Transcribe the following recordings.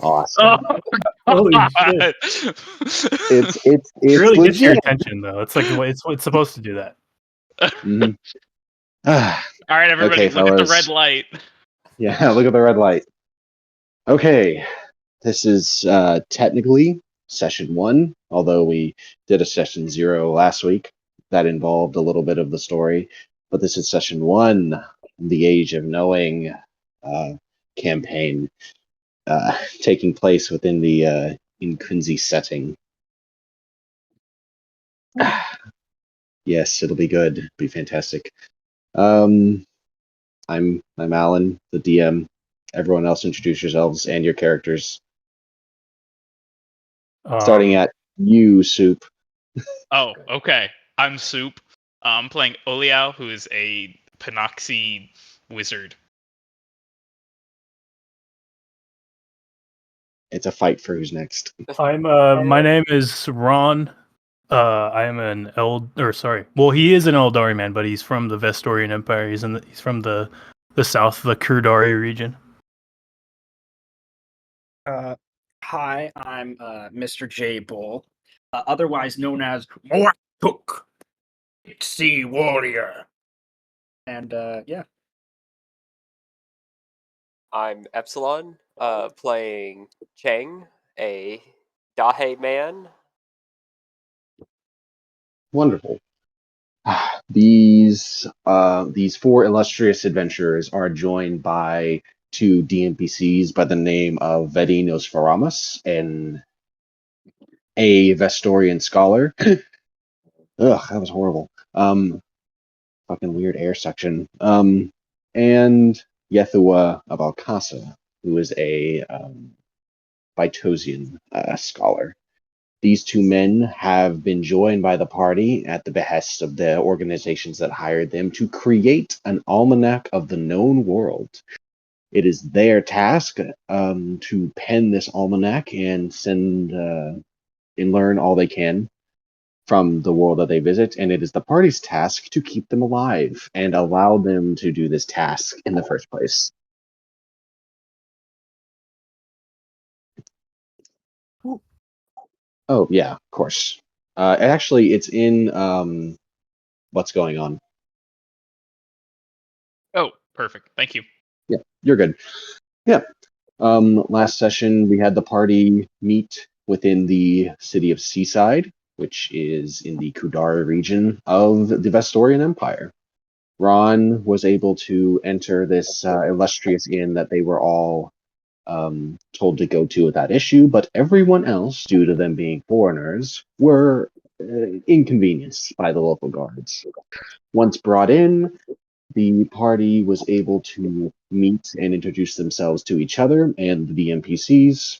Awesome. Oh, Holy God. It's It really gets your legit. attention, though. It's like it's supposed to do that. Mhm. All right, everybody, Okay, look at the fellas. red light. Yeah, look at the red light. Okay, this is technically session 1, although we did a session 0 last week that involved a little bit of the story. But this is session 1, the Age of Knowing campaign, taking place within the Inkunzi setting. Yes, it'll be good. It'll be fantastic. I'm Alan, the DM. Everyone else, introduce yourselves and your characters. Starting at you, Soup. Oh, okay. I'm Soup. I'm playing Oliao, who is a Panoxy wizard. It's a fight for who's next. I'm my name is Ron. I am an well, he is an Eldari man, but he's from the Vestorian Empire. He's from the south, the Kurdari region. Hi, I'm Mr. J Bull, otherwise known as Mortuk, Sea Warrior. And yeah. I'm Epsilon, playing Cheng, a Dahe man. Wonderful. These 4 illustrious adventurers are joined by 2 DNPCs by the name of Vedinos Faramus and a Vestorian scholar. Ugh, that was horrible. Fucking weird air section. And Yethua of Alcasa, who is a Vitosian scholar. These 2 men have been joined by the party at the behest of the organizations that hired them to create an almanac of the known world. It is their task to pen this almanac and send and learn all they can from the world that they visit, and it is the party's task to keep them alive and allow them to do this task in the first place. Oh yeah, of course. Actually, it's in what's going on. Oh, perfect. Thank you. Yeah, you're good. Yeah. Last session we had the party meet within the city of Seaside, which is in the Kudara region of the Vestorian Empire. Ron was able to enter this illustrious inn that they were all told to go to without issue, but everyone else, due to them being foreigners, were inconvenienced by the local guards. Once brought in, the party was able to meet and introduce themselves to each other and the NPCs.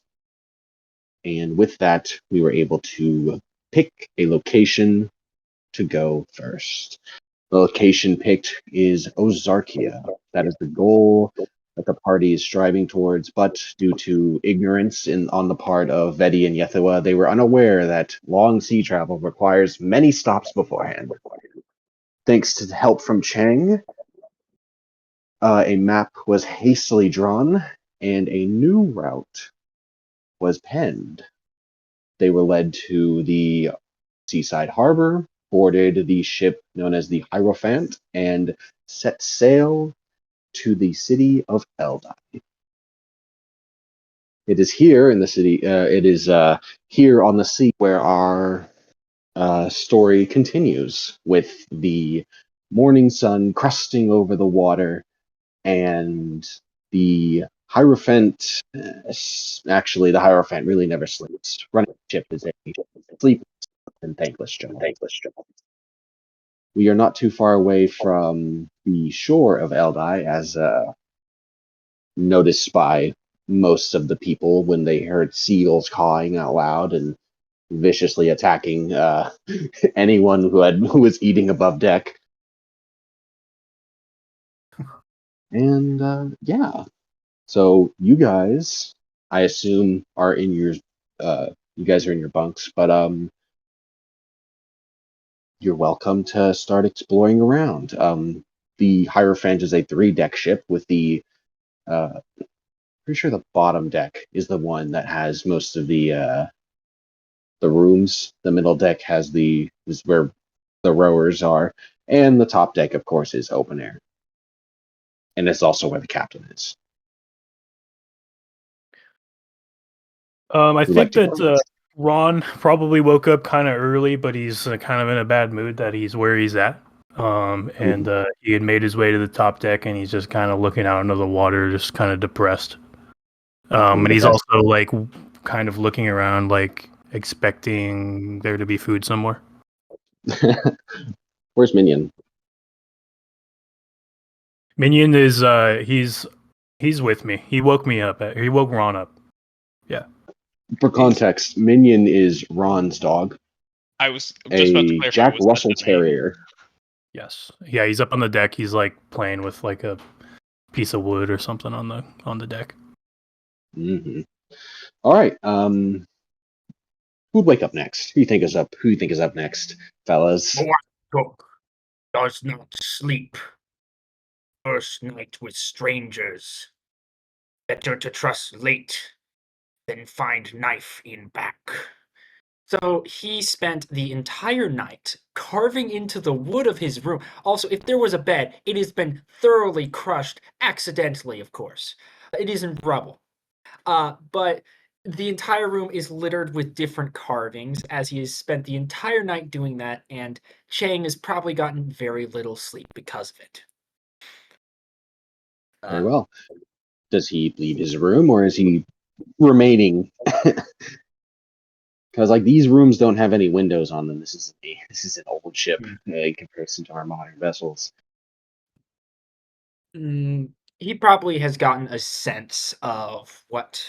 And with that, we were able to pick a location to go first. The location picked is Ozarkia. That is the goal that the party is striving towards, but due to ignorance on the part of Vedi and Yethua, they were unaware that long sea travel requires many stops beforehand. Thanks to the help from Chang, a map was hastily drawn and a new route was penned. They were led to the seaside harbor, boarded the ship known as the Hierophant, and set sail to the city of Eldai. It is here in the city, it is here on the sea where our story continues, with the morning sun crusting over the water and the Hierophant. Actually, the Hierophant really never sleeps. Running the ship is a sleepless and thankless job. We are not too far away from the shore of Eldai, as noticed by most of the people when they heard seagulls cawing out loud and viciously attacking anyone who was eating above deck. And yeah, so you guys, I assume, are in your you guys are in your bunks, but you're welcome to start exploring around. The Hierophant is a 3-deck ship with the pretty sure the bottom deck is the one that has most of the rooms. The middle deck is where the rowers are, and the top deck, of course, is open air, and it's also where the captain is. I Would think like to that go. Ron probably woke up kind of early, but he's kind of in a bad mood that he's where he's at. And he had made his way to the top deck, and he's just kind of looking out into the water, just kind of depressed. And he's Depressed. also like kind of looking around, like expecting there to be food somewhere. Where's Minion? Minion is he's with me. He woke me up. He woke Ron up. Yeah. For context, Minion is Ron's dog, I was just about to a clarify. Jack was that Russell the name? Terrier. Yes. Yeah. He's up on the deck. He's like playing with like a piece of wood or something on the deck. Mm-hmm. All right. Who'd wake up next? Who you think is up? Who you think is up next, fellas? Cook does not sleep. First night with strangers. Better to trust late than find knife in back. So he spent the entire night carving into the wood of his room. Also, if there was a bed, it has been thoroughly crushed, accidentally, of course. It is in rubble. But the entire room is littered with different carvings as he has spent the entire night doing that, and Chang has probably gotten very little sleep because of it. Very well. Does he leave his room, or is he remaining? Because like these rooms don't have any windows on them. This is an old ship in comparison to our modern vessels. He probably has gotten a sense of what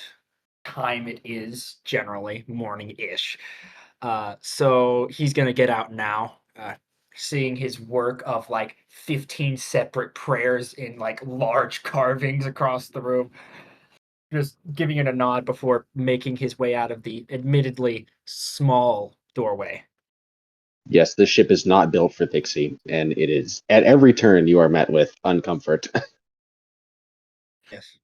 time it is, generally morning-ish. So he's gonna get out now, seeing his work of like 15 separate prayers in like large carvings across the room. Just giving it a nod before making his way out of the admittedly small doorway. Yes, this ship is not built for Thixie, and it is at every turn you are met with uncomfort. Yes.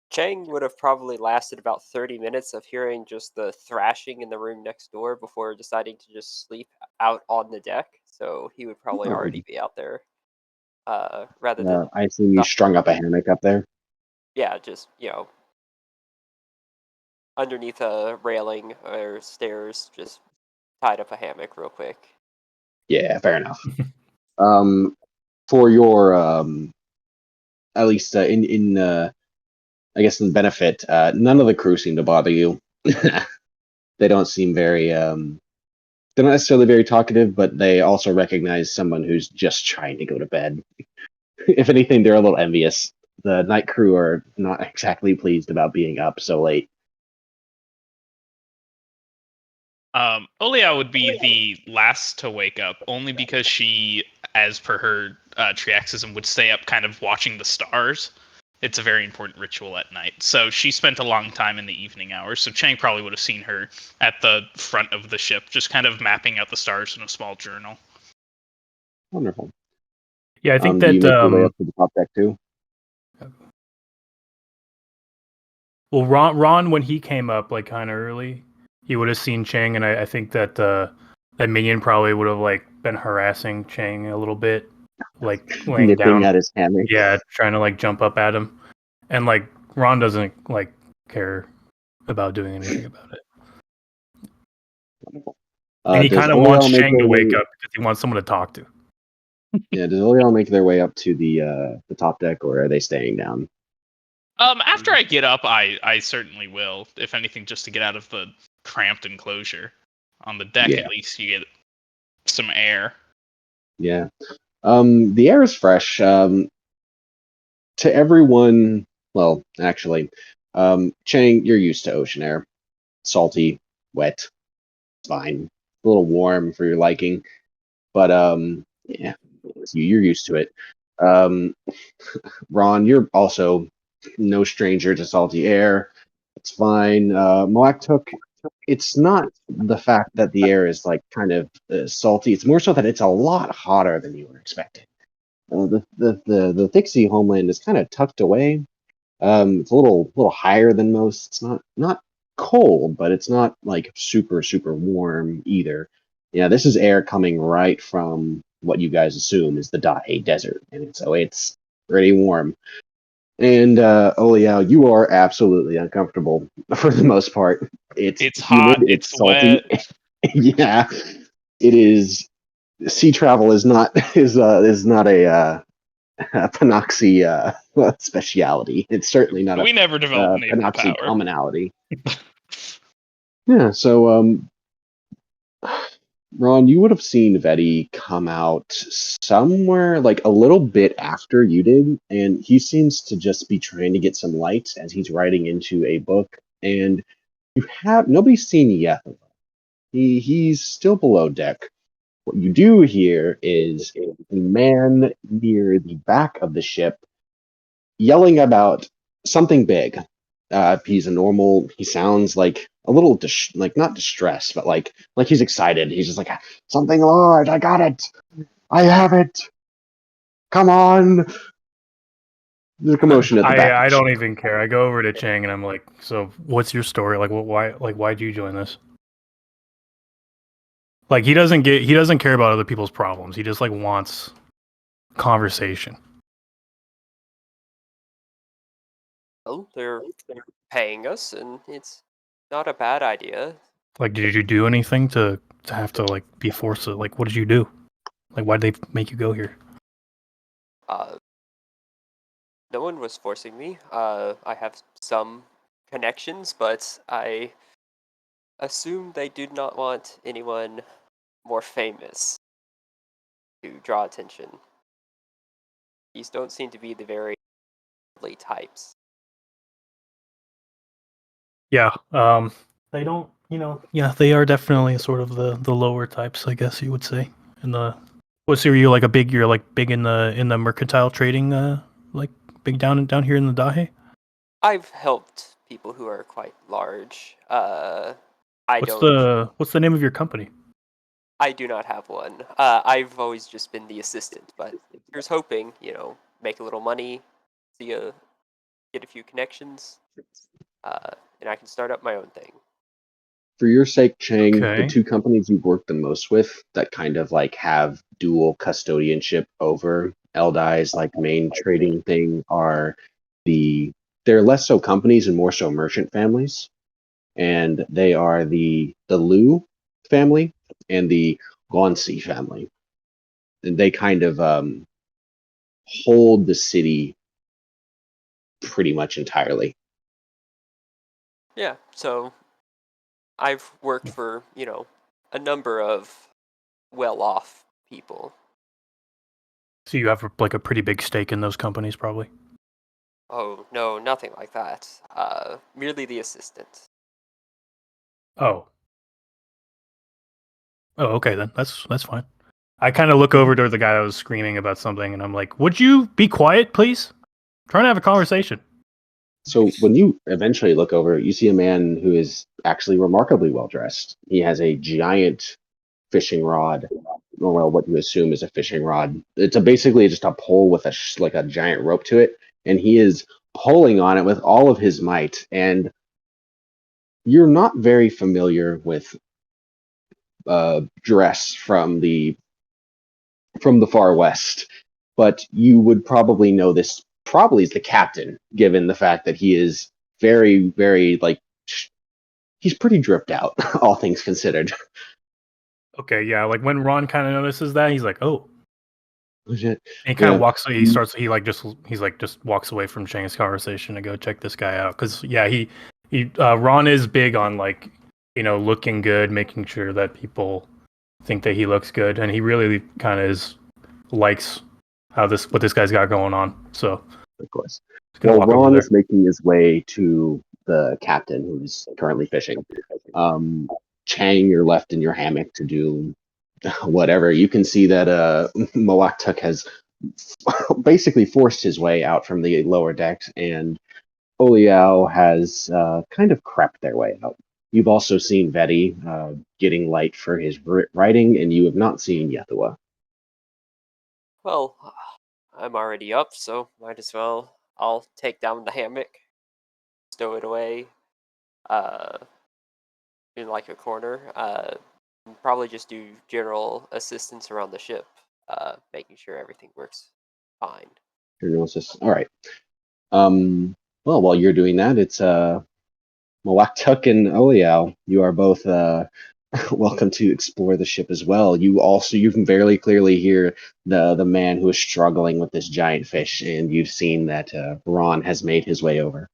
Chang would have probably lasted about 30 minutes of hearing just the thrashing in the room next door before deciding to just sleep out on the deck. So he would probably already be out there, rather than I assume you strung up a hammock up there. just underneath a railing or stairs, just tied up a hammock real quick. Yeah, fair enough. For your at least in I guess in benefit, none of the crew seem to bother you. They don't seem very they're not necessarily very talkative, but they also recognize someone who's just trying to go to bed. If anything, they're a little envious. The night crew are not exactly pleased about being up so late. Olia would be the last to wake up, only because she, as per her triaxism, would stay up kind of watching the stars. It's a very important ritual at night. So she spent a long time in the evening hours. So Chang probably would have seen her at the front of the ship, just kind of mapping out the stars in a small journal. Wonderful. Yeah, I think do you that make your way up to the top deck too? well, Ron when he came up like kind of early, he would have seen Chang, and I think that that minion probably would have like been harassing Chang a little bit, like laying Nipping down. at his hammock. Yeah, trying to like jump up at him, and like Ron doesn't like care about doing anything about it. Wonderful. And he Does kind of wants Oriel make Chang to their wake way? up because he wants someone to talk to. Yeah, does Oriel make their way up to the top deck, or are they staying down? After I get up, I certainly will. If anything, just to get out of the cramped enclosure. On the deck, Yeah. at least you get some air. Yeah. The air is fresh. To everyone, well, actually, Chang, you're used to ocean air. Salty, wet, fine. A little warm for your liking. But yeah, you're used to it. Ron, you're also no stranger to salty air. It's fine. Moak took. It's not the fact that the air is like kind of salty. It's more so that it's a lot hotter than you were expecting. The Thixie homeland is kind of tucked away, It's a little higher than most. It's not cold, but it's not like super super warm either. Yeah, this is air coming right from what you guys assume is the Dahe Desert, and so it's pretty warm. And Oliao, you are absolutely uncomfortable for the most part. It's hot. humid. It's It's salty. wet. Yeah, it is. Sea travel is not a Panoxy speciality. It's certainly not We never developed a naval Panoxy power. commonality. Yeah, so Ron, you would have seen Vetti come out somewhere like a little bit after you did, and he seems to just be trying to get some light as he's writing into a book. And nobody's seen yet. He's still below deck. What you do hear is a man near the back of the ship yelling about something big. He's a normal. He sounds like a little like not distressed, but like he's excited. He's just like something large. I got it. I have it. Come on. There's a commotion at the back. I don't even care. I go over to Chang and I'm like, so what's your story? Like, why'd you join this? Like, he doesn't care about other people's problems. He just like wants conversation. Well, they're paying us, and it's not a bad idea. Like, did you do anything to have to like be forced to like? What did you do? Like, why'd they make you go here? No one was forcing me. I have some connections, but I assume they do not want anyone more famous to draw attention. These don't seem to be the very friendly types. Yeah. They don't. Yeah, they are definitely sort of the lower types, I guess you would say. And so you're like you're like big in the mercantile trading, like big down here in the Dahe. I've helped people who are quite large. What's the name of your company? I do not have one. I've always just been the assistant, but here's hoping, make a little money, get a few connections, and I can start up my own thing. For your sake, Chang, the Okay. two companies you've worked the most with that kind of like have dual custodianship over Eldai's like main trading thing are they're less so companies and more so merchant families. And they are the Liu family and the Guanxi family. And they kind of hold the city pretty much entirely. Yeah, so I've worked for, a number of well-off people. So you have like a pretty big stake in those companies, probably. Oh, no, nothing like that. Merely the assistant. Oh. Oh, okay then. That's fine. I kind of look over to the guy that was screaming about something, and I'm like, "Would you be quiet, please? I'm trying to have a conversation." So when you eventually look over, you see a man who is actually remarkably well dressed. He has a giant fishing rod, or well, what you assume is a fishing rod. It's basically just a pole with like a giant rope to it, and he is pulling on it with all of his might. And you're not very familiar with dress from the far west, but you would probably know this. Probably is the captain, given the fact that he is very, very like he's pretty dripped out, all things considered. Okay, yeah. Like when Ron kind of notices that, he's like, "Oh." Legit. And he kind of Yeah. walks. He's like just walks away from Chang's conversation to go check this guy out. Because yeah, Ron is big on like looking good, making sure that people think that he looks good, and he really kind of likes what this guy's got going on. So Of course. he's gonna Well, walk over Ron there. is making his way to the captain who's currently fishing. Chang, you're left in your hammock to do whatever. You can see that Moaktuk has basically forced his way out from the lower decks, and Oliao has kind of crept their way out. You've also seen Vetti getting light for his writing, and you have not seen Yethua. Well, I'm already up, so might as well I'll take down the hammock, stow it away, in like a corner. Probably just do general assistance around the ship, making sure everything works fine. All right. Well, while you're doing that, it's Mawaktuk and Oliao. You are both welcome to explore the ship as well. You can very clearly hear the man who is struggling with this giant fish, and you've seen that Ron has made his way over.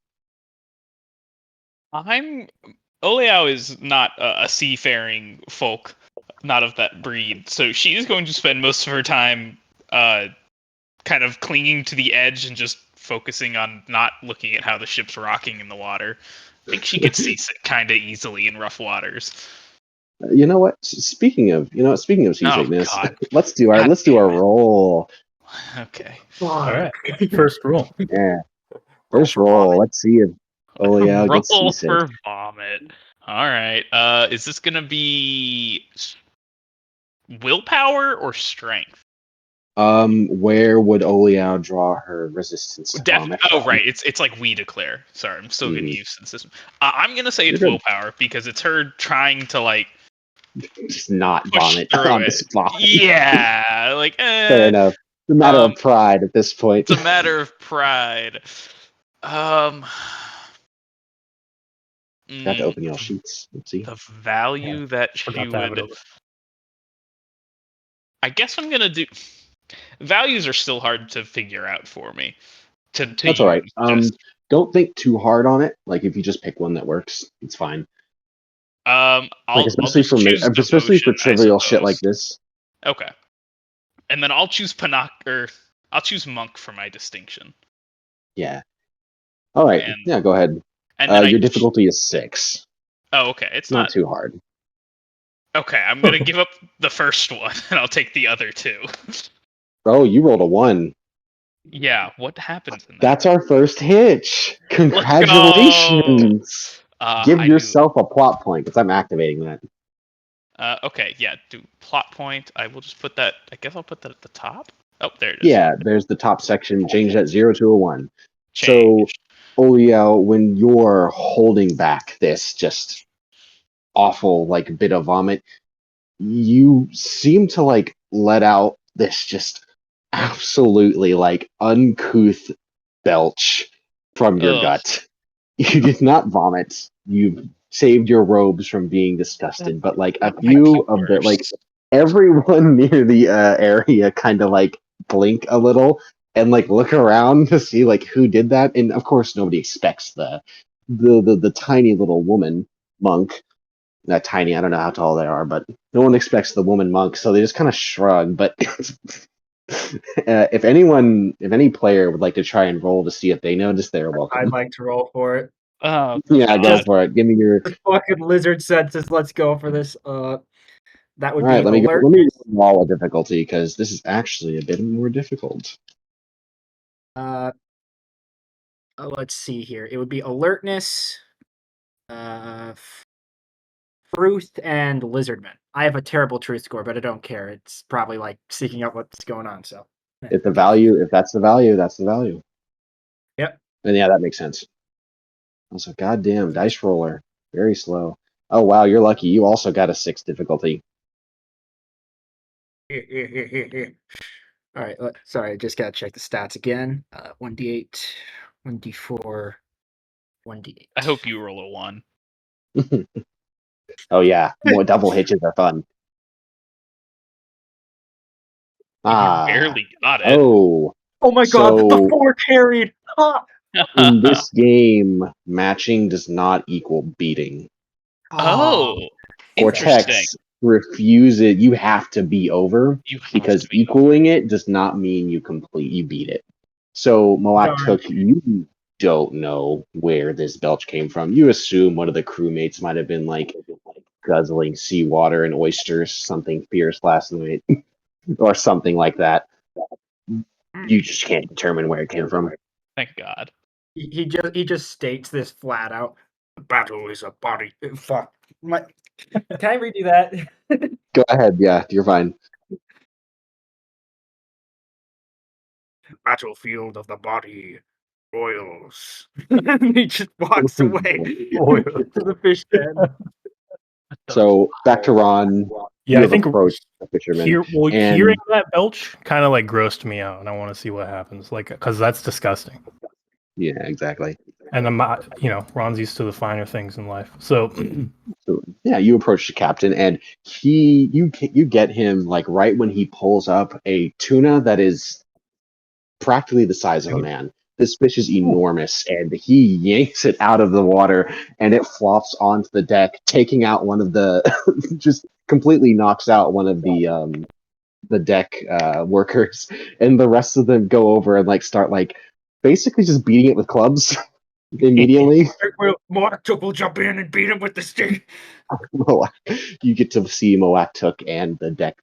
Oliao is not a seafaring folk, not of that breed, so she is going to spend most of her time kind of clinging to the edge and just focusing on not looking at how the ship's rocking in the water. I think she gets seasick kind of easily in rough waters. You know what? Speaking of seasickness, God. let's do God our damn it. roll. Okay. All right, first roll. Yeah, Roll first for roll. vomit. Let's see if Oliao gets Roll seasick. for vomit. All right. Is this gonna be willpower or strength? Where would Oliao draw her resistance to vomit from? Right. It's like we declare. Sorry, I'm still getting Mhm. used to the system. I'm gonna say You're it's good. willpower because it's her trying to like Just not push vomit through on the it. spot. Yeah, like Fair enough. It's a matter of pride at this point. it's a matter of pride. Got to open y'all The sheets. Let's see. value that she Forgot to have it would. open. I guess I'm gonna do. Values are still hard to figure out for me. To That's all right. use. Just Don't think too hard on it. Like if you just pick one that works, it's fine. Like I'll especially just choose especially for devotion, I trivial shit like suppose. this. Okay. And then I'll choose I'll choose monk for my distinction. Yeah. All right. And Yeah. Go ahead. and then Your difficulty is 6. Oh, okay. It's Not not too hard. okay. I'm gonna give up the first one, and I'll take the other 2. Oh, you rolled a 1. Yeah. What happens in that? That's our first hitch. Let's go. Congratulations. Give I knew. yourself a plot point because I'm activating that. Okay. Yeah. Do plot point. I will just put that. I guess I'll put that at the top. Oh, there it is. Yeah, there's the top section. Change that 0 to a 1. Change. So, Oliao, when you're holding back this just awful like bit of vomit, you seem to like let out this just absolutely like uncouth belch from your Ugh. gut. You did not vomit. You've saved your robes from being disgusted, but like a Might few be of the like worse. everyone near the area kind of like blink a little and like look around to see like who did that, and of course nobody expects the tiny little woman monk. Not tiny, I don't know how tall they are, but no one expects the woman monk, so they just kind of shrug. But if any player would like to try and roll to see if they notice, they're welcome. I'd like to roll for it. Oh, Yeah, go God. for it. Give me your. The fucking lizard senses. Let's go for this. That would All right, be let me alert. roll a difficulty because this is actually a bit more difficult. Let's see here. It would be alertness, truth, and lizardman. I have a terrible truth score, but I don't care. It's probably like seeking out what's going on. So, If that's the value, that's the value. Yep. And yeah, that makes sense. Also, goddamn dice roller, very slow. Oh wow, you're lucky. You also got a 6 difficulty. All right. Sorry, I just gotta check the stats again. 1d8, 1d4, 1d8. I hope you roll a 1. Oh yeah, more double hitches are fun. You barely got it. Oh, Oh my god, the so 4 carried! Ah! in this game, matching does not equal beating. Oh, interesting. Cortex refuses. You have to be over You have because to be equaling it does not mean you beat it. So Moak Darn. took you don't know where this belch came from. You assume one of the crewmates might have been like guzzling seawater and oysters, something fierce last night, or something like that. You just can't determine where it came from. Thank God. He just states this flat out. Battle is a body. Fuck. Can I redo that? Go ahead. Yeah, you're fine. Battlefield of the body. Oils. And he just walks away Oil. to the fish den. So back to Ron. Yeah, You I have think approached the fisherman, and hearing that belch kind of like grossed me out, and I want to see what happens. Like, because that's disgusting. yeah, exactly. And I'm not, Ron's used to the finer things in life. So, So yeah, you approach the captain, and you get him like right when he pulls up a tuna that is practically the size of a man. This fish is enormous, and he yanks it out of the water, and it flops onto the deck, taking out one of the just completely knocks out one of the deck workers, and the rest of them go over and like start like basically just beating it with clubs immediately. Moaktuk will jump in and beat him with the stick. You get to see Moaktuk and the deck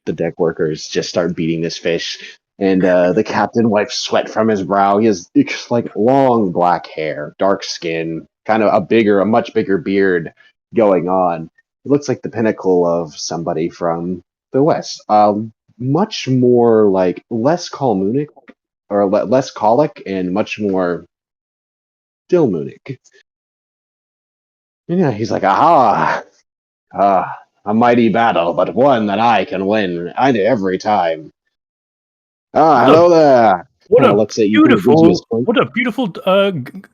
the deck workers just start beating this fish. And the captain wipes sweat from his brow. He has like long black hair, dark skin, kind of a much bigger beard going on. It looks like the pinnacle of somebody from the West. Much more like less Kalmunic or less colic and much more Dilmunic. And yeah, he's like, aha, a mighty battle, but one that I can win every time. Ah, hello there. what Kind a of looks at you, kind of gives you his point. beautiful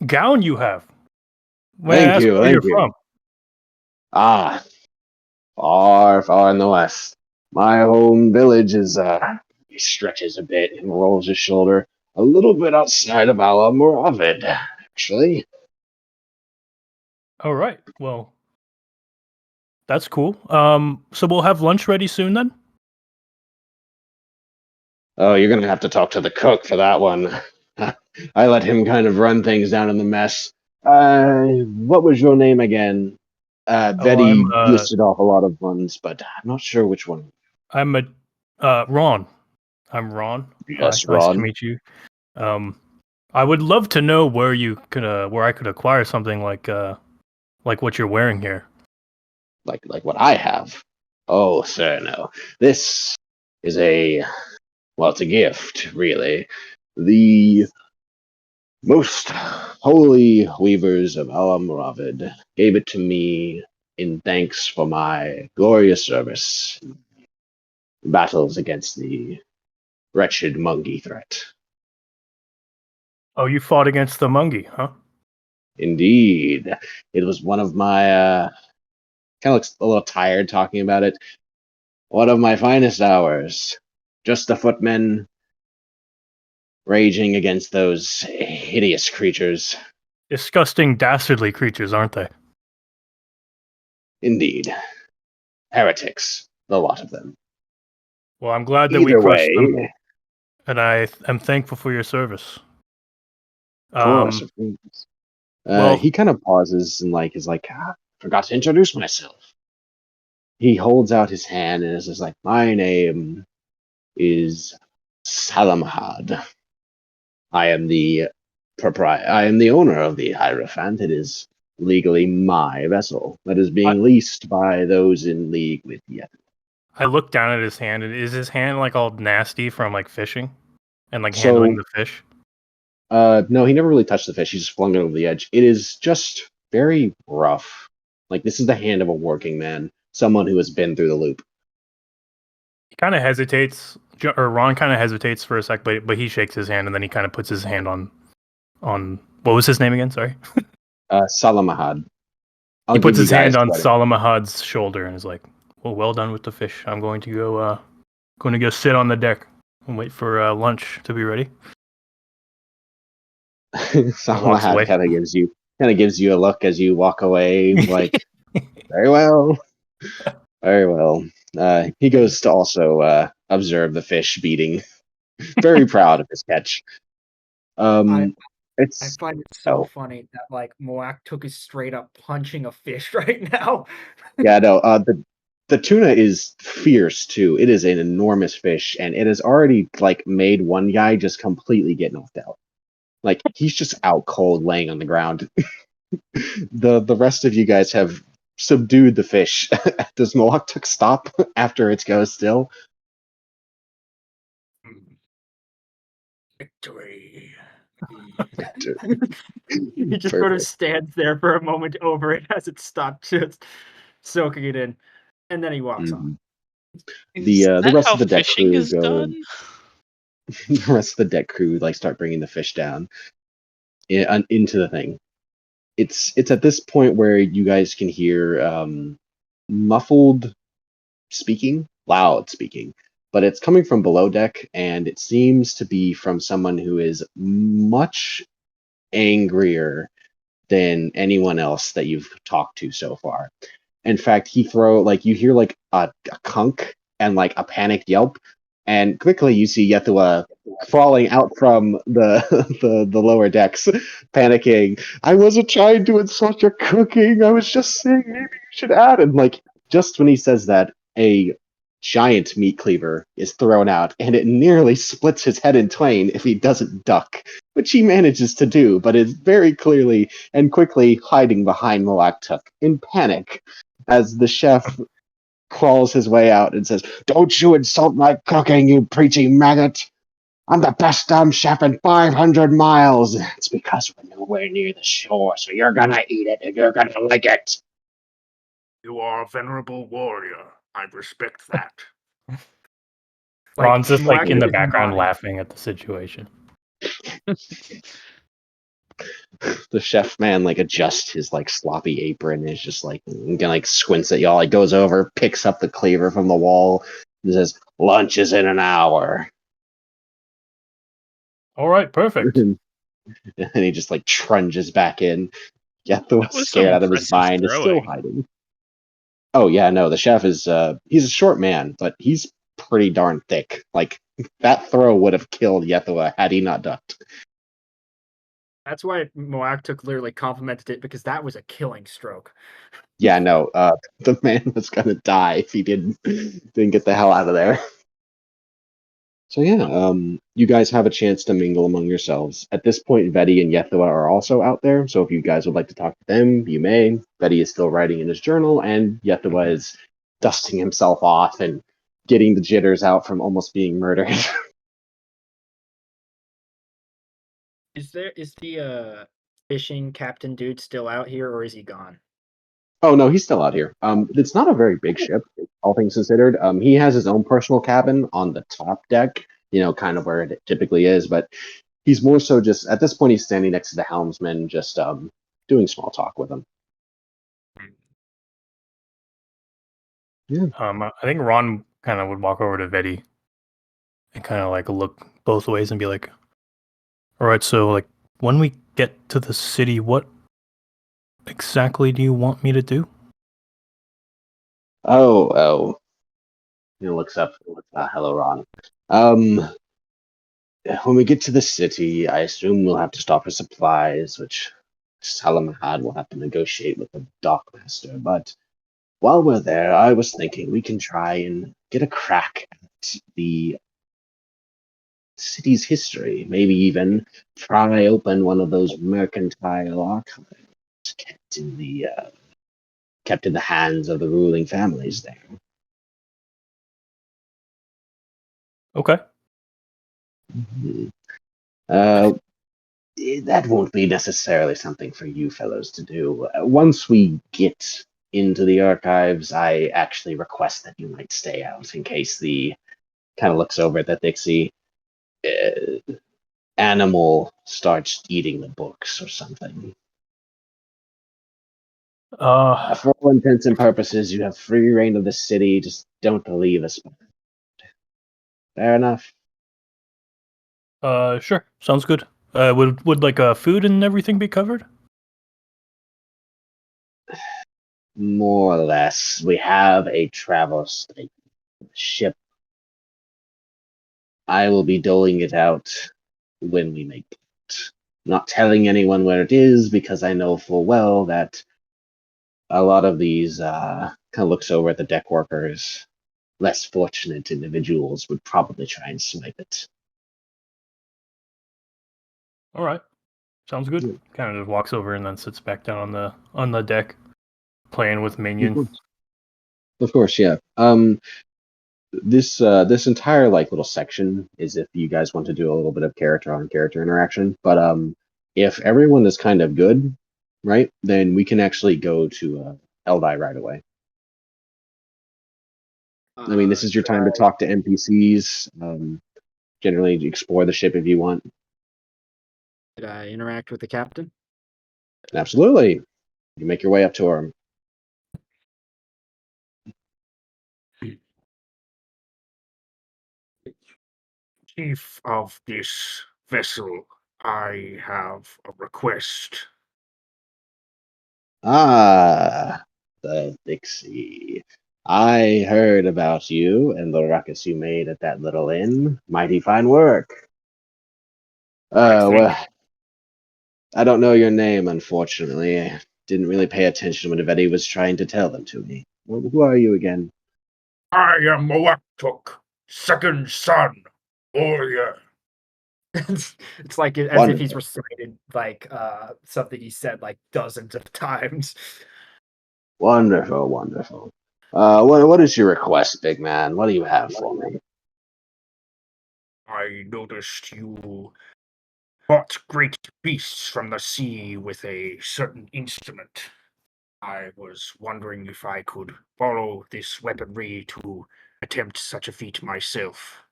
gown you have. May I Thank ask you, where thank you're you. from? Ah, far, far in the west. My home village is, he stretches a bit and rolls his shoulder. A little bit outside of Alamoravid, actually. All right. Well, that's cool. So we'll have lunch ready soon then? Oh, you're gonna have to talk to the cook for that one. I let him kind of run things down in the mess. What was your name again? Betty listed off a lot of ones, but I'm not sure which one. I'm Ron. I'm Ron. Yes, Nice to Ron. meet you. I would love to know where I could acquire something like what you're wearing here. Like what I have. Oh, sir, no. This is it's a gift, really. The most holy weavers of Alamoravid gave it to me in thanks for my glorious service in battles against the wretched Mungi threat. Oh, you fought against the Mungi, huh? Indeed. It was one of my kind of looks a little tired talking about it. One of my finest hours. Just the footmen raging against those hideous creatures. Disgusting, dastardly creatures, aren't they? Indeed. Heretics, the lot of them. Well, I'm glad that we Either crushed them, way, and I am thankful for your service. of course, of course. Well, He kind of pauses and is like, forgot to introduce myself. He holds out his hand and is just like, my name is Salamhad. I am the I am the owner of the Hierophant. It is legally my vessel that is being leased by those in league with Yeth. I look down at his hand, and is his hand like all nasty from like fishing and like So, handling the fish? No, he never really touched the fish. He just flung it over the edge. It is just very rough. Like this is the hand of a working man, someone who has been through the loop. He kind of hesitates, or Ron kind of hesitates for a sec, but he shakes his hand, and then he kind of puts his hand on what was his name again? Sorry. Salamahad. He puts his hand on Salamahad's shoulder and is like, well done with the fish. I'm going to go sit on the deck and wait for lunch to be ready." Salamahad kind of gives you a look as you walk away, like, very well. Very well. He goes to also observe the fish beating. Very proud of his catch. I It's find it so funny that Moaktuk is straight up punching a fish right now. yeah, no. The tuna is fierce too. It is an enormous fish, and it has already made one guy just completely get knocked out. Like he's just out cold, laying on the ground. The rest of you guys have subdued the fish. Does Moaktuk stop after it goes still? victory. He just sort of stands there for a moment over it as it stopped just soaking it in, and then he walks on. Is The that rest how of the deck fishing crew is go. done? The rest of the deck crew start bringing the fish down into the thing. It's at this point where you guys can hear muffled speaking, loud speaking, but it's coming from below deck, and it seems to be from someone who is much angrier than anyone else that you've talked to so far. In fact, you hear a kunk and a panicked yelp, and quickly you see Yethua falling out from the lower decks, panicking. I wasn't trying to insult your cooking. I was just saying maybe you should add. And just when he says that, a giant meat cleaver is thrown out, and it nearly splits his head in twain if he doesn't duck, which he manages to do, but is very clearly and quickly hiding behind Moaktuk in panic as the chef crawls his way out and says, "Don't you insult my cooking, you preachy maggot! I'm the best damn chef in 500 miles! It's because we're nowhere near the shore, so you're gonna eat it and you're gonna like it!" You are a venerable warrior. I respect that. Ron's just in the Moaktuk is background nodding. laughing at the situation. The chef man adjusts his sloppy apron and is just squints at y'all. He goes over, picks up the cleaver from the wall, and says, "Lunch is in an hour." All right, perfect. And he just trunges back in. Yethua, That was some scared out of his impressive mind, is still throwing. hiding. Oh yeah, no, the chef is he's a short man, but he's pretty darn thick. That throw would have killed Yethua had he not ducked. That's why Moaktuk literally complimented it, because that was a killing stroke. Yeah, no, the man was gonna die if he didn't get the hell out of there. So yeah, you guys have a chance to mingle among yourselves. At this point, Vedi and Yethua are also out there, so if you guys would like to talk to them, you may. Vedi is still writing in his journal, and Yethua is dusting himself off and getting the jitters out from almost being murdered. Is the fishing captain dude still out here, or is he gone? Oh no, he's still out here. It's not a very big ship, all things considered. He has his own personal cabin on the top deck, kind of where it typically is, but he's more so just at this point he's standing next to the helmsman, just doing small talk with him. Yeah. I think Ron kind of would walk over to Vedi and kind of look both ways and be like, "All right, so when we get to the city, what exactly do you want me to do?" Oh. He looks up. Hello, Ron. When we get to the city, I assume we'll have to stop for supplies, which Salamahad will have to negotiate with the dockmaster. But while we're there, I was thinking we can try and get a crack at the city's history. Maybe even pry open one of those mercantile archives kept in the hands of the ruling families there. Okay. Mhm. That won't be necessarily something for you fellows to do. Once we get into the archives, I actually request that you might stay out in case the kind of looks over at the Dixie animal starts eating the books or something. For all intents and purposes, you have free reign of the city. Just don't leave us. Fair enough. Sure. Sounds good. Would food and everything be covered? More or less. We have a travel ship. I will be doling it out when we make it. Not telling anyone where it is because I know full well that a lot of these kind of looks over at the deck workers. Less fortunate individuals would probably try and swipe it. All right. Sounds good. Yeah. Kind of just walks over and then sits back down on the deck, playing with Minion. Of course, yeah. this entire like little section is if you guys want to do a little bit of character on character interaction. But if everyone is kind of good, right, then we can actually go to Eldai right away. I mean, this is your time to talk to NPCs. Generally, explore the ship if you want. Did I interact with the captain? Absolutely, you make your way up to her. Chief of this vessel, I have a request. Ah, the Dixie. I heard about you and the ruckus you made at that little inn. Mighty fine work. Well, I don't know your name, unfortunately. I didn't really pay attention when Vetti was trying to tell them to me. Well, who are you again? I am Moaktuk, second son, warrior. It's like as if he's Wonderful. recited like something he said like dozens of times. Wonderful, wonderful. What is your request, big man? What do you have for me? I noticed you fought great beasts from the sea with a certain instrument. I was wondering if I could borrow this weaponry to attempt such a feat myself.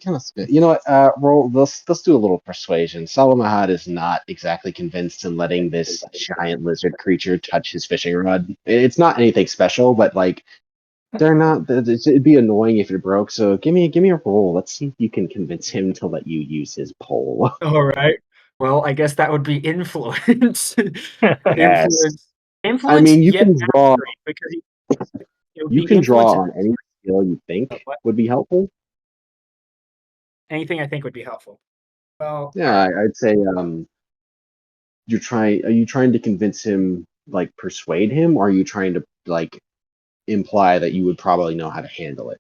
Kind of spit. You know what? Roll. Let's do a little persuasion. Salamahad is not exactly convinced in letting this giant lizard creature touch his fishing rod. It's not anything special, but like they're not. It'd be annoying if it broke. So give me a roll. Let's see if you can convince him to let you use his pole. All right. Well, I guess that would be influence. Yes. I Influence mean, you yet can draw. mastery because it would You be can draw influence. on any skill you think What? would be helpful. Anything I think would be helpful. Well, Yeah, I'd say are you trying to convince him, like persuade him, or are you trying to like imply that you would probably know how to handle it?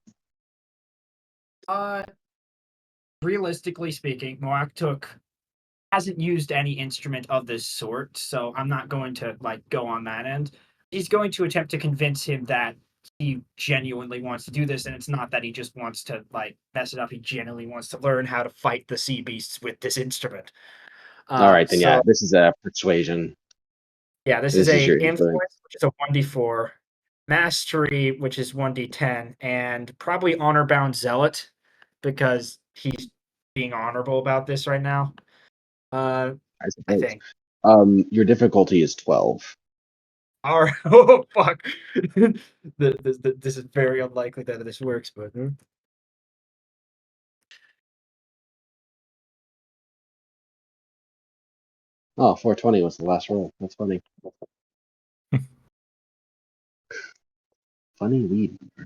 realistically speaking, Moaktuk hasn't used any instrument of this sort, so I'm not going to like go on that end. He's going to attempt to convince him that he genuinely wants to do this, and it's not that he just wants to like mess it up. He genuinely wants to learn how to fight the sea beasts with this instrument. All right, then yeah, So this is a persuasion. yeah, this is This is a your influence. influence, which is a 1d4, mastery, which is 1d10, and probably honor bound zealot because he's being honorable about this right now. I I suppose. think. Your difficulty is 12. All right. Oh fuck. This is very unlikely that this works, but Oh, 420 was the last roll. That's funny. Funny weed. I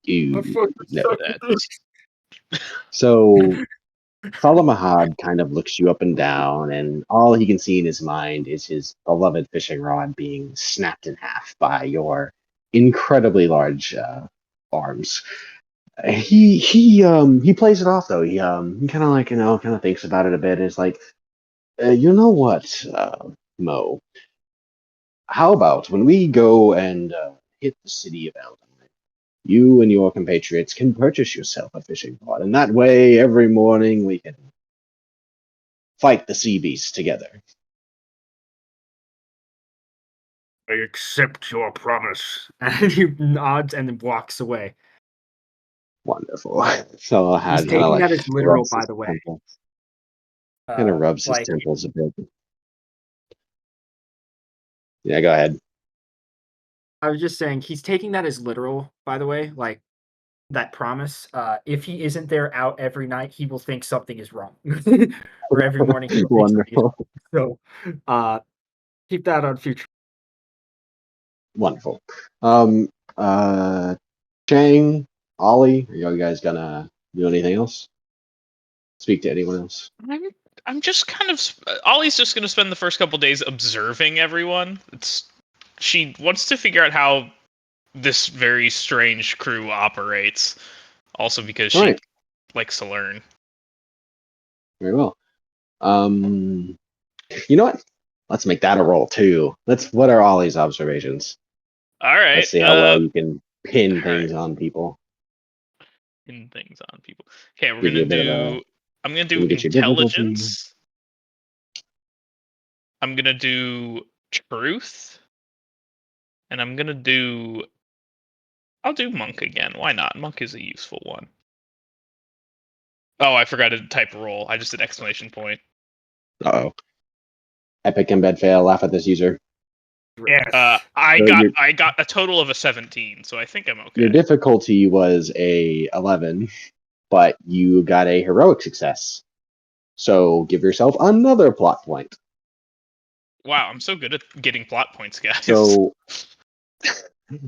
You fucking know suck that. at this. So Salamahad kind of looks you up and down, and all he can see in his mind is his beloved fishing rod being snapped in half by your incredibly large arms. He plays it off though. He kind of like kind of thinks about it a bit. And it's like, you know what, Mo? How about when we go and hit the city of Eldon? You and your compatriots can purchase yourself a fishing rod, and that way, every morning we can fight the sea beasts together. I accept your promise. And he nods and then walks away. Wonderful. So I He's had kind of taking like that as literal, rubs by his the way. temples, kind of rubs his Like temples a bit. Yeah, go ahead. I was just saying, he's taking that as literal, by the way. Like that promise. If he isn't there out every night, he will think something is wrong. Or every morning he will think something is Wonderful. wrong. So keep that on future. Wonderful. Uh, Chang, Ollie, are you guys gonna do anything else? Speak to anyone else? I'm just kind of. Ollie's just going to spend the first couple days observing everyone. She wants to figure out how this very strange crew operates. Also because All she right. likes to learn. Very well. You know what? Let's make that a roll too. What are Ollie's observations? All right. Let's see how well you can pin all things on people. Pin things on people. Okay, we're Give you gonna a bit of do. I'm gonna do Let me get your difficulty. intelligence. I'm gonna do truth, and I'm gonna do. I'll do monk again. Why not? Monk is a useful one. Oh, I forgot to type roll. I just did exclamation point. Uh-oh. Epic embed fail. Laugh at this user. Yes. I So got a total of a 17, so I think I'm okay. Your difficulty was a 11, but you got a heroic success. So give yourself another plot point. Wow, I'm so good at getting plot points, guys.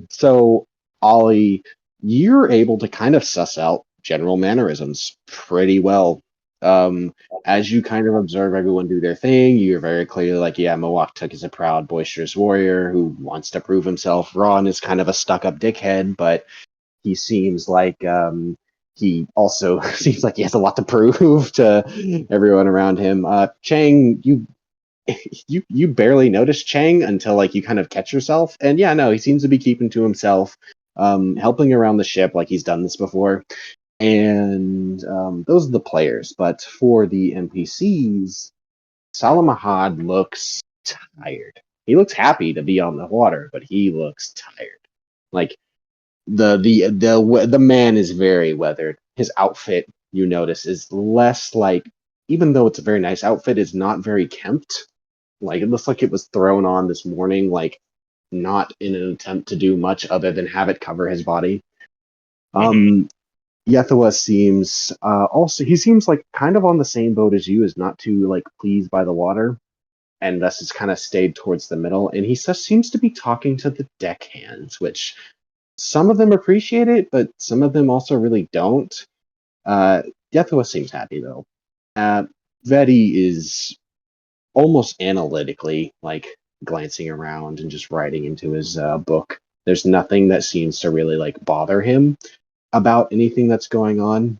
So Ollie, you're able to kind of suss out general mannerisms pretty well. As you kind of observe everyone do their thing, you're very clearly like, yeah, Moaktuk is a proud, boisterous warrior who wants to prove himself. Ron is kind of a stuck-up dickhead, but he seems like he also seems like he has a lot to prove to everyone around him. Chang, you barely notice Chang until like you kind of catch yourself, and yeah, no, he seems to be keeping to himself, helping around the ship like he's done this before. And those are the players, but for the NPCs, Salamahad looks tired. He looks happy to be on the water, but he looks tired. Like the man is very weathered. His outfit, you notice, is less like, even though it's a very nice outfit, is not very kempt. Like it looks like it was thrown on this morning, like not in an attempt to do much other than have it cover his body. Yethua seems also, he seems like kind of on the same boat as you, is not too like pleased by the water, and thus has kind of stayed towards the middle. And he seems to be talking to the deckhands, which some of them appreciate it, but some of them also really don't. Yethua seems happy though. Vedi is almost analytically like glancing around and just writing into his book. There's nothing that seems to really like bother him about anything that's going on.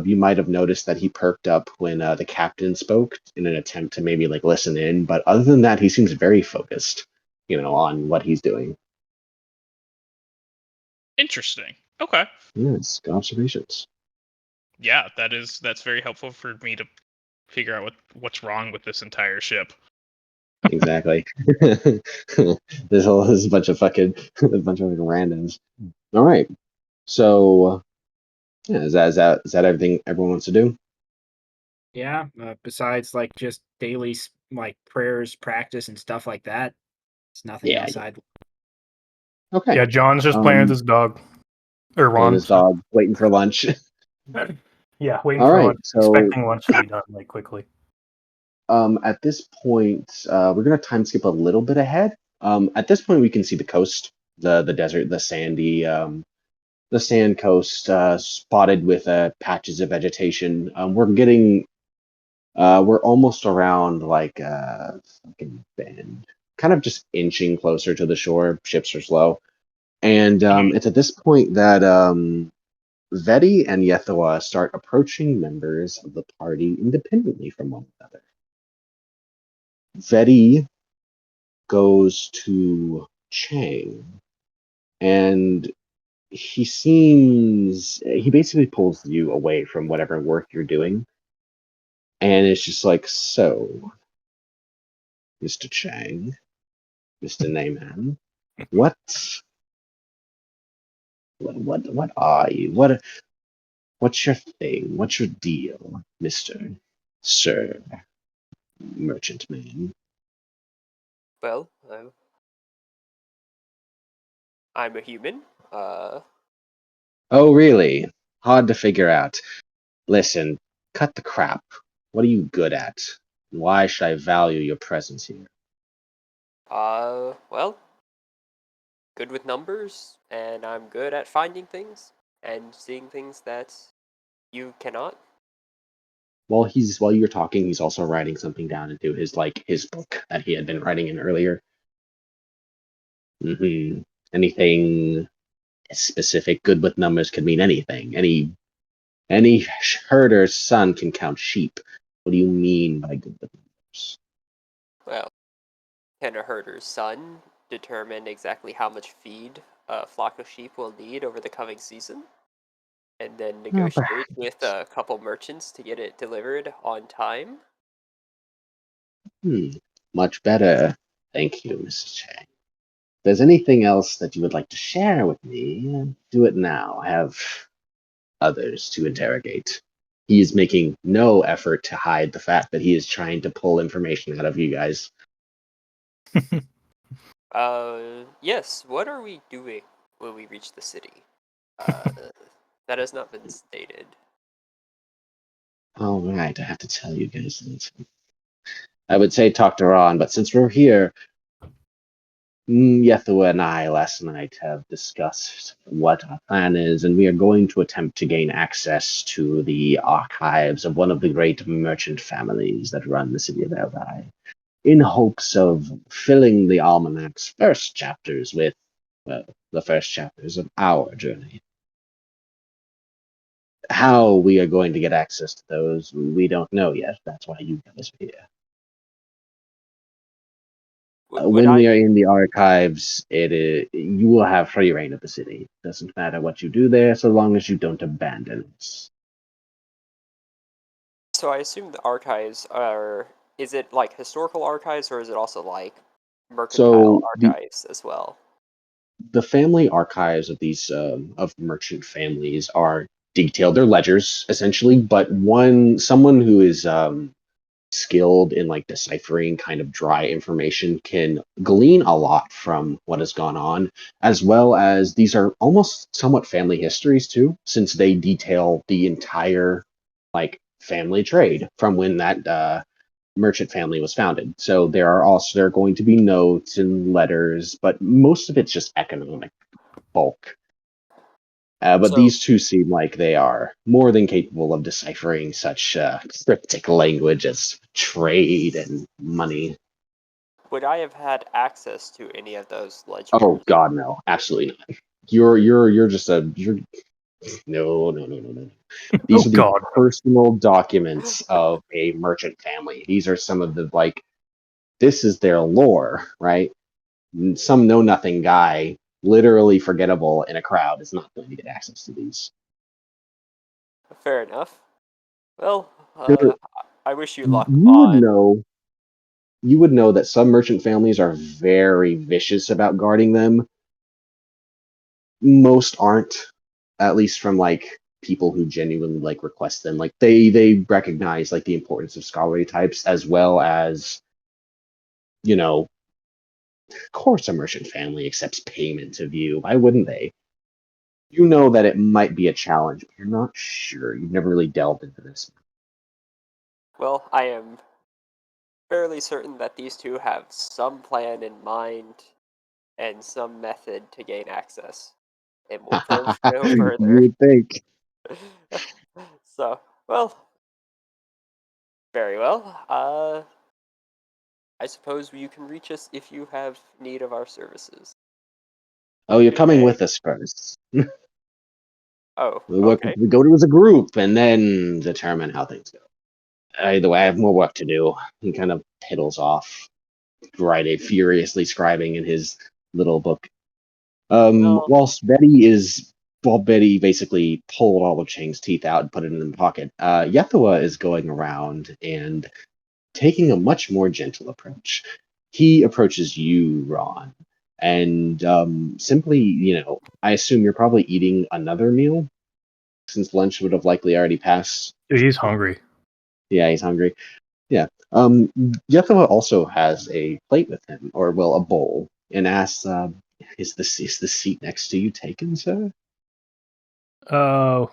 You might have noticed that he perked up when the captain spoke in an attempt to maybe like listen in, but other than that, he seems very focused, on what he's doing. Interesting. Okay. Yes, good observations. Yeah, that's very helpful for me to figure out what's wrong with this entire ship. Exactly. There's a bunch of fucking randoms. All right. So yeah, is that everything everyone wants to do? Yeah. Besides, like, just daily like prayers, practice, and stuff like that. It's nothing Yeah. else I'd. Okay. Yeah, John's just playing with his dog. Or Playing Ron. his dog, waiting for lunch. Yeah, waiting All for right, lunch. so Expecting lunch to be done like quickly. at this point, we're gonna time skip a little bit ahead. At this point, we can see the coast, the desert, the sandy, the sand coast, spotted with patches of vegetation. We're almost around like fucking bend, kind of just inching closer to the shore. Ships are slow, and it's at this point that Vedi and Yethua start approaching members of the party independently from one another. Vedi goes to Chang, and he basically pulls you away from whatever work you're doing, and it's just like, so, Mr. Chang, Mr. Neyman, what are you? What's your thing? What's your deal, Mr. Sir Merchant Man? Well, I'm a human. Oh, really? Hard to figure out. Listen, cut the crap. What are you good at? Why should I value your presence here? Well, good with numbers, and I'm good at finding things and seeing things that you cannot. While you're talking, he's also writing something down into his book that he had been writing in earlier. Anything specific? Good with numbers could mean anything. Any herder's son can count sheep. What do you mean by good with numbers? Well, can a herder's son determine exactly how much feed a flock of sheep will need over the coming season, and then negotiate with a couple merchants to get it delivered on time? Much better. Thank you, Mrs. Chang. If there's anything else that you would like to share with me, do it now. I have others to interrogate. He is making no effort to hide the fact that he is trying to pull information out of you guys. Yes, what are we doing when we reach the city? That has not been stated. All right, I have to tell you guys that. I would say talk to Ron, but since we're here, Yethua and I last night have discussed what our plan is, and we are going to attempt to gain access to the archives of one of the great merchant families that run the city of Eldai, in hopes of filling the almanac's first chapters with, well, the first chapters of our journey. How we are going to get access to those, we don't know yet. That's why you guys are here. When we are in the archives, you will have free reign of the city. Doesn't matter what you do there, so long as you don't abandon us. So I assume the archives are. Is it like historical archives, or is it also like mercantile archives as well? The family archives of these of merchant families are detailed. They're ledgers essentially, but someone who is skilled in like deciphering kind of dry information can glean a lot from what has gone on, as well as these are almost somewhat family histories too, since they detail the entire like family trade from when that merchant family was founded. So there are going to be notes and letters, but most of it's just economic bulk. But these two seem like they are more than capable of deciphering such cryptic language as trade and money. Would I have had access to any of those ledgers? Oh God, no, absolutely not. You're just you're no. These are the personal documents of a merchant family. These are some of the this is their lore, right? Some know nothing guy, literally forgettable in a crowd, is not going to get access to these. Fair enough. Well, I wish you luck. You would know that some merchant families are very vicious about guarding them. Most aren't, at least from like people who genuinely like request them. Like they recognize like the importance of scholarly types, as well as, of course a merchant family accepts payment of you. Why wouldn't they? You know that it might be a challenge, but you're not sure. You've never really delved into this. Well, I am fairly certain that these two have some plan in mind and some method to gain access. And we'll probe no further. You would think. So, well, very well. I suppose you can reach us if you have need of our services. Oh, you're coming with us first. Oh, we go to as a group and then determine how things go. Either way, I have more work to do. He kind of piddles off, furiously scribing in his little book. While Betty basically pulled all of Chang's teeth out and put it in the pocket, Yethua is going around and taking a much more gentle approach. He approaches you, Ron, and simply, I assume you're probably eating another meal since lunch would have likely already passed. Dude, he's hungry. Yeah, he's hungry. Yeah. Yethua also has a plate with him, or well, a bowl, and asks, is the seat next to you taken, sir? Oh,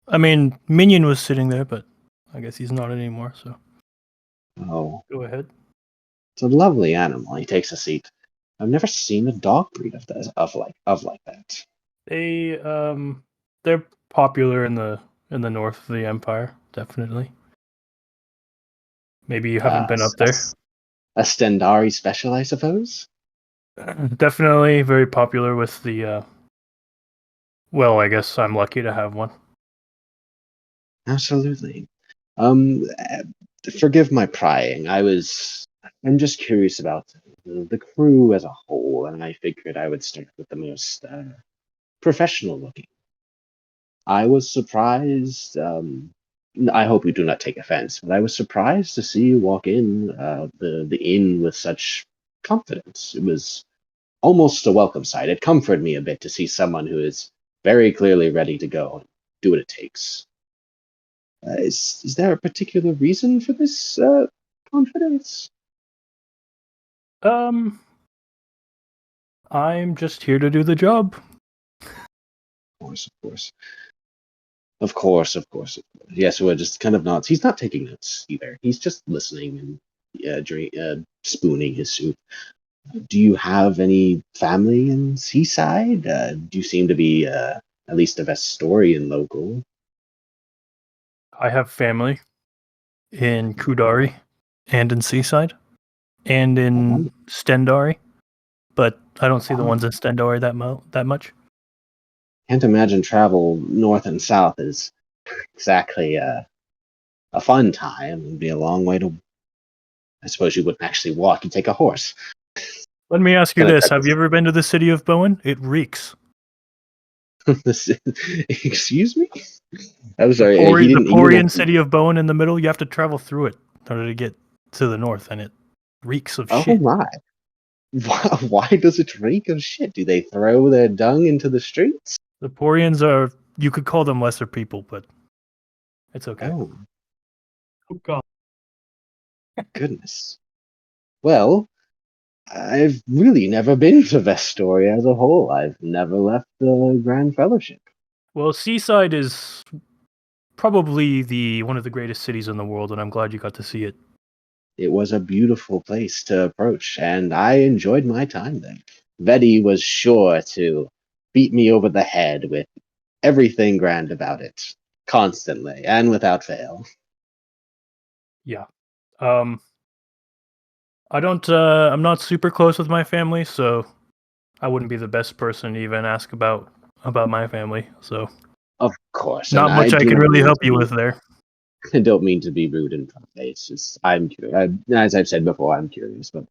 I mean, Minion was sitting there, but I guess he's not anymore, so. Oh. Go ahead. It's a lovely animal. He takes a seat. I've never seen a dog breed of like that. They're popular in the north of the empire, definitely. Maybe you haven't been up there. A Stendari special, I suppose? Definitely very popular with the well, I guess I'm lucky to have one. Absolutely. Forgive my prying. I'm just curious about the crew as a whole, and I figured I would start with the most professional looking. I was surprised. I hope you do not take offense, but I was surprised to see you walk in the inn with such confidence. It was almost a welcome sight. It comforted me a bit to see someone who is very clearly ready to go and do what it takes. Is there a particular reason for this confidence? I'm just here to do the job. Of course, of course. Of course, of course. Yes, we're just kind of nods. He's not taking notes either. He's just listening and spooning his soup. Do you have any family in Seaside? Do you seem to be at least a Vestorian local? I have family in Kudari and in Seaside and in Stendari, but I don't see the ones in Stendari that much. Can't imagine travel north and south is exactly a fun time. It'd be a long way to. I suppose you wouldn't actually walk; you'd take a horse. Let me ask you Kinda this: check have you ever been to the city of Bowen? It reeks. Excuse me? I'm sorry. He The didn't. He Porian didn't. city of Bowen in the middle. You have to travel through it in order to get to the north, and it reeks of Oh shit. my! Why does it reek of shit? Do they throw their dung into the streets? The Porians are, you could call them lesser people, but it's okay. Oh Oh god. goodness. Well, I've really never been to Vestoria as a whole. I've never left the Grand Fellowship. Well, Seaside is probably one of the greatest cities in the world, and I'm glad you got to see it. It was a beautiful place to approach, and I enjoyed my time there. Vedi was sure to beat me over the head with everything grand about it, constantly and without fail. Yeah. I don't. I'm not super close with my family, so I wouldn't be the best person to even ask about my family. So Of course, and not much I do can not really mean help to you be. with there. I don't mean to be rude in front of It's just I'm curious. As I've said before, I'm curious, but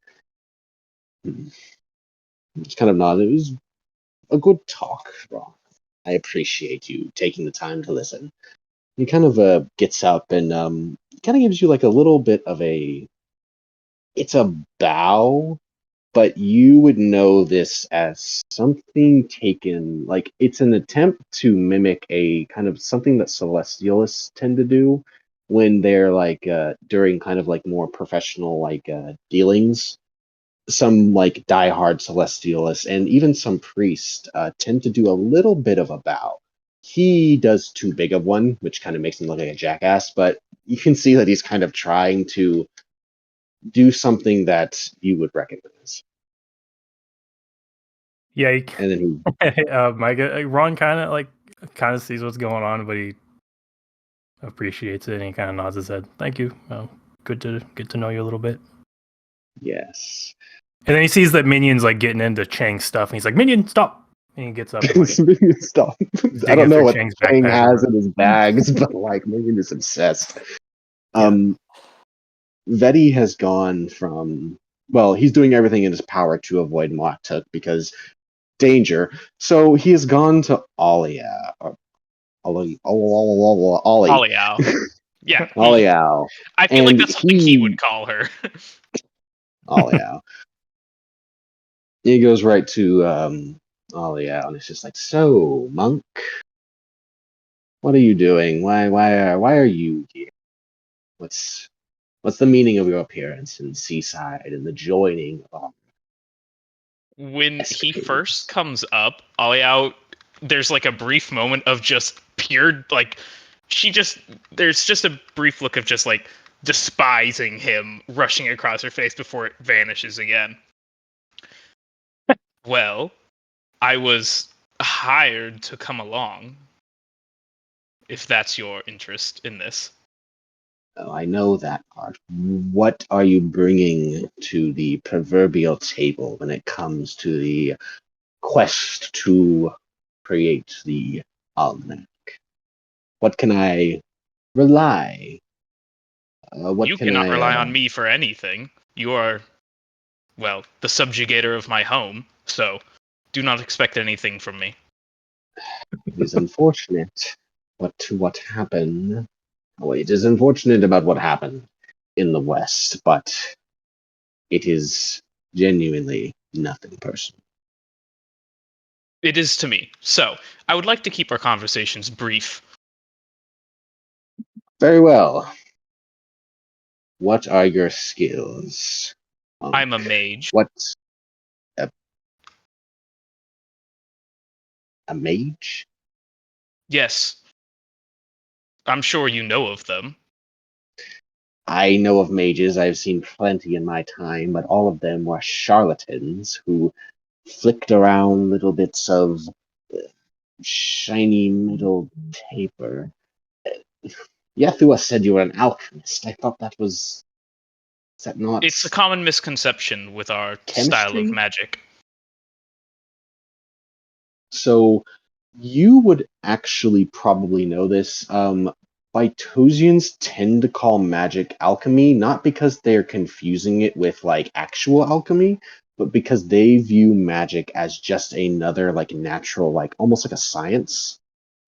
it's kind of not. It was a good talk, Ron. I appreciate you taking the time to listen. He kind of gets up and kind of gives you like a little bit of a. It's a bow, but you would know this as something taken like it's an attempt to mimic a kind of something that celestialists tend to do when they're like during kind of like more professional like dealings. Some like diehard celestialists and even some priests tend to do a little bit of a bow. He does too big of one, which kind of makes him look like a jackass, but you can see that he's kind of trying to do something that you would recognize. Yeah. And then Ron kind of sees what's going on, but he appreciates it and he kind of nods his head. Thank you. Good to get to know you a little bit. yes. And then he sees that Minion's like getting into Chang's stuff, and he's like, "Minion, stop!" And he gets up and like, Stop. he's I digging don't know through what Chang's Chang backpack. has in his bags, but like maybe he's obsessed. Vedi has gone from he's doing everything in his power to avoid Moktuk because danger. So he has gone to Alia. Ollie. Oliao. Yeah. Oliao. I feel like that's something he would call her. Oliao. He goes right to Oliao and it's just like, so, monk, what are you doing? Why are you here? What's the meaning of your appearance in Seaside and the joining of all When he escapades? first comes up, Oliao, there's like a brief moment of just pure like there's just a brief look of just like despising him rushing across her face before it vanishes again. Well, I was hired to come along, if that's your interest in this. Oh, I know that part. What are you bringing to the proverbial table when it comes to the quest to create the almanac? What can I rely? What You can cannot I? rely on me for anything. You are well, the subjugator of my home, so do not expect anything from me. It is unfortunate what happened. Well, it is unfortunate about what happened in the West, but it is genuinely nothing personal. It is to me. So, I would like to keep our conversations brief. Very well. What are your skills? I'm a mage. What? A mage? Yes. I'm sure you know of them. I know of mages. I've seen plenty in my time, but all of them were charlatans who flicked around little bits of shiny metal paper. Yethua said you were an alchemist. I thought that was. Is that not It's a common misconception with our style of chemistry? magic. So you would actually probably know this. Bytosians tend to call magic alchemy, not because they're confusing it with like actual alchemy, but because they view magic as just another like natural, like almost like a science.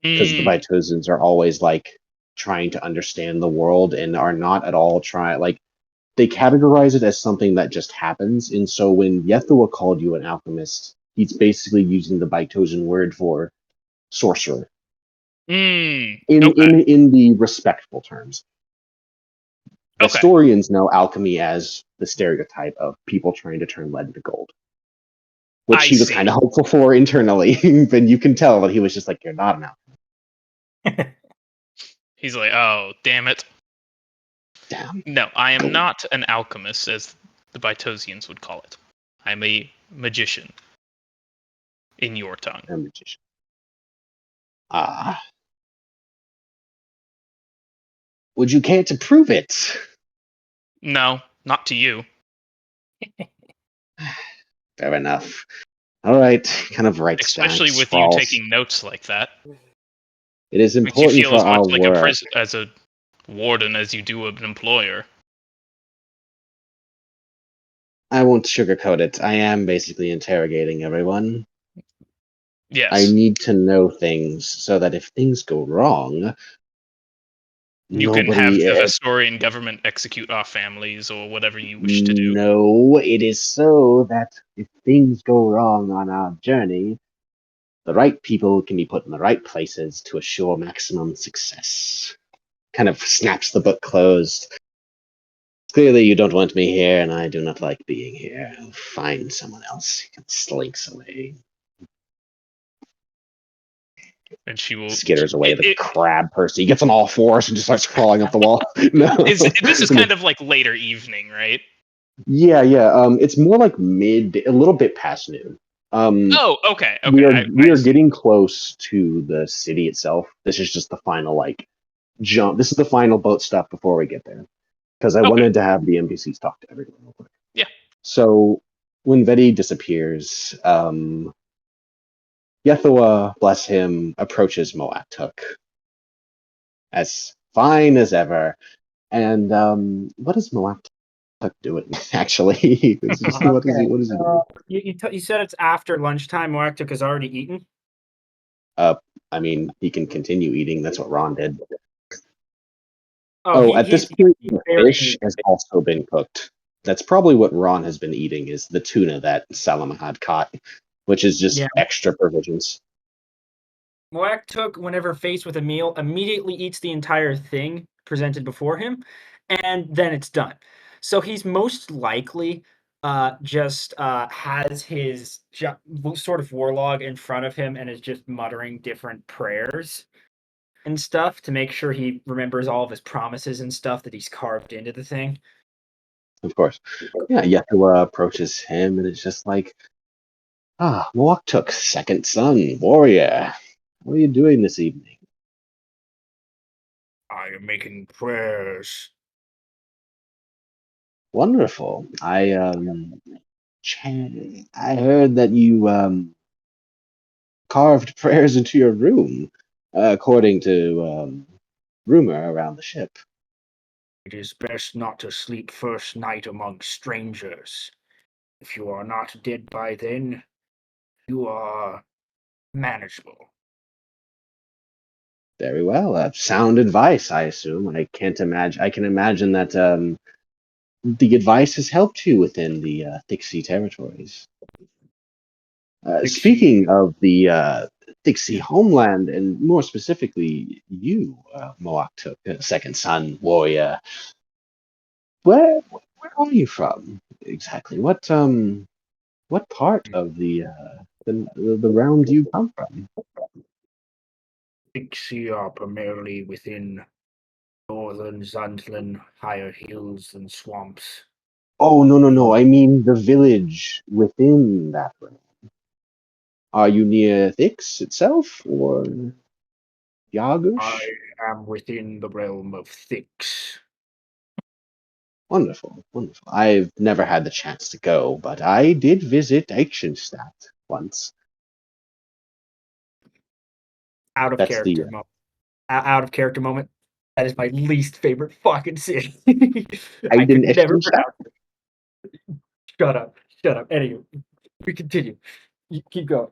Because the Mm, Bytosians are always like trying to understand the world and are not at all trying like they categorize it as something that just happens. And so when Yethua called you an alchemist, he's basically using the Bytosian word for sorcerer okay. in the respectful terms. Okay. Historians know alchemy as the stereotype of people trying to turn lead into gold, which I he was see. kind of hopeful for internally. But you can tell that he was just like, "You're not an alchemist." He's like, oh, damn it. Damn, No, I am gold. not an alchemist, as the Bytosians would call it. I'm a magician. In your tongue. A magician. Ah, would you care to prove it? No, not to you. Fair enough. All right, kind of writes down, Especially with you scrawls. taking notes like that. It is Makes you important feel for as much our like work. as a warden as you do an employer. I won't sugarcoat it. I am basically interrogating everyone. I Yes. need to know things so that if things go wrong, You can have nobody. the historian government execute our families or whatever you wish to do. No, it is so that if things go wrong on our journey, the right people can be put in the right places to assure maximum success. Kind of snaps the book closed. Clearly, you don't want me here, and I do not like being here. I'll find someone else. He slinks away, And she will. skitters away like a crab person. He gets on all fours and just starts crawling up the wall. No, This is kind of like later evening, right? yeah. It's more like a little bit past noon. Oh, okay. We are I see. getting close to the city itself. This is just the final like jump. This is the final boat stop before we get there, because I wanted to have the NPCs talk to everyone real quick. Yeah. So when Veti disappears, Yethua, bless him, approaches Moatuk as fine as ever. And what is Moatuk doing actually? What is he doing? You said it's after lunchtime. Moaktuk has already eaten. I mean, he can continue eating. That's what Ron did. Oh, At this point, the fish has also been cooked. That's probably what Ron has been eating, is the tuna that Salama had caught, which is just extra provisions. Moaktuk, whenever faced with a meal, immediately eats the entire thing presented before him, and then it's done. So he's most likely just has his sort of warlog in front of him and is just muttering different prayers and stuff to make sure he remembers all of his promises and stuff that he's carved into the thing. Of course. Yeah, Yethua approaches him and it's just like, Moaktuk, second son, warrior. What are you doing this evening? I am making prayers. Wonderful. I heard that you carved prayers into your room, according to rumor around the ship. It is best not to sleep first night among strangers. If you are not dead by then, you are manageable. Very well. Sound advice, I assume. I can imagine that the advice has helped you within the Thick Sea territories. Speaking of the Thick Sea homeland, and more specifically you, Moaktuk, second son warrior, where are you from exactly? What part of the realm do you come from? Dixie are primarily within northern Zandland, higher hills and swamps. Oh, no. I mean the village within that realm. Are you near Thix itself, or Yagush? I am within the realm of Thix. Wonderful. I've never had the chance to go, but I did visit Eichstätt once. Out of That's character the moment. Out of character moment. That is my least favorite fucking city. I could never Eichstätt. pronounce it. Shut up. Anyway, we continue. You keep going.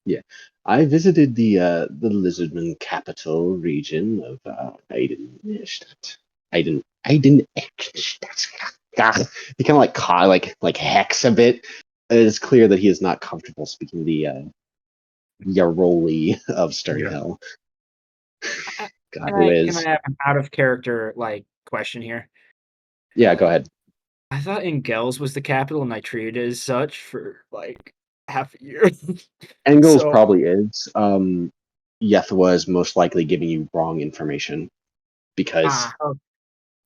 Yeah, I visited the Lizardman capital region of Eichstätt. Eichstätt. God, he kind of like hacks a bit. It is clear that he is not comfortable speaking the Yaroli of Sternhill. God, who Can I is? have an out of character question here? Yeah, go ahead. I thought Engels was the capital and I treated it as such for half a year. Engels So probably is. Yethwa is most likely giving you wrong information because okay.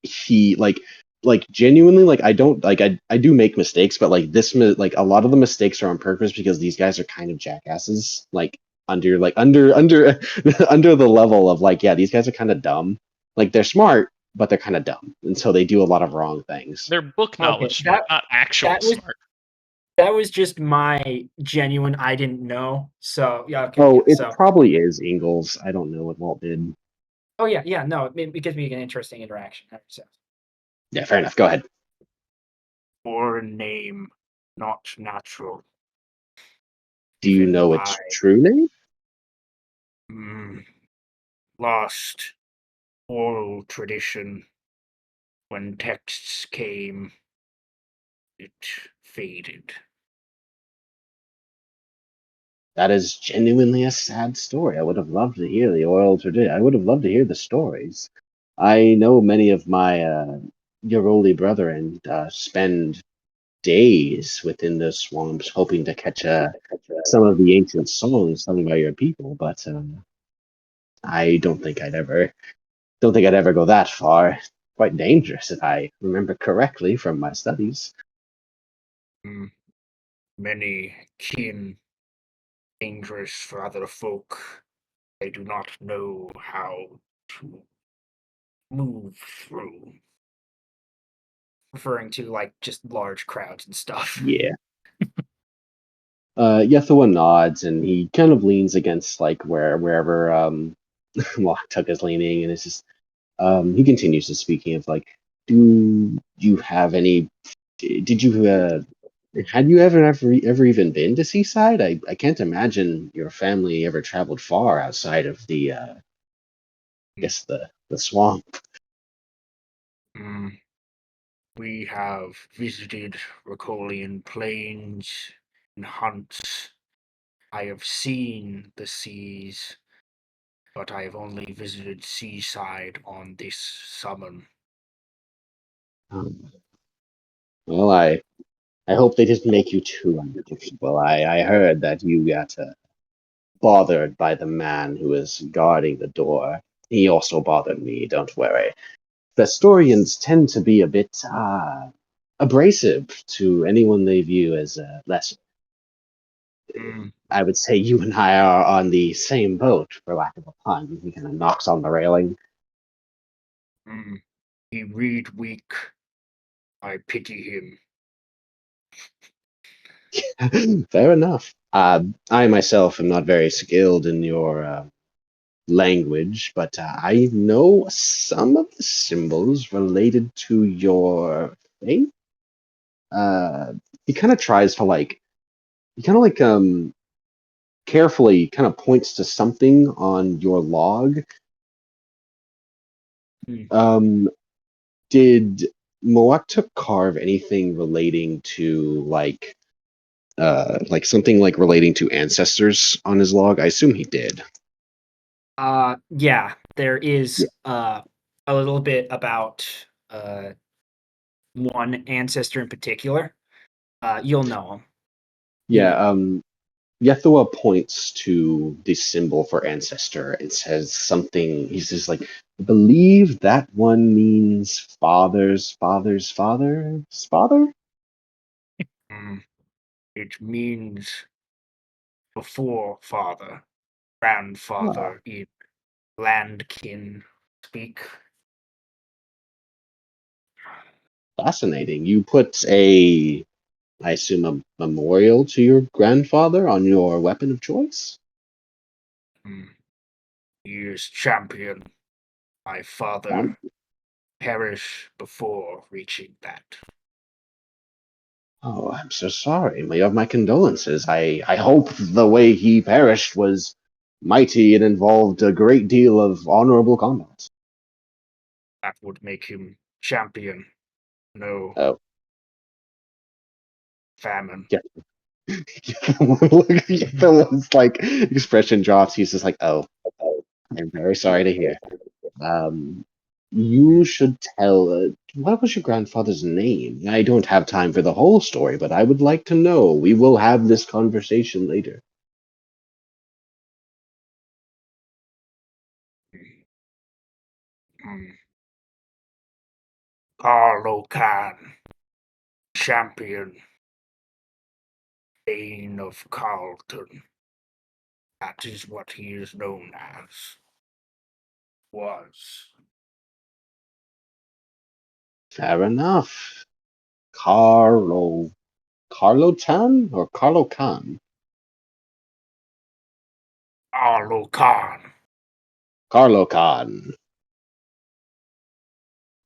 he like genuinely I don't I do make mistakes, but like a lot of the mistakes are on purpose because these guys are kind of jackasses. Under under the level of yeah, these guys are kind of dumb. Like they're smart, but they're kind of dumb, and so they do a lot of wrong things. They're book knowledge Okay, smart, not actual that was smart. that was just my genuine I didn't know. So yeah, okay, Oh, yeah. it So probably is Ingalls. I don't know what Walt did. yeah, no, it gives me an interesting interaction. So Yeah, fair enough. Go ahead. Or a name, not natural. Do you Even know its true name? lost oral tradition. When texts came, it faded. That is genuinely a sad story. I would have loved to hear the oral tradition. I would have loved to hear the stories. I know many of my Yaroli brethren spend days within the swamps hoping to catch some of the ancient songs sung by your people, but I don't think I'd ever go that far. Quite dangerous, if I remember correctly from my studies. Many kin, dangerous for other folk. They do not know how to move through. referring to just large crowds and stuff. Yeah. Yethua nods and he kind of leans against wherever Locktuck is leaning, and it's just he continues to speaking of do you have any? Did you had you ever even been to Seaside? I can't imagine your family ever traveled far outside of the I guess the swamp. We have visited Ricolian plains and hunts. I have seen the seas, but I have only visited Seaside on this summon. Well, I hope they didn't make you too uncomfortable. I heard that you got bothered by the man who was guarding the door. He also bothered me, don't worry. Vestorians tend to be a bit abrasive to anyone they view as lesser. I would say you and I are on the same boat, for lack of a pun. He kind of knocks on the railing. He read weak. I pity him. Fair enough. I myself am not very skilled in your language, but I know some of the symbols related to your faith. he kind of tries to carefully kind of points to something on your log. Hmm. Did Moakta carve anything relating to like something like relating to ancestors on his log? I assume he did. Yeah, there is Yeah. a little bit about one ancestor in particular. You'll know him. Yeah, Yethua points to the symbol for ancestor. It says something. He says, like, I believe that one means father's father's father's father? It means before father, Ah, grandfather in landkin speak. fascinating. You put I assume, a memorial to your grandfather on your weapon of choice? He is champion. My father perished before reaching that. Oh, I'm so sorry. You have my condolences. I hope the way he perished was mighty and involved a great deal of honorable combat. That would make him champion. No Oh, famine. yeah. The one's like expression drops. He's just like, "Oh, I'm very sorry to hear." Um, you should tell. What was your grandfather's name? I don't have time for the whole story, but I would like to know. We will have this conversation later. Carlo Khan, champion, Bane of Carlton. That is what he is known as. Was. Fair enough. Carlo Tan or Carlo Khan? Carlo Khan. Carlo Khan.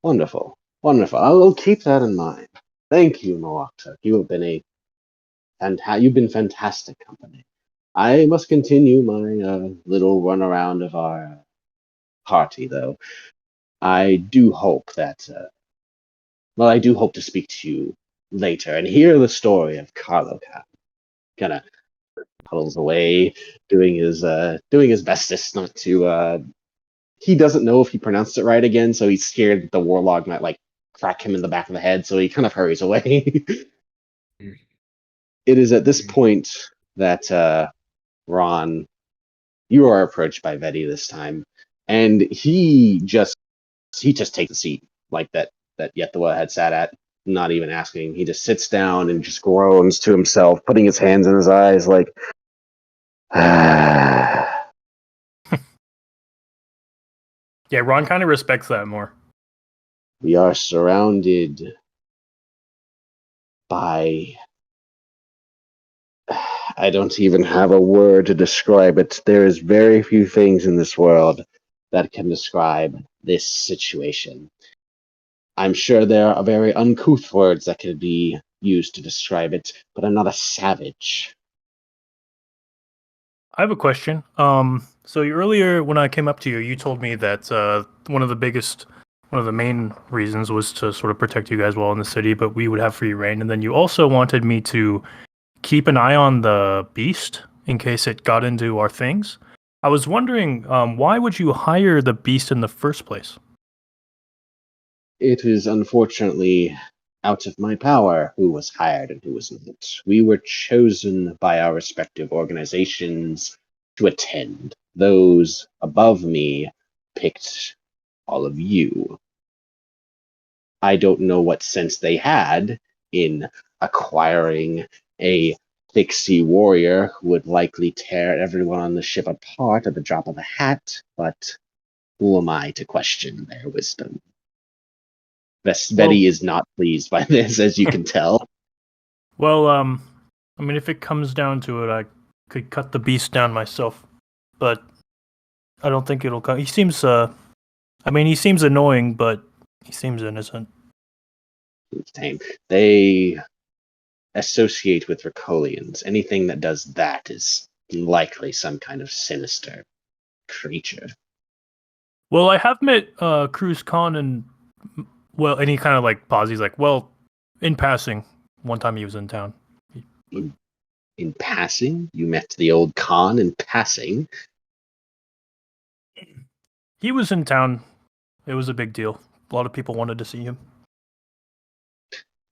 Wonderful. Wonderful. I will keep that in mind. Thank you, Moakta. You've been fantastic company. I must continue my little run around of our party, though. I do hope that, I do hope to speak to you later and hear the story of Carlo Khan. Kind of huddles away, doing his bestest not to. He doesn't know if he pronounced it right again, so he's scared that the warlock might like crack him in the back of the head, so he kind of hurries away. It is at this point that Ron, you are approached by Veti this time, and he just takes a seat like that Yethua had sat at, not even asking. He just sits down and just groans to himself, putting his hands in his eyes, like, Yeah, Ron kind of respects that more. we are surrounded by. I don't even have a word to describe it. There is very few things in this world that can describe this situation. I'm sure there are very uncouth words that could be used to describe it, but I'm not a savage. I have a question. So earlier when I came up to you, you told me that one of the main reasons was to sort of protect you guys while in the city, but we would have free reign. And then you also wanted me to keep an eye on the beast in case it got into our things. I was wondering, why would you hire the beast in the first place? It is unfortunately out of my power who was hired and who was not. We were chosen by our respective organizations to attend. Those above me picked all of you. I don't know what sense they had in acquiring a pixie warrior who would likely tear everyone on the ship apart at the drop of a hat, but who am I to question their wisdom? Well, Vesveti is not pleased by this, as you can tell. well, I mean, if it comes down to it, I could cut the beast down myself, but I don't think it'll come. He seems, I mean, he seems annoying, but he seems innocent. Tame. They associate with Ricolians. Anything that does that is likely some kind of sinister creature. Well, I have met Cruz Khan and and he kind of like pauses. He's like, well, in passing, one time he was in town. In passing, you met the old Khan in passing. He was in town. It was a big deal. A lot of people wanted to see him.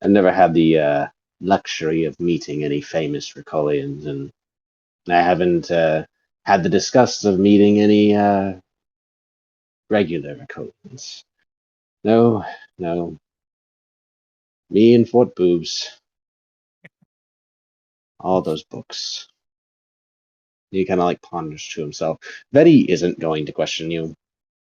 I've never had the luxury of meeting any famous Ricolians, and I haven't had the disgust of meeting any regular Ricolians. No, no. Me and Fort Boobs. All those books. He kind of like ponders to himself. Vetty isn't going to question you.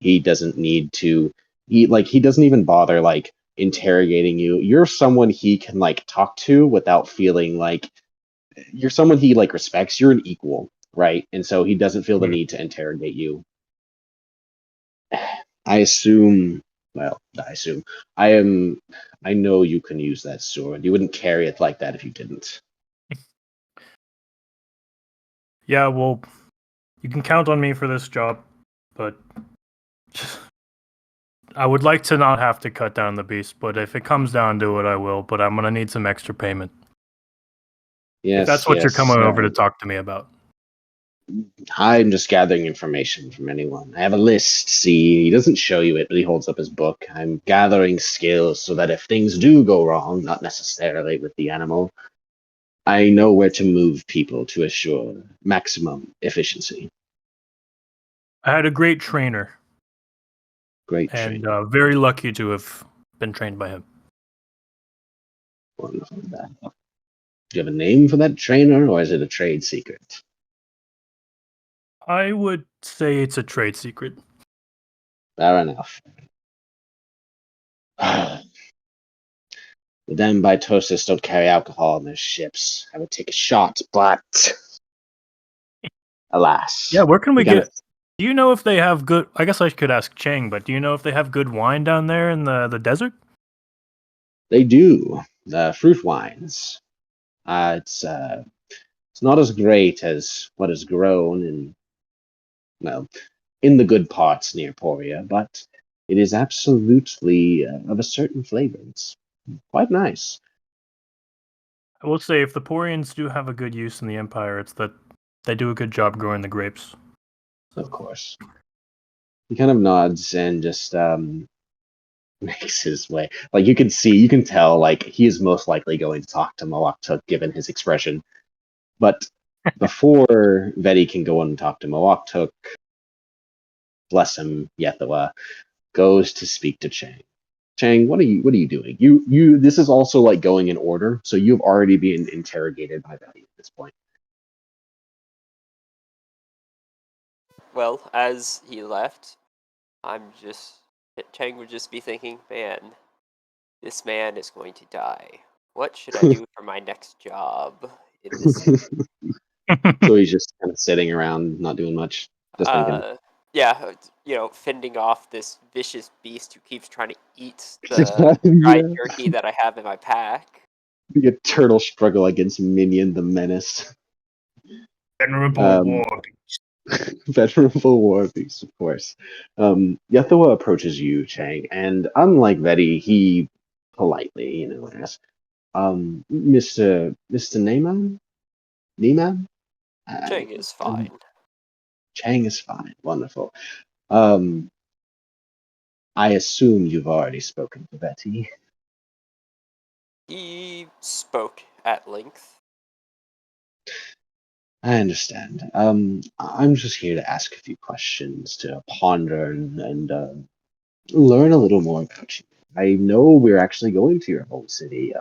He doesn't need to. He doesn't even bother like interrogating you. You're someone he can like talk to without feeling like you're someone he like respects. You're an equal, right? And so he doesn't feel the need to interrogate you. I assume. Well, I assume. I know you can use that sword. You wouldn't carry it like that if you didn't. Yeah, well, you can count on me for this job, but I would like to not have to cut down the beast, but if it comes down to it, I will, but I'm going to need some extra payment. Yes, If that's what you're yes, coming over to talk to me about. I'm just gathering information from anyone. I have a list, see, he doesn't show you it, but he holds up his book. I'm gathering skills so that if things do go wrong, not necessarily with the animal, I know where to move people to assure maximum efficiency. I had a great trainer, Great and training. very lucky to have been trained by him. Wonderful. Do you have a name for that trainer, or is it a trade secret? I would say it's a trade secret. Fair enough. The damn Bitosis don't carry alcohol on their ships. I would take a shot, but alas. Yeah, where can we gotta- get... Do you know if they have good... I guess I could ask Cheng, but do you know if they have good wine down there in the desert? They do. The fruit wines. It's not as great as what is grown in the good parts near Poria, but it is absolutely of a certain flavor. It's quite nice. I will say, if the Porians do have a good use in the Empire, it's that they do a good job growing the grapes. Of course. He kind of nods and just makes his way. Like you can tell, like he is most likely going to talk to Moaktuk given his expression. But before Vetty can go and talk to Moaktuk, bless him, Yethoa, goes to speak to Chang. Chang, what are you doing? You this is also like going in order, so you've already been interrogated by Vetty at this point. Well, as he left, Chang would just be thinking, man, this man is going to die. What should I do for my next job in this city? So he's just kind of sitting around, not doing much, just thinking. Yeah, fending off this vicious beast who keeps trying to eat the dried Yeah. turkey that I have in my pack. The eternal struggle against Minion the Menace. Venerable war beast. Venerable war beast, of course. Yethoa approaches you, Chang, and unlike Vetty, he politely, asks, Mr. Neyman? Neyman? Chang is fine. Chang is fine. Wonderful. I assume you've already spoken to Betty. He spoke at length. I understand. I'm just here to ask a few questions to ponder and learn a little more about you. I know we're actually going to your home city.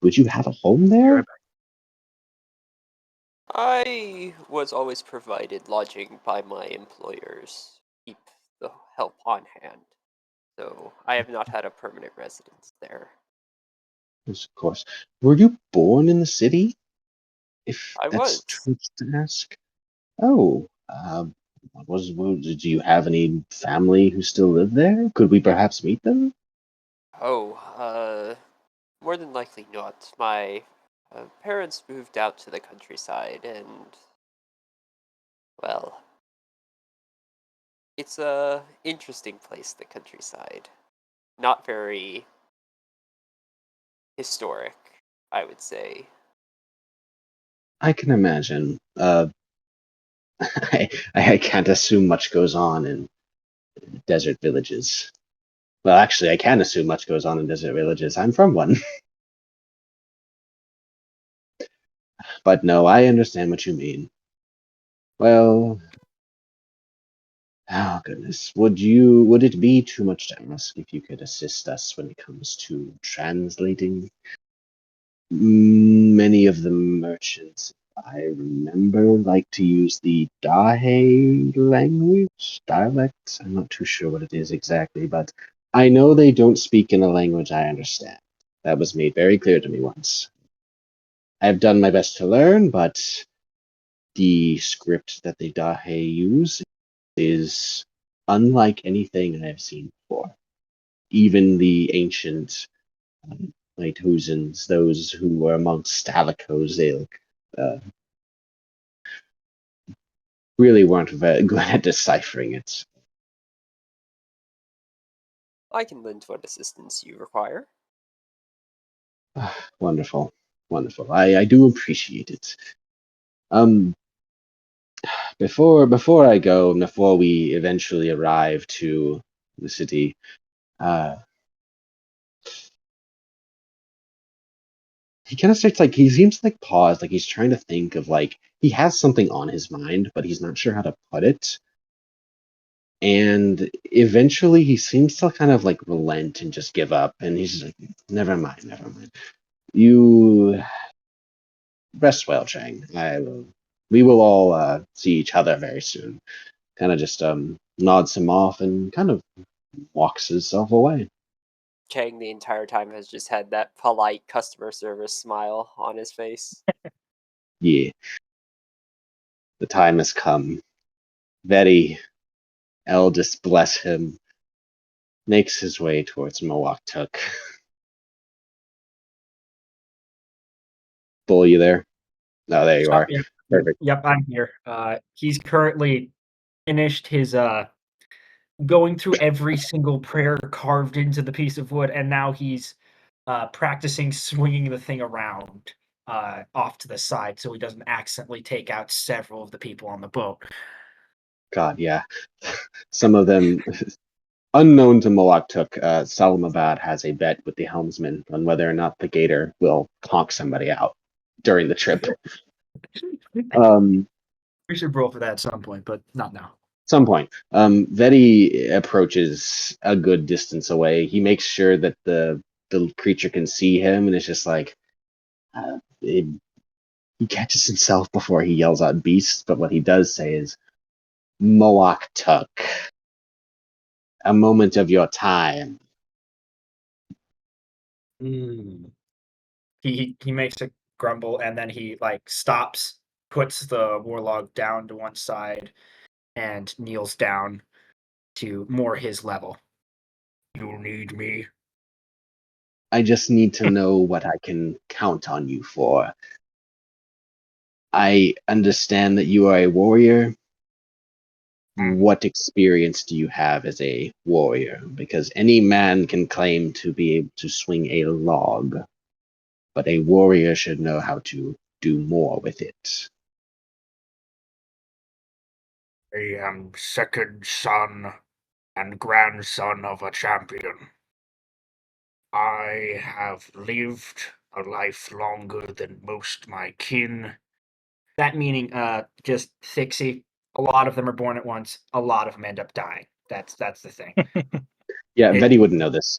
Would you have a home there? I was always provided lodging by my employers. Keep the help on hand. So I have not had a permanent residence there. Yes, of course. Were you born in the city? If I that's was. true to ask. Oh, do you have any family who still live there? Could we perhaps meet them? Oh, More than likely not. My parents moved out to the countryside, and, well, it's a interesting place, the countryside. Not very historic, I would say. I can imagine. I can't assume much goes on in desert villages. Well, actually, I can assume much goes on in desert villages. I'm from one. But no, I understand what you mean. Well, oh goodness. Would it be too much to ask if you could assist us when it comes to translating? Many of the merchants, I remember, like to use the Dahe language, dialect. I'm not too sure what it is exactly, but I know they don't speak in a language I understand. That was made very clear to me once. I've done my best to learn, but the script that the Dahe use is unlike anything I've seen before. Even the ancient Lighthusans, those who were amongst Stalicos, they really weren't very good at deciphering it. I can lend what assistance you require. Wonderful, wonderful. I do appreciate it. Before I go, before we eventually arrive to the city, uh, he kind of starts like he seems to like pause, like he's trying to think of like he has something on his mind, but he's not sure how to put it. And eventually, he seems to kind of like relent and just give up, and he's just like, "Never mind, never mind. You rest well, Chang. We will all see each other very soon." Kind of just nods him off and kind of walks himself away. Chang the entire time has just had that polite customer service smile on his face. Yeah, the time has come. Very eldest, bless him, makes his way towards Mowaktuk. Bull, you there? No, there you are. Yep, Perfect. yep, I'm here. He's currently finished his going through every single prayer carved into the piece of wood, and now he's practicing swinging the thing around off to the side so he doesn't accidentally take out several of the people on the boat. God, yeah. Some of them, unknown to Mowaktuk, Salamabad has a bet with the helmsman on whether or not the gator will conk somebody out during the trip. We should roll for that at some point, but not now. Some point. Vedi approaches a good distance away. He makes sure that the creature can see him, and it's just like he catches himself before he yells out "beast." But what he does say is "Moak Tuk," a moment of your time. He makes a grumble and then he like stops, puts the warlog down to one side, and kneels down to more his level. You need me? I just need to know what I can count on you for. I understand that you are a warrior. What experience do you have as a warrior? Because any man can claim to be able to swing a log, but a warrior should know how to do more with it. I am second son and grandson of a champion. I have lived a life longer than most my kin. That meaning just Fixie. A lot of them are born at once. A lot of them end up dying. That's the thing. Yeah, It- Vetty wouldn't know this.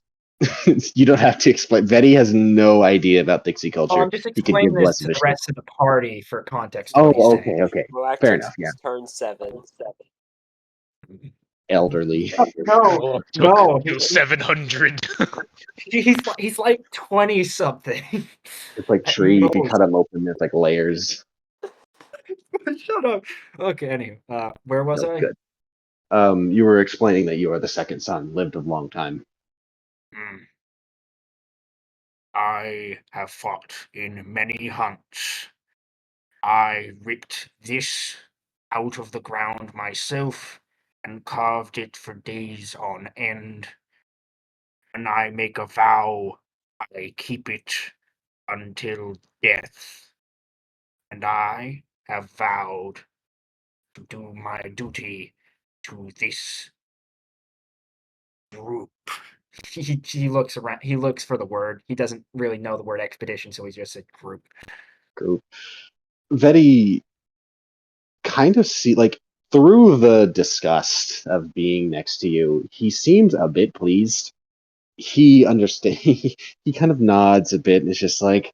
You don't have to explain. Vetty has no idea about Dixie Oh, culture. I'm just He could give explaining this less to of a the shit. rest of the party for context of Oh, what he's saying. okay. Fair enough, yeah. Turn 7. Elderly. No, Took no, 700. he's like 20 something. It's like At tree. If you most. cut him open, there's like layers. Shut up. Okay, anyway, where was No, I? good. You were explaining that you are the second son, lived a long time. I have fought in many hunts. I ripped this out of the ground myself and carved it for days on end. When I make a vow, I keep it until death. And I have vowed to do my duty to this group. He looks around. He looks for the word. He doesn't really know the word expedition, so he just said group. Group. Very kind of see like through the disgust of being next to you, he seems a bit pleased. He understands. He kind of nods a bit and is just like,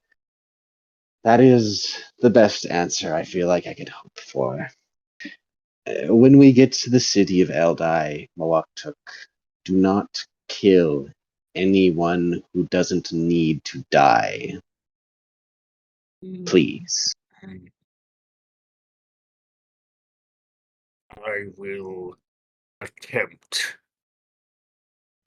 "That is the best answer I feel like I could hope for. When we get to the city of Eldai, Mawaktuk, do not kill anyone who doesn't need to die. Please." I will attempt.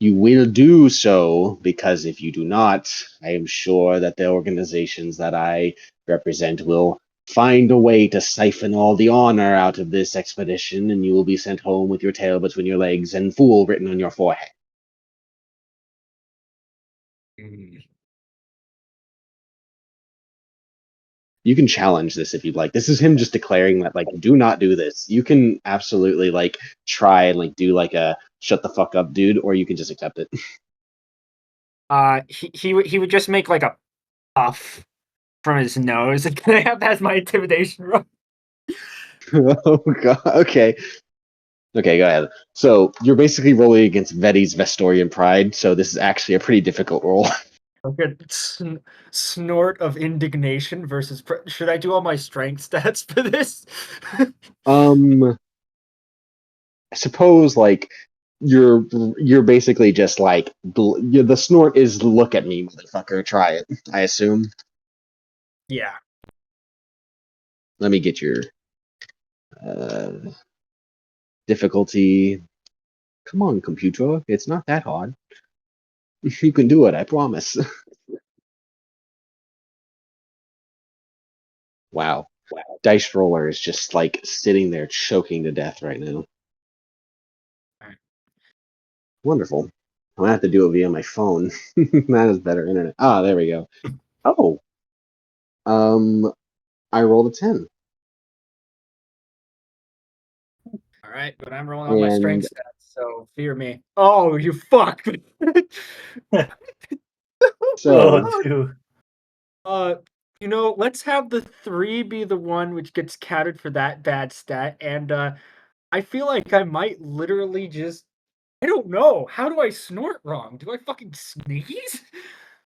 You will do so, because if you do not, I am sure that the organizations that I represent will find a way to siphon all the honor out of this expedition, and you will be sent home with your tail between your legs and fool written on your forehead. You can challenge this if you'd like. This is him just declaring that, like, do not do this. You can absolutely, like, try and, like, do, like, a shut the fuck up, dude, or you can just accept it. He would just make like a puff from his nose. Can I have that as my intimidation roll? Oh, God. Okay. Okay, go ahead. So you're basically rolling against Veti's Vestorian pride, so this is actually a pretty difficult roll. Okay, snort of indignation versus. Should I do all my strength stats for this? I suppose like you're basically just like the snort is look at me, motherfucker, try it. I assume. Yeah. Let me get your difficulty. Come on, computer. It's not that hard. You can do it, I promise. Wow. Dice Roller is just like sitting there choking to death right now. Wonderful. I'm gonna have to do it via my phone. That is better internet. Ah, there we go. Oh. I rolled a 10. All right, but I'm rolling all my And strength stats, so fear me. Oh, you fuck! so Oh, dude. Let's have the 3 be the one which gets counted for that bad stat, and I feel like I might literally just. I don't know. How do I snort wrong? Do I fucking sneeze?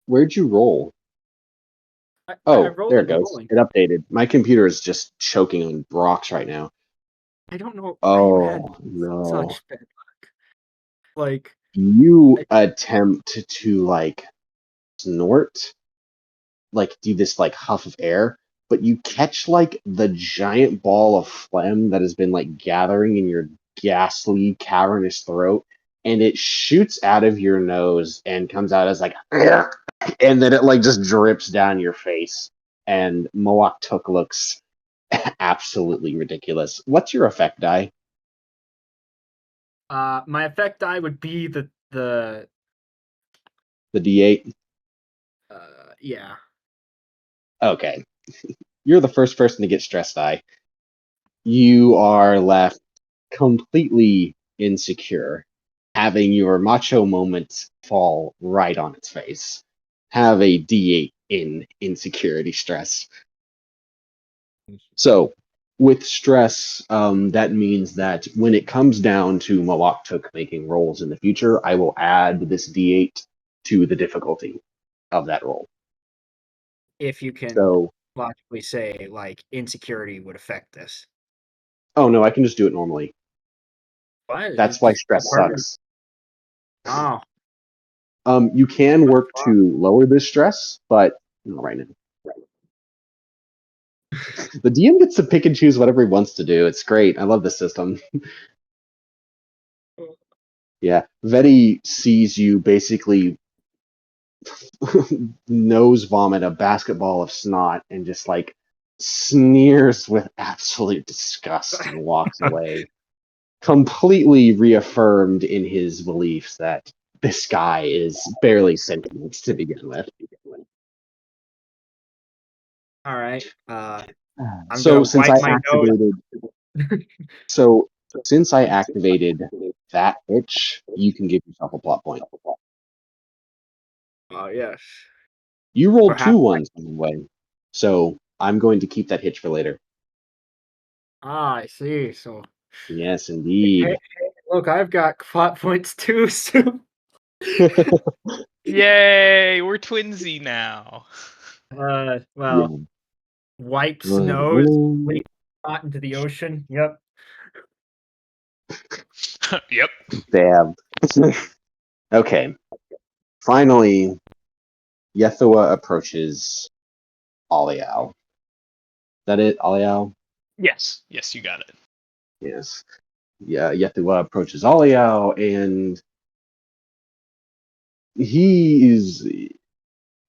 where'd you roll? I Oh, rolled there in it the goes. rolling. It updated. My computer is just choking on rocks right now. I don't know. I've had Oh no. such bad luck. Like, You attempt to like snort, like do this like huff of air, but you catch like the giant ball of phlegm that has been like gathering in your ghastly cavernous throat, and it shoots out of your nose and comes out as like and then it like just drips down your face, and Moak Took looks absolutely ridiculous. What's your effect die? my effect die would be the The D8? yeah. Okay. You're the first person to get stress die. You are left completely insecure, having your macho moment fall right on its face. Have a D8 in insecurity stress. So, with stress, that means that when it comes down to Mawaktuk making rolls in the future, I will add this D8 to the difficulty of that roll. If you can So, logically say like insecurity would affect this. oh no, I can just do it normally. What? That's why stress sucks. Oh. You can work to lower this stress, but not right now. The DM gets to pick and choose whatever he wants to do. It's great. I love this system. Yeah, Veti sees you basically nose vomit a basketball of snot and just like sneers with absolute disgust and walks away, completely reaffirmed in his beliefs that this guy is barely sentient to begin with. All right. I'm So gonna since wipe I my nose. activated, so since I activated that hitch, you can give yourself a plot point. Oh yes. You rolled Perhaps. 2 ones by the way, so I'm going to keep that hitch for later. I see. So Yes, hey, indeed. look, I've got plot points too. So Yay, we're twinsy now. Yeah. wipes Uh, nose, uh, leaks spot into the ocean. Yep. Yep. Damn. Okay. Finally, Yethua approaches Aliao. Is that it, Aliao? Yes. Yes, you got it. Yes. Yeah, Yethua approaches Aliao, and he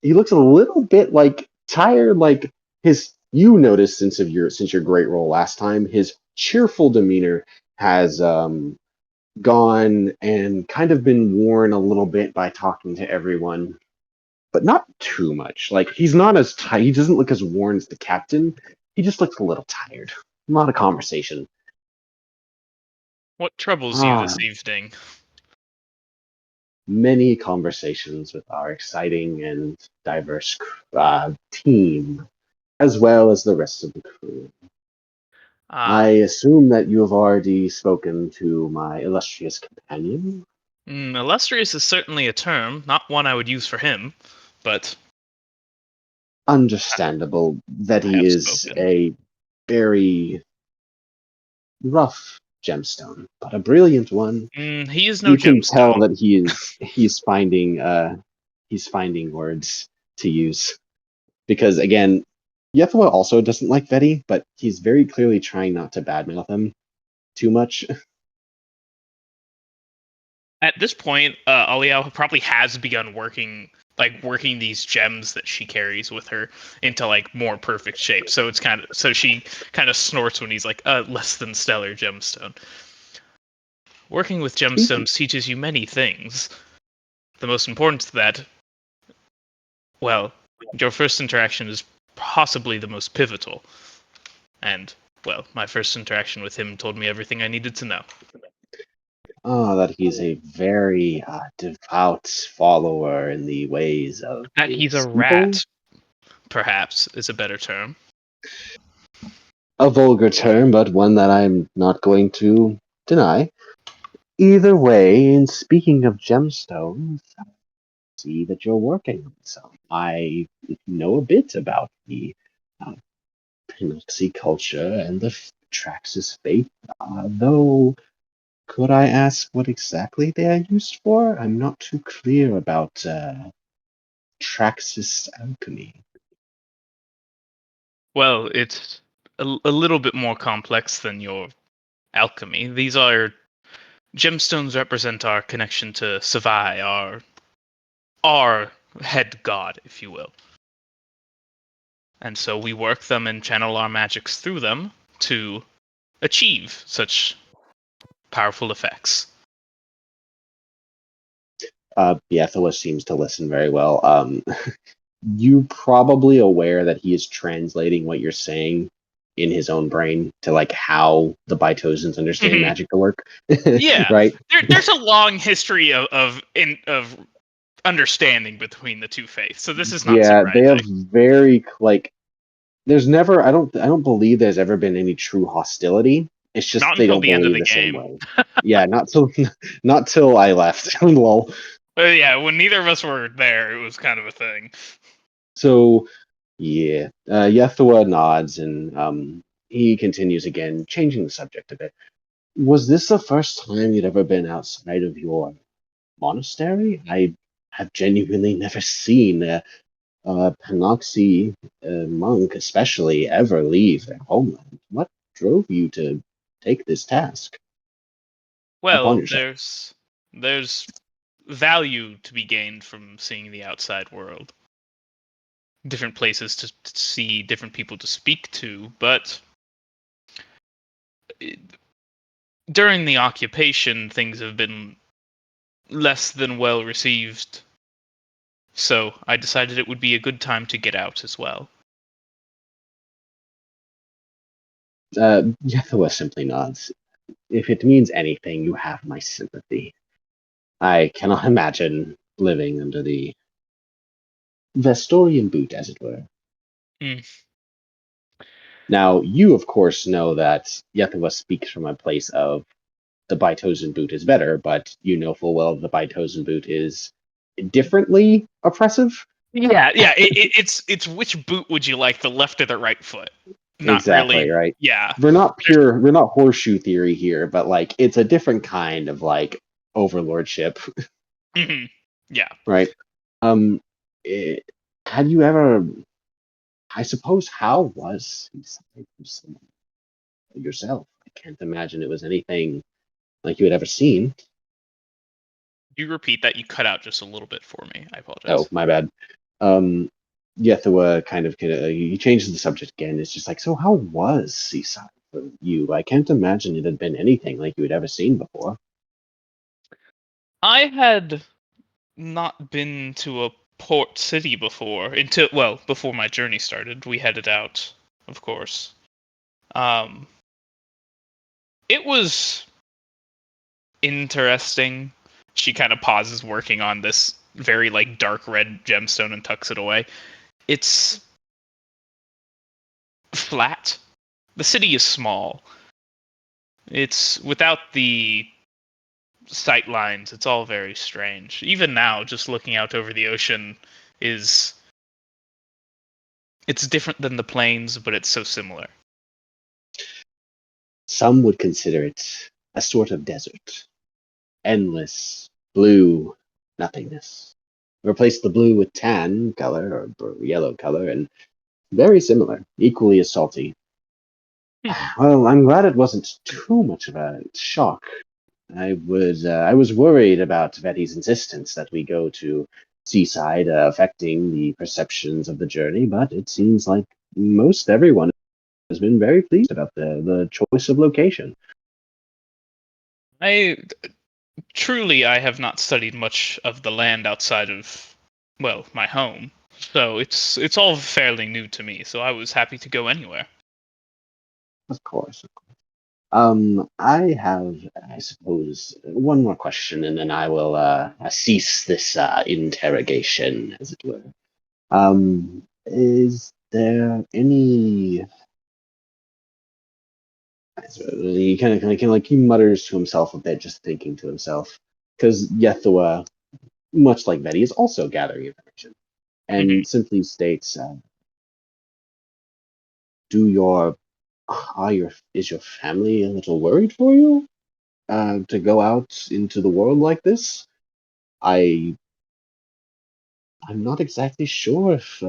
looks a little bit like tired, like you noticed since your great role last time, his cheerful demeanor has gone and kind of been worn a little bit by talking to everyone, but not too much. Like he's not as tired. He doesn't look as worn as the captain. He just looks a little tired. A lot of conversation. What troubles you Ah, this evening? many conversations with our exciting and diverse team, as well as the rest of the crew. I Ah, assume that you have already spoken to my illustrious companion. illustrious is certainly a term, not one I would use for him, but Understandable that I he have is spoken. a very rough gemstone, but a brilliant one. He is no You can tell gemstone. that he's finding words to use because again, Yethua also doesn't like Veti, but he's very clearly trying not to badmouth him too much. At this point, Aliao probably has begun working these gems that she carries with her into like more perfect shape. So she kind of snorts when he's like, less than stellar gemstone. Working with Speaking, gemstones teaches you many things. The most important is that, well, your first interaction is possibly the most pivotal. And, well, my first interaction with him told me everything I needed to know. that he's a very devout follower in the ways of That he's a his people. rat, perhaps, is a better term. A vulgar term, but one that I'm not going to deny. Either way, in speaking of gemstones, I see that you're working on some. I know a bit about the uh, Pinoxy culture and the Traxxas faith, though could I ask what exactly they are used for? I'm not too clear about Traxxas alchemy. Well, it's a little bit more complex than your alchemy. These are gemstones represent our connection to Savai, our head god, if you will. And so we work them and channel our magics through them to achieve such powerful effects. Biethoa seems to listen very well. You probably aware that he is translating what you're saying in his own brain to like how the Bytosians understand magic to work, Yeah, right? there's a long history of understanding between the two faiths, so this is not Yeah, they have surprising. very like. There's never. I don't believe there's ever been any true hostility. It's just Not they until don't the end of believe the the same game. way. Yeah, not till I left. Lol. Yeah, when neither of us were there, it was kind of a thing. So yeah, Yethua nods and he continues again, changing the subject a bit. Was this the first time you'd ever been outside of your monastery? I have genuinely never seen a Panoxy monk, especially, ever leave their homeland. What drove you to take this task upon Well, yourself? there's value to be gained from seeing the outside world. Different places to see, different people to speak to, but during the occupation, things have been less than well received. So I decided it would be a good time to get out as well. Yethua simply nods. If it means anything, you have my sympathy. I cannot imagine living under the Vestorian boot, as it were. Mm. Now, you of course know that Yethua speaks from a place of the Baitozen boot is better, but you know full well the Baitozen boot is differently oppressive. Yeah. It's which boot would you like, the left or the right foot? Not Exactly, really. right? Yeah. We're not horseshoe theory here, but like it's a different kind of like overlordship, Mm-hmm. Yeah. right? Um, had you ever? I suppose how was he separated from someone yourself? I can't imagine it was anything like you had ever seen. You repeat that. You cut out just a little bit for me. I apologize. Oh, my bad. Um, Yethua kind of he changes the subject again. It's just like, so how was Seaside for you? I can't imagine it had been anything like you had ever seen before. I had not been to a port city before before my journey started. We headed out, of course. It was interesting. She kind of pauses working on this very like dark red gemstone and tucks it away. It's flat. The city is small. It's without the sight lines. It's all very strange. Even now, just looking out over the ocean it's different than the plains, but it's so similar. Some would consider it a sort of desert. Endless, blue, nothingness. Replace the blue with tan color or yellow color, and very similar, equally as salty. Well, I'm glad it wasn't too much of a shock. I was worried about Vetti's insistence that we go to Seaside, affecting the perceptions of the journey, but it seems like most everyone has been very pleased about the choice of location. I have not studied much of the land outside of, well, my home. So it's all fairly new to me, so I was happy to go anywhere. Of course. I have, I suppose, one more question, and then I will cease this interrogation, as it were. Is there any? He kind of like he mutters to himself a bit, just thinking to himself, because Yethua, much like Betty, is also gathering information, and simply states, "Do your is your family a little worried for you to go out into the world like this? I'm not exactly sure if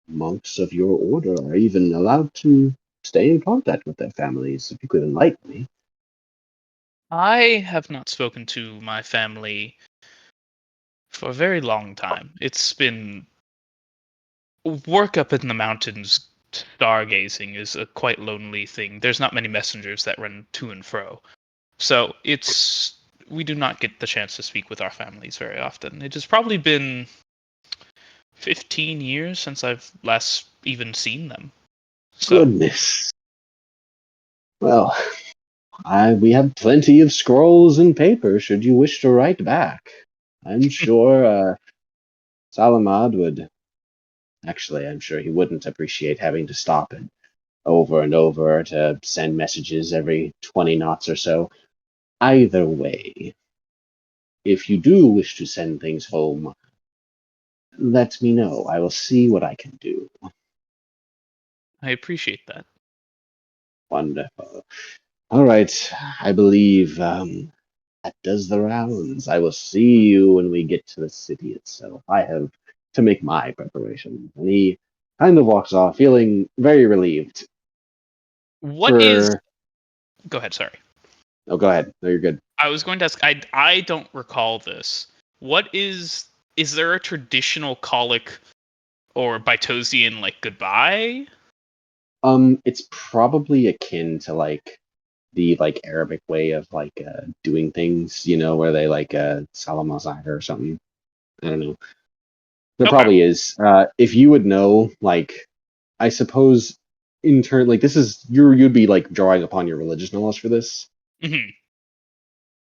monks of your order are even allowed to stay in contact with their families. If you could enlighten me." I have not spoken to my family for a very long time. It's been work up in the mountains. Stargazing is a quite lonely thing. There's not many messengers that run to and fro. So we do not get the chance to speak with our families very often. It has probably been 15 years since I've last even seen them. So Goodness. Well, we have plenty of scrolls and paper should you wish to write back. I'm sure Salamad would. Actually, I'm sure he wouldn't appreciate having to stop it over and over to send messages every 20 knots or so. Either way, if you do wish to send things home, let me know. I will see what I can do. I appreciate that. Wonderful. All right, I believe that does the rounds. I will see you when we get to the city itself. I have to make my preparation. And he kind of walks off, feeling very relieved. What is? For Go ahead. Sorry. Oh, go ahead. No, you're good. I was going to ask. I don't recall this. What is there a traditional Colic or Bytosian like goodbye? It's probably akin to like the like Arabic way of like doing things, where they like salam alaikum or something. I don't know. There Okay. probably is. If you would know, like, I suppose in turn, like this is you'd be like drawing upon your religious knowledge for this. Hmm.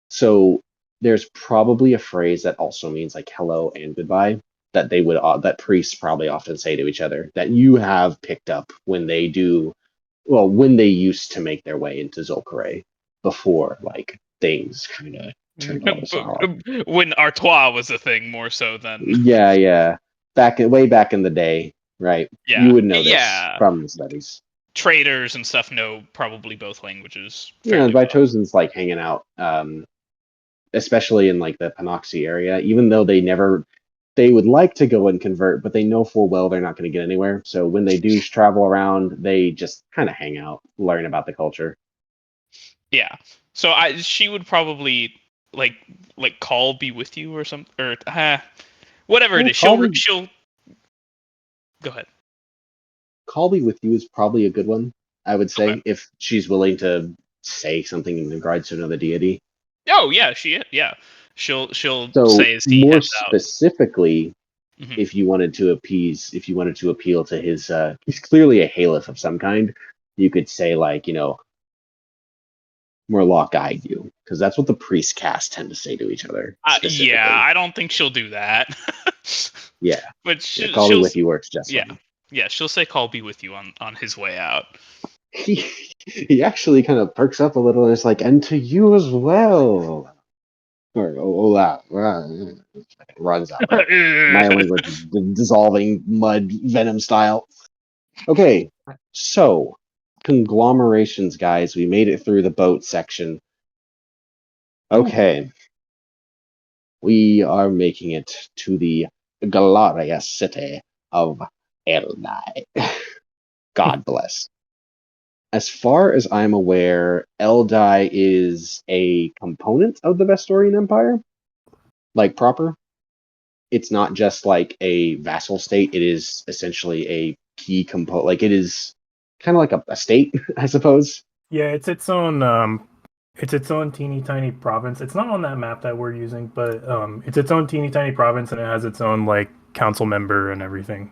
So there's probably a phrase that also means like hello and goodbye that they would that priests probably often say to each other that you have picked up when they do, well, when they used to make their way into Zolkare before like things kind of turned all sour. When Artois was a thing more so than Yeah. Way back in the day, right? You yeah, would know this yeah. from the studies. Traders and stuff know probably both languages Yeah, fairly well. Vytosan's like hanging out, especially in like the Panoxy area, even though they would like to go and convert, but they know full well they're not going to get anywhere. So when they do travel around, they just kind of hang out, learn about the culture. Yeah. So she would probably like call be with you or something or whatever it is. She'll go ahead. Call be with you is probably a good one, I would say, Okay. if she's willing to say something in regards to another deity. Oh yeah, she'll So say as he more heads out. specifically, Mhm. if you wanted to appeal to his, he's clearly a Haleth of some kind. You could say like, Murloc guide you, because that's what the priest casts tend to say to each other specifically. Yeah, I don't think she'll do that. Yeah, But call me she'll with you works just yeah. fine. Yeah, she'll say call be with you on his way out. He actually kind of perks up a little and it's like, and to you as well. Or hola, runs out like my language is dissolving mud venom style. Okay, so conglomerations, guys. We made it through the boat section. Okay, we are making it to the glorious city of Eldai. God bless. As far as I'm aware, Eldai is a component of the Vestorian Empire, like proper. It's not just like a vassal state. It is essentially a key component. Like it is kind of like a state, I suppose. Yeah, it's its own teeny tiny province. It's not on that map that we're using, but it's its own teeny tiny province, and it has its own like council member and everything.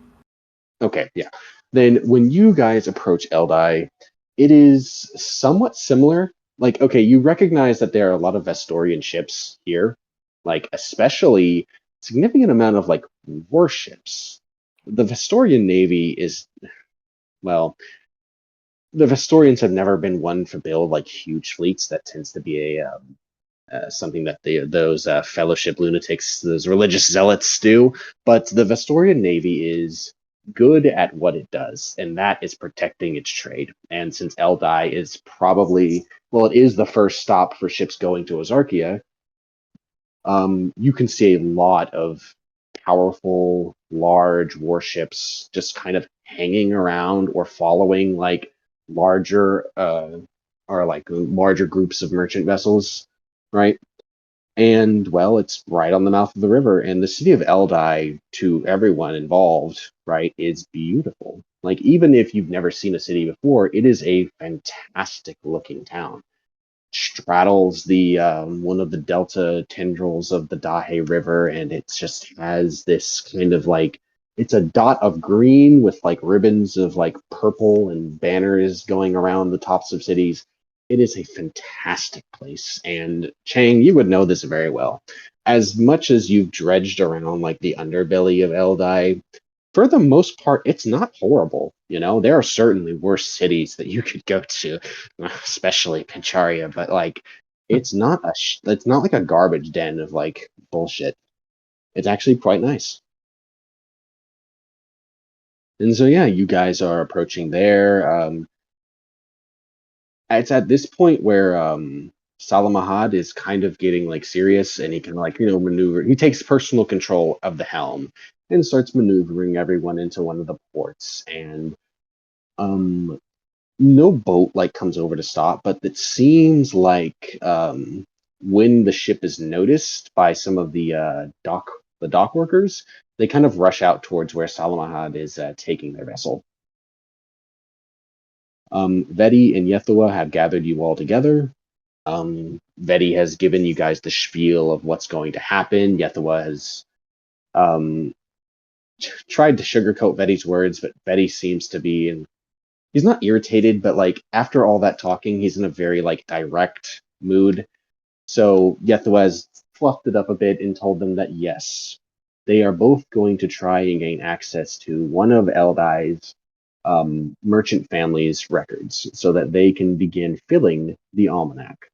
Okay, yeah. Then when you guys approach Eldai, it is somewhat similar. Like, okay, you recognize that there are a lot of Vestorian ships here, like especially significant amount of like warships. The Vestorian navy is, well, the Vestorians have never been one to build like huge fleets. That tends to be a something that those fellowship lunatics, those religious zealots do. But the Vestorian navy is good at what it does, and that is protecting its trade. And since Eldai is probably, well, it is the first stop for ships going to Ozarkia, you can see a lot of powerful, large warships just kind of hanging around or following like larger or like larger groups of merchant vessels, right? And well, it's right on the mouth of the river, and the city of Eldai, to everyone involved, right, is beautiful. Like even if you've never seen a city before, it is a fantastic looking town. Straddles the one of the delta tendrils of the Dahe River, and it just has this kind of like, it's a dot of green with like ribbons of like purple and banners going around the tops of cities. It is a fantastic place, and Chang, you would know this very well. As much as you've dredged around like the underbelly of Eldai, for the most part, it's not horrible. There are certainly worse cities that you could go to, especially Pancharia, but like, it's not like a garbage den of like bullshit. It's actually quite nice. And so, yeah, you guys are approaching there. It's at this point where Salamahad is kind of getting like serious, and he can like maneuver. He takes personal control of the helm and starts maneuvering everyone into one of the ports. And no boat like comes over to stop, but it seems like when the ship is noticed by some of the dock workers, they kind of rush out towards where Salamahad is taking their vessel. Vedi and Yethua have gathered you all together. Vedi has given you guys the spiel of what's going to happen. Yethua has tried to sugarcoat Vedi's words, but Vedi seems to be in. He's not irritated, but like after all that talking, he's in a very like direct mood. So Yethua has fluffed it up a bit and told them that yes, they are both going to try and gain access to one of Eldai's merchant family's records so that they can begin filling the almanac.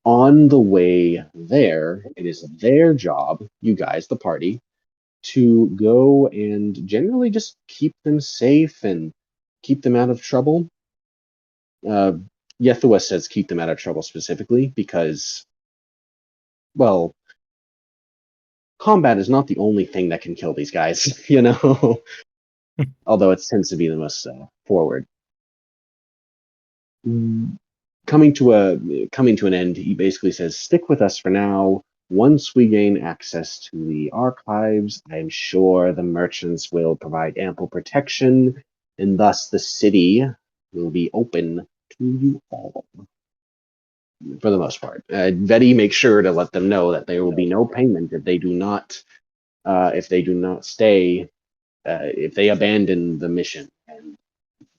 On the way there, it is their job, you guys, the party, to go and generally just keep them safe and keep them out of trouble. Yethua says keep them out of trouble specifically because, well, combat is not the only thing that can kill these guys, you know? Although it tends to be the most forward. Coming to an end, he basically says, stick with us for now. Once we gain access to the archives, I am sure the merchants will provide ample protection, and thus the city will be open to you all. For the most part, Vedi makes sure to let them know that there will be no payment if they do not stay, if they abandon the mission. And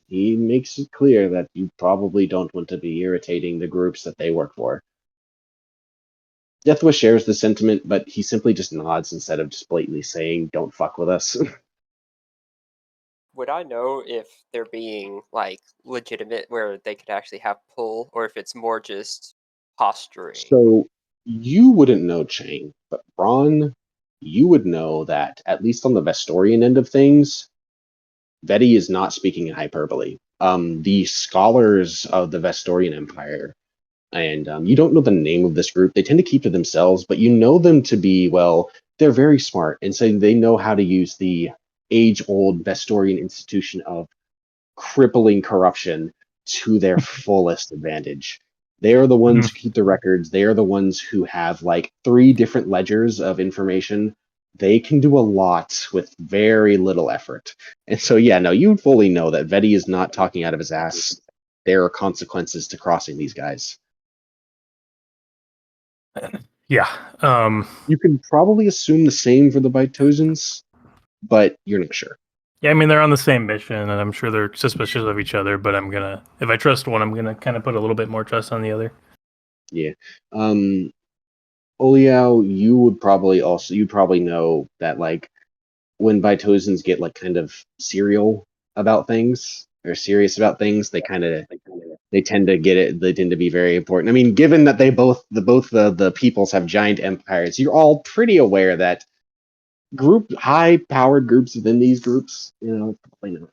he makes it clear that you probably don't want to be irritating the groups that they work for. Yethua shares the sentiment, but he simply just nods instead of just blatantly saying, "Don't fuck with us." Would I know if they're being like legitimate, where they could actually have pull, or if it's more just posturing? So you wouldn't know Chang, but Ron, you would know that at least on the Vestorian end of things, Vedi is not speaking in hyperbole. The scholars of the Vestorian Empire, and you don't know the name of this group, they tend to keep to themselves, but you know them to be, well, they're very smart, and so they know how to use the age-old Vestorian institution of crippling corruption to their fullest advantage. They are the ones who keep the records. They are the ones who have like 3 different ledgers of information. They can do a lot with very little effort. And so, yeah, no, you fully know that Vedi is not talking out of his ass. There are consequences to crossing these guys. Yeah. You can probably assume the same for the Bytosians, but you're not sure. Yeah, I mean, they're on the same mission, and I'm sure they're suspicious of each other, but if I trust one, I'm gonna kind of put a little bit more trust on the other. Yeah. Oliao, you'd probably know that like when Bytosians get like kind of serial about things or serious about things, they tend to get it. They tend to be very important. I mean, given that the peoples have giant empires, you're all pretty aware that high powered groups within these groups, probably not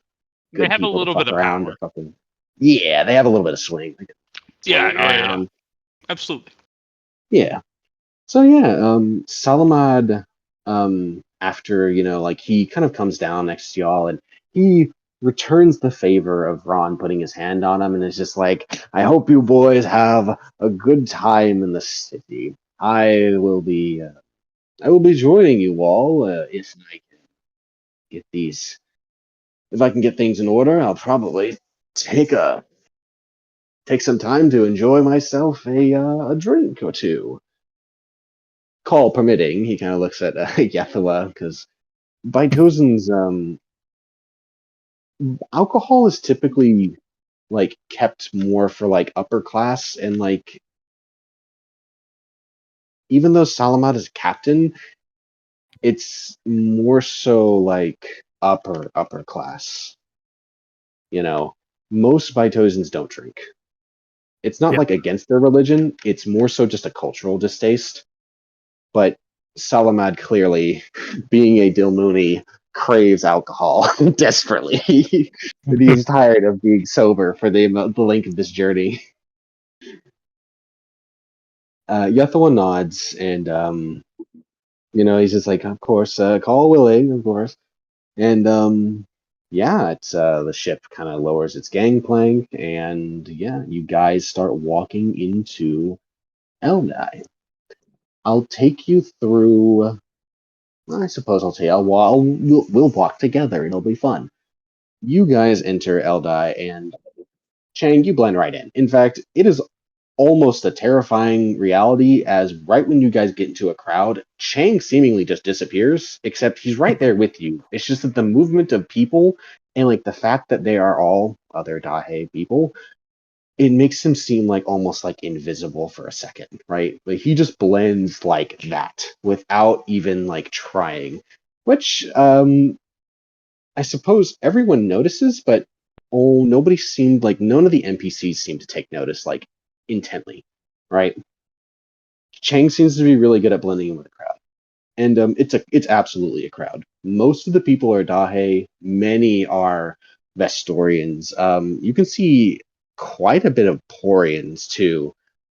They good have a people to little fuck bit of around power. or fucking. Yeah, they have a little bit of swing. Yeah, Swinging yeah. around. Absolutely. Yeah. So yeah, Salamad, after like he kind of comes down next to y'all and he returns the favor of Ron putting his hand on him and is just like, I hope you boys have a good time in the city. I will be joining you all if I can get these. If I can get things in order, I'll probably take some time to enjoy myself a drink or two. Call permitting, he kind of looks at Yathua because Bytozen's alcohol is typically like kept more for like upper class and like even though Salamat is captain, it's more so like upper class. Most Bytozens don't drink. It's not Yeah. like against their religion, it's more so just a cultural distaste. But Salamad clearly, being a Dilmuni, craves alcohol desperately. And he's tired of being sober for the length of this journey. Yethala nods, and he's just like, of course, call willing, of course. And yeah, it's the ship kind of lowers its gangplank, and yeah, you guys start walking into Eldai. I'll take you through. I suppose I'll tell you. We'll walk together. It'll be fun. You guys enter Eldai, and Chang, you blend right in. In fact, it is almost a terrifying reality as right when you guys get into a crowd, Chang seemingly just disappears, except he's right there with you. It's just that the movement of people and like the fact that they are all other Dahe people, it makes him seem like almost like invisible for a second, right? Like he just blends like that without even like trying. Which I suppose everyone notices, but nobody seemed like none of the NPCs seemed to take notice like intently, right? Chang seems to be really good at blending in with the crowd, and it's absolutely a crowd. Most of the people are Dahe, many are Vestorians. You can see quite a bit of Porians too,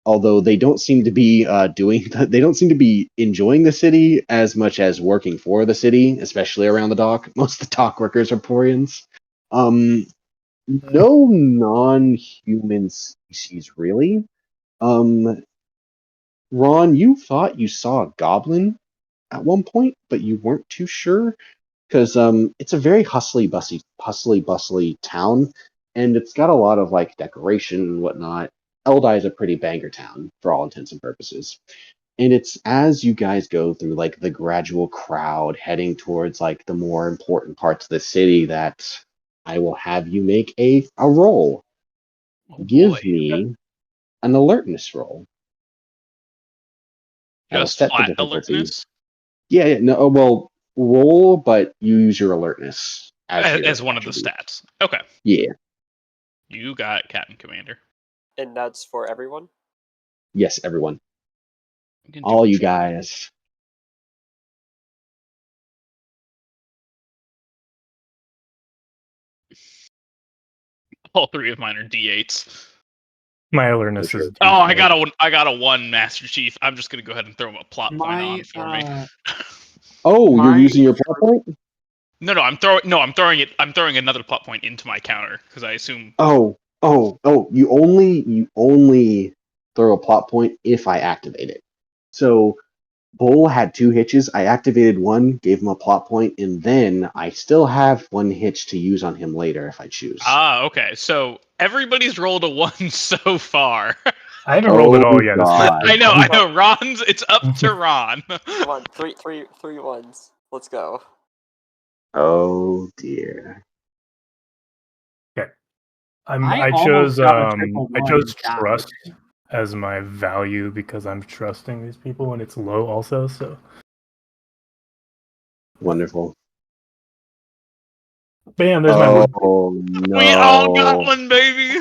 although they don't seem to be they don't seem to be enjoying the city as much as working for the city, especially around the dock. Most of the dock workers are Porians. No non-human species really. Um, Ron, you thought you saw a goblin at one point, but you weren't too sure because it's a very hustly bustly town, and it's got a lot of like decoration and whatnot. Eldai is a pretty banger town for all intents and purposes. And it's as you guys go through like the gradual crowd heading towards like the more important parts of the city that I will have you make a roll. Oh boy. Give me an alertness roll. I will Just set the flat difficulty. alertness Yeah, no, well, roll, but you use your alertness as your as one of the attribute. stats. Okay. Yeah, You got Captain Commander. And that's for everyone. yes, everyone, You can do all what you you guys. all three of mine are D8s. My alertness For is sure. Oh, I D4. got a 1, Master Chief. I'm just gonna go ahead and throw a plot point on for me. Oh, you're My using your plot point? No, I'm throwing another plot point into my counter because I assume. Oh, you only throw a plot point if I activate it. So Bull had 2 hitches. I activated one, gave him a plot point, and then I still have 1 hitch to use on him later if I choose. Ah, okay. So everybody's rolled a 1 so far. I haven't rolled at all yet. This is my God. first I one. know. Ron's. It's up to Ron. Come on, three ones. Let's go. Oh dear. I almost chose got a triple I one chose and died. trust as my value because I'm trusting these people and it's low also. So Wonderful. bam, there's my wood. Oh We all got no. one, baby.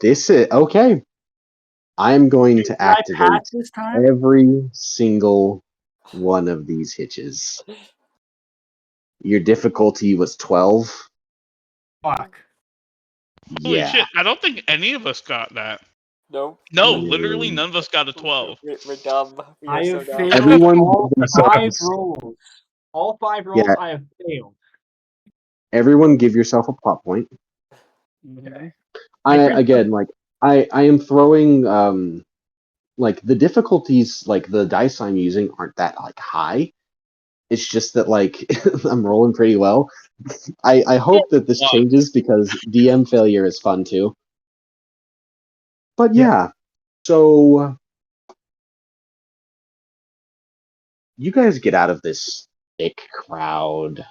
This is okay. I'm going to Did I pass activate this time? every single one of these hitches. Your difficulty was 12. Fuck. Holy Yeah. shit! I don't think any of us got that. Nope. No, Mm. literally none of us got a 12. We're dumb. We are I so have dumb. failed Everyone all give 5 yourselves- rolls. All 5 rolls Yeah. I have failed. Everyone give yourself a plot point. Okay. I am throwing like the difficulties, like the dice I'm using aren't that like high. It's just that like I'm rolling pretty well. I hope that this Wow. changes because DM failure is fun too. But yeah, so you guys get out of this thick crowd,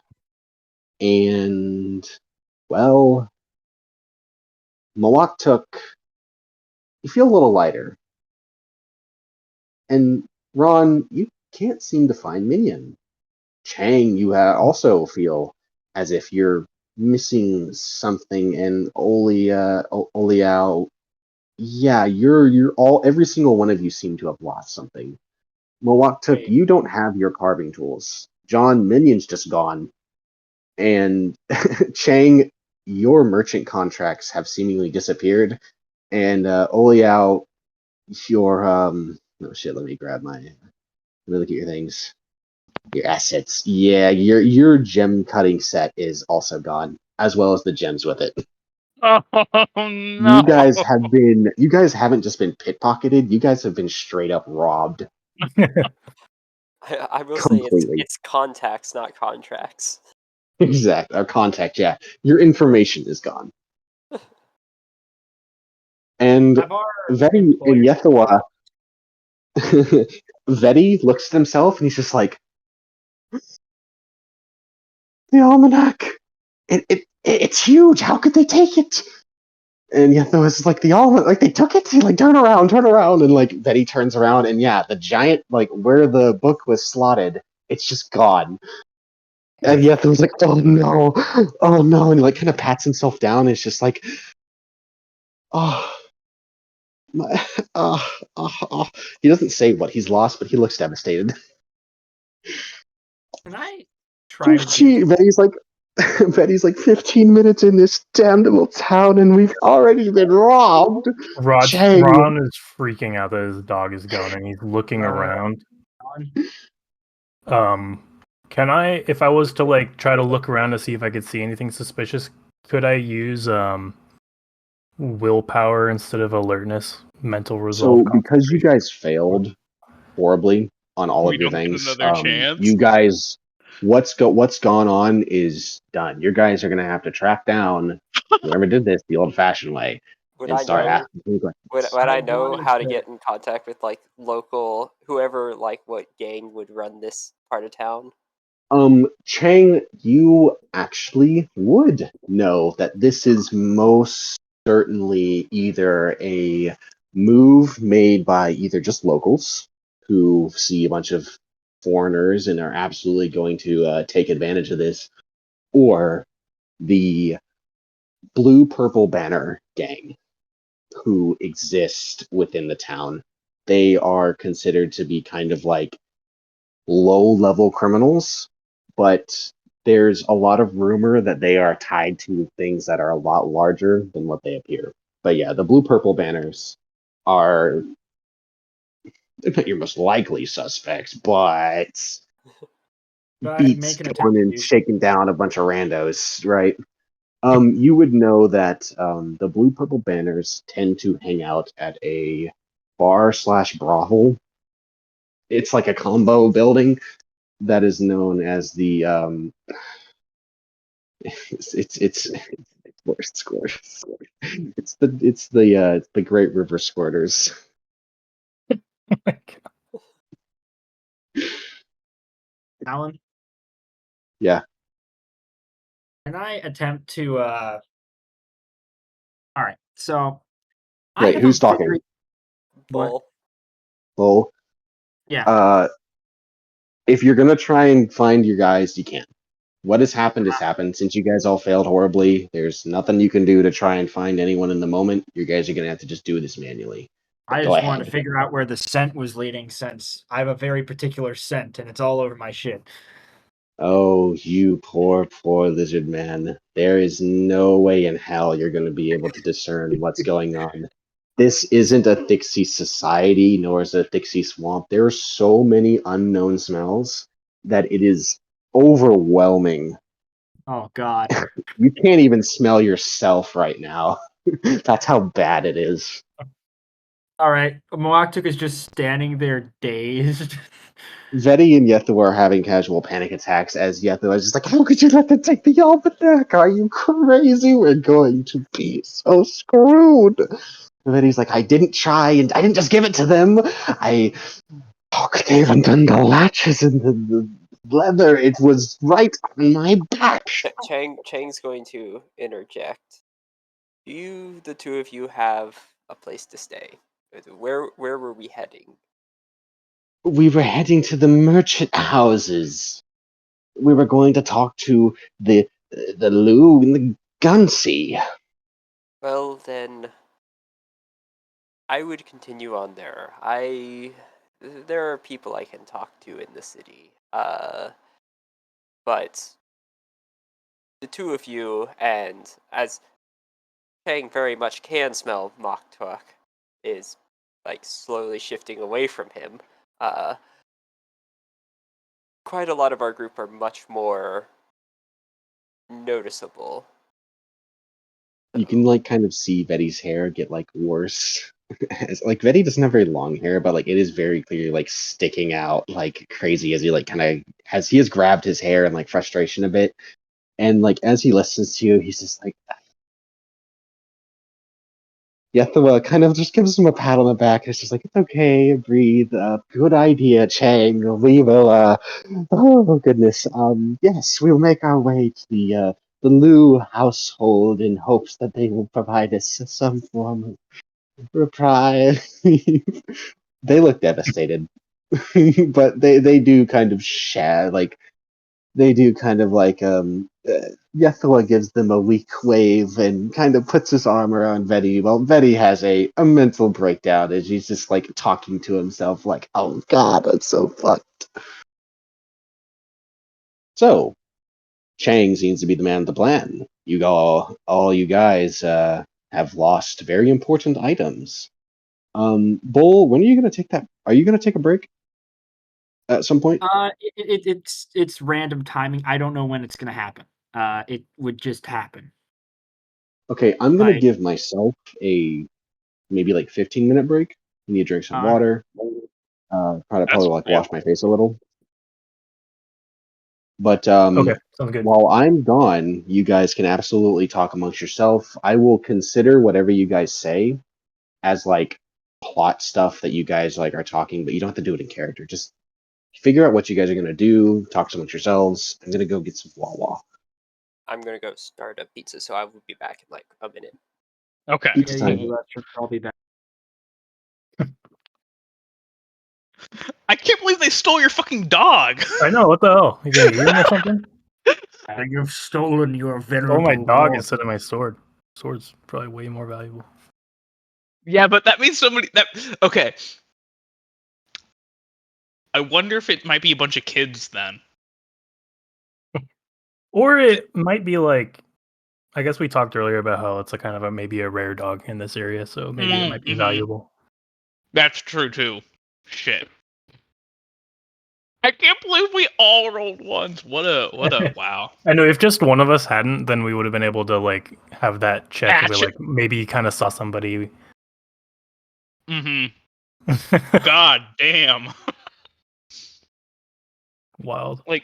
and well, Mawak took. You feel a little lighter, and Ron, you can't seem to find Minion. Chang, you also feel as if you're missing something, and Oliao, yeah, you're all every single one of you seem to have lost something. Mawak took, Wait. you don't have your carving tools. John, Minion's just gone, and Chang, your merchant contracts have seemingly disappeared, and Oliao, your oh shit, let me look at your things. Your assets. Yeah, your gem cutting set is also gone, as well as the gems with it. Oh You no! guys haven't just been pickpocketed, you guys have been straight up robbed. I will say Completely. it's contacts, not contracts. Exact. Our contact, yeah. Your information is gone. And Have our Veti and employers Yethawa, Veti looks at himself and he's just like, the almanac! It's huge! How could they take it? And Yethawa's like, the almanac, like, they took it? Like, turn around! And, like, Veti turns around and, yeah, the giant, like, where the book was slotted, it's just gone. And Yethawa's like, oh no! And he, like, kind of pats himself down and it's just like, oh... My, He doesn't say what he's lost, but he looks devastated. Can I try to do? Betty's like, 15 minutes in this damn little town, and we've already been robbed. Chang. Ron is freaking out that his dog is gone, and he's looking around. Can I, if I was to like try to look around to see if I could see anything suspicious, could I use willpower instead of alertness, mental resolve? So, because you guys failed horribly on all We of your don't get things, another chance? you guys, what's gone on is done. You guys are gonna have to track down whoever did this the old-fashioned way Would and I start know? asking questions. Would I I know wanted how to to- get in contact with like local whoever, like what gang would run this part of town? Chang, you actually would know that this is most certainly either a move made by either just locals who see a bunch of foreigners and are absolutely going to take advantage of this, or the Blue Purple Banner gang who exist within the town. They are considered to be kind of like low level criminals, but there's a lot of rumor that they are tied to things that are a lot larger than what they appear. But yeah, the blue purple banners are, they're not your most likely suspects, but beats make an attempt going to and do- shaking down a bunch of randos, right? You would know that the blue purple banners tend to hang out at a bar slash brothel. It's like a combo building that is known as the it's worse squirters. It's the Great River Squirters. Alan, Yeah. can I attempt to? All right. So, I Wait, have who's a talking? very- What? Bull. Bull. Yeah. If you're gonna try and find your guys, you can. What has happened. Since you guys all failed horribly, there's nothing you can do to try and find anyone in the moment. You guys are gonna have to just do this manually. I Go just wanted ahead. to figure out where the scent was leading, since I have a very particular scent and it's all over my shit. Oh, you poor, poor lizard man. There is no way in hell you're going to be able to discern what's going on. This isn't a Thixie society, nor is it a Thixie swamp. There are so many unknown smells that it is overwhelming. Oh God. You can't even smell yourself right now. That's how bad it is. All right. Moaktuk is just standing there dazed. Veti and Yethu are having casual panic attacks as Yethu is just like, how could you let them take the almanac? Are you crazy? We're going to be so screwed. And Veti's like, I didn't try, and I didn't just give it to them. How could they have undone the latches and the leather? It was right on my back. Chang's going to interject. Do you, the two of you, have a place to stay? Where were we heading? We were heading to the merchant houses. We were going to talk to the Lou and the Gunsey. Well then, I would continue on there. There are people I can talk to in the city. But the two of you, and as Chang very much can smell Moktuk, is like slowly shifting away from him. quite a lot of our group are much more noticeable. You can like kind of see Betty's hair get like worse. Like Betty doesn't have very long hair, but like it is very clearly like sticking out like crazy as he like kind of has grabbed his hair in like frustration a bit, and like as he listens to you, he's just like. Yethua kind of just gives him a pat on the back. It's just like, it's okay, breathe. Good idea, Chang. We will. Oh goodness. Yes, we'll make our way to the Liu household in hopes that they will provide us some form of reprise. They look devastated, but they do kind of like they do kind of like Yethua gives them a weak wave and kind of puts his arm around Vedi while Vedi has a mental breakdown as he's just like talking to himself like, oh god, I'm so fucked. So Chang seems to be the man of the plan. You all you guys have lost very important items. Bull, when are you gonna take that? Are you gonna take a break at some point? It's random timing. I don't know when it's gonna happen. It would just happen. Okay, I'm gonna Like, give myself a maybe like 15-minute break. I need to drink some water. Probably like wash my face a little. But Okay, sounds good. while I'm gone, you guys can absolutely talk amongst yourself. I will consider whatever you guys say as like plot stuff that you guys like are talking, but you don't have to do it in character. Just figure out what you guys are gonna do. Talk amongst yourselves. I'm gonna go get some Wawa. I'm gonna go start a pizza, so I will be back in like a minute. Okay. Pizza yeah, time. I'll be back. I can't believe they stole your fucking dog. I know, what the hell? You gonna eat him or something? You've stolen your Oh, venerable my dog lord. instead of my sword. Sword's probably way more valuable. Yeah, but that means somebody that okay. I wonder if it might be a bunch of kids then. Or it might be like, I guess we talked earlier about how it's a kind of maybe a rare dog in this area, so maybe it might be valuable. That's true too. Shit. I can't believe we all rolled ones. What a wow. I know if just one of us hadn't, then we would have been able to like have that check. Where, Gotcha. like maybe kind of saw somebody. God damn. Wild. Like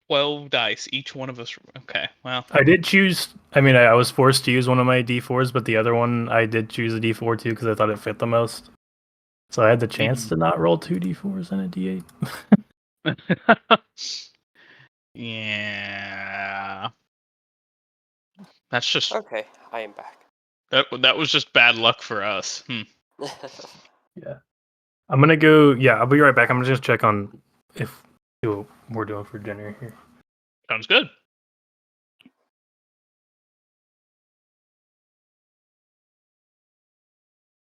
12 dice, each one of us. Okay, well. I did choose. I mean, I was forced to use one of my D4s, but the other one I did choose a D4 too because I thought it fit the most. So I had the chance to not roll 2 D4s and a D8. Yeah. That's just Okay, I am back. that was just bad luck for us. Yeah. I'm gonna go. Yeah, I'll be right back. I'm gonna just check on if what we're doing for dinner here. Sounds good.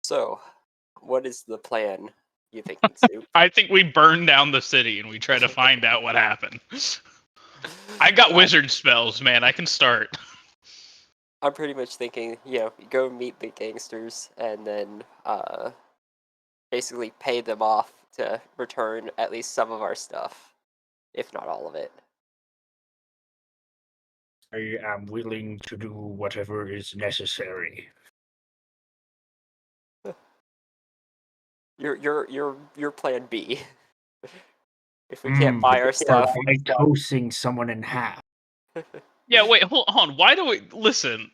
So, what is the plan, you think, Soup? I think we burn down the city and we try to find out what happened. I got wizard spells, man. I can start. I'm pretty much thinking, go meet the gangsters and then basically pay them off to return at least some of our stuff, if not all of it. I am willing to do whatever is necessary. Your plan B. If we can't buy our By stuff, toasting someone in half. Yeah, wait, hold on. Why do we listen,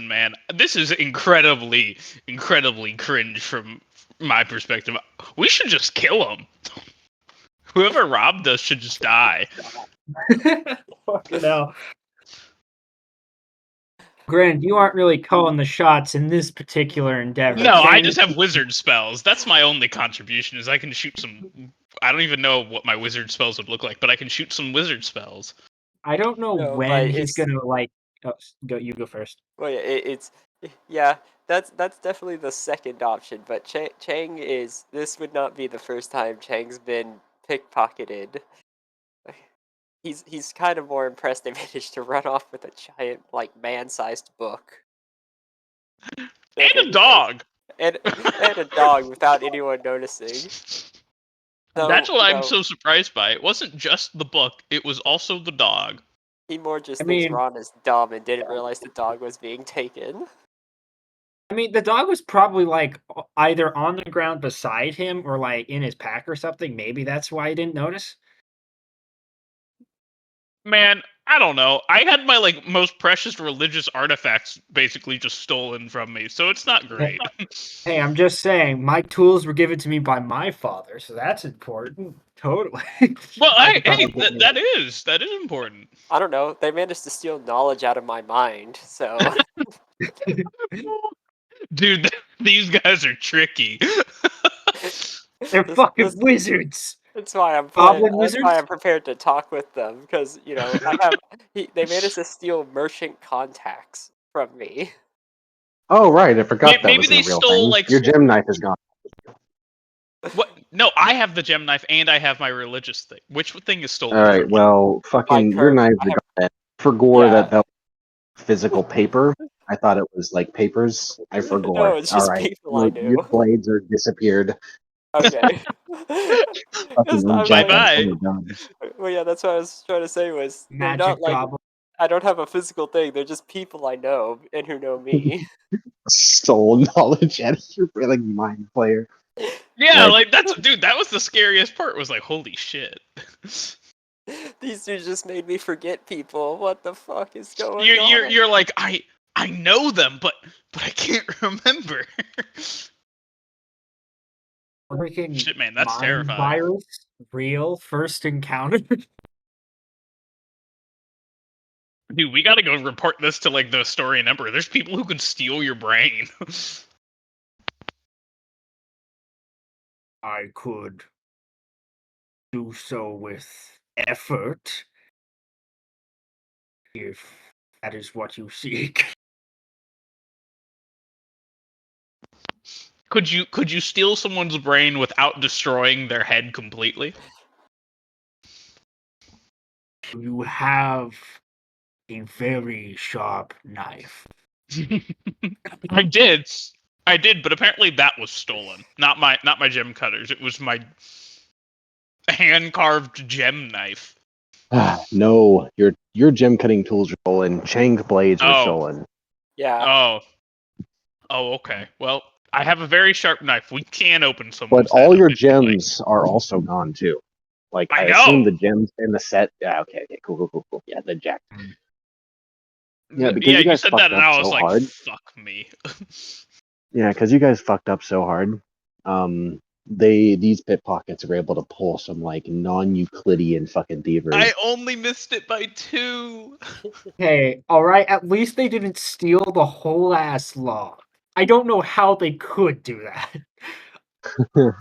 man? This is incredibly cringe from my perspective. We should just kill him. Whoever robbed us should just die. Fucking hell. Grant, you aren't really calling the shots in this particular endeavor. No, I Chang- just have wizard spells. That's my only contribution. Is I can shoot some. I don't even know what my wizard spells would look like, but I can shoot some wizard spells. I don't know No, when but he's it's- gonna go. You go first. well, that's definitely the second option. But Chang is this would not be the first time Chang's been pickpocketed. He's kind of more impressed they managed to run off with a giant man-sized book And a dog. and a dog without anyone noticing. No, That's what I'm no, so surprised by. It wasn't just the book; it was also the dog. he more just I thinks mean- Ron is dumb and didn't realize the dog was being taken. I mean, the dog was probably like either on the ground beside him or like in his pack or something. Maybe that's why he didn't notice. Man, I don't know. I had my like most precious religious artifacts basically just stolen from me, so it's not great. Hey, I'm just saying, my tools were given to me by my father, so that's important. Totally. Well, I could hey, probably get that is important. I don't know. They managed to steal knowledge out of my mind, so Dude, these guys are tricky. They're This- fucking this- wizards. that's why I'm Goblin playing. That's why wizards? I'm prepared to talk with them because they managed to steal merchant contacts from me. Oh, right. I forgot that Maybe was they a real stole, thing. like, Your gem knife is gone. What? No, I have the gem knife and I have my religious thing. Which thing is stolen? All right. from me? Well, fucking your perm- knives I are have- gone. Forgore Yeah. that was physical paper. I thought it was like papers. I No, forgore. it's All just right. people I Your knew. blades are disappeared. Okay. Fucking That's not reject them. Bye-bye. Oh my god. Well, yeah, that's what I was trying to say was they're Magic not like goblin. I don't have a physical thing. They're just people I know and who know me. Soul knowledge and you're like mind player. Yeah, Right. like that's dude. That was the scariest part. Was like, holy shit. These dudes just made me forget people. What the fuck is going You're on? you're like I know them, but I can't remember. Freaking Shit, man, that's mind terrifying. virus. Real first encounter. Dude, we gotta go report this to like the Astorian Emperor. There's people who can steal your brain. I could do so with effort if that is what you seek. Could you steal someone's brain without destroying their head completely? You have a very sharp knife. I did. I did, but apparently that was stolen. Not my gem cutters. It was my hand carved gem knife. No, your gem cutting tools are stolen. Chang's blades were Oh. stolen. Yeah. Oh. Oh, okay. Well, I have a very sharp knife. We can open someone's But head all up your if you like. gems are also gone too. Like I I assume know. the gems in the set. Yeah, okay, cool. Yeah, the jack. Yeah, because Yeah, you you guys said fucked that, and up I was so like, hard. "Fuck me." Yeah, because you guys fucked up so hard. These pickpockets are able to pull some like non-Euclidean fucking thievery. I only missed it by 2. Hey, alright, at least they didn't steal the whole ass log. I don't know how they could do that.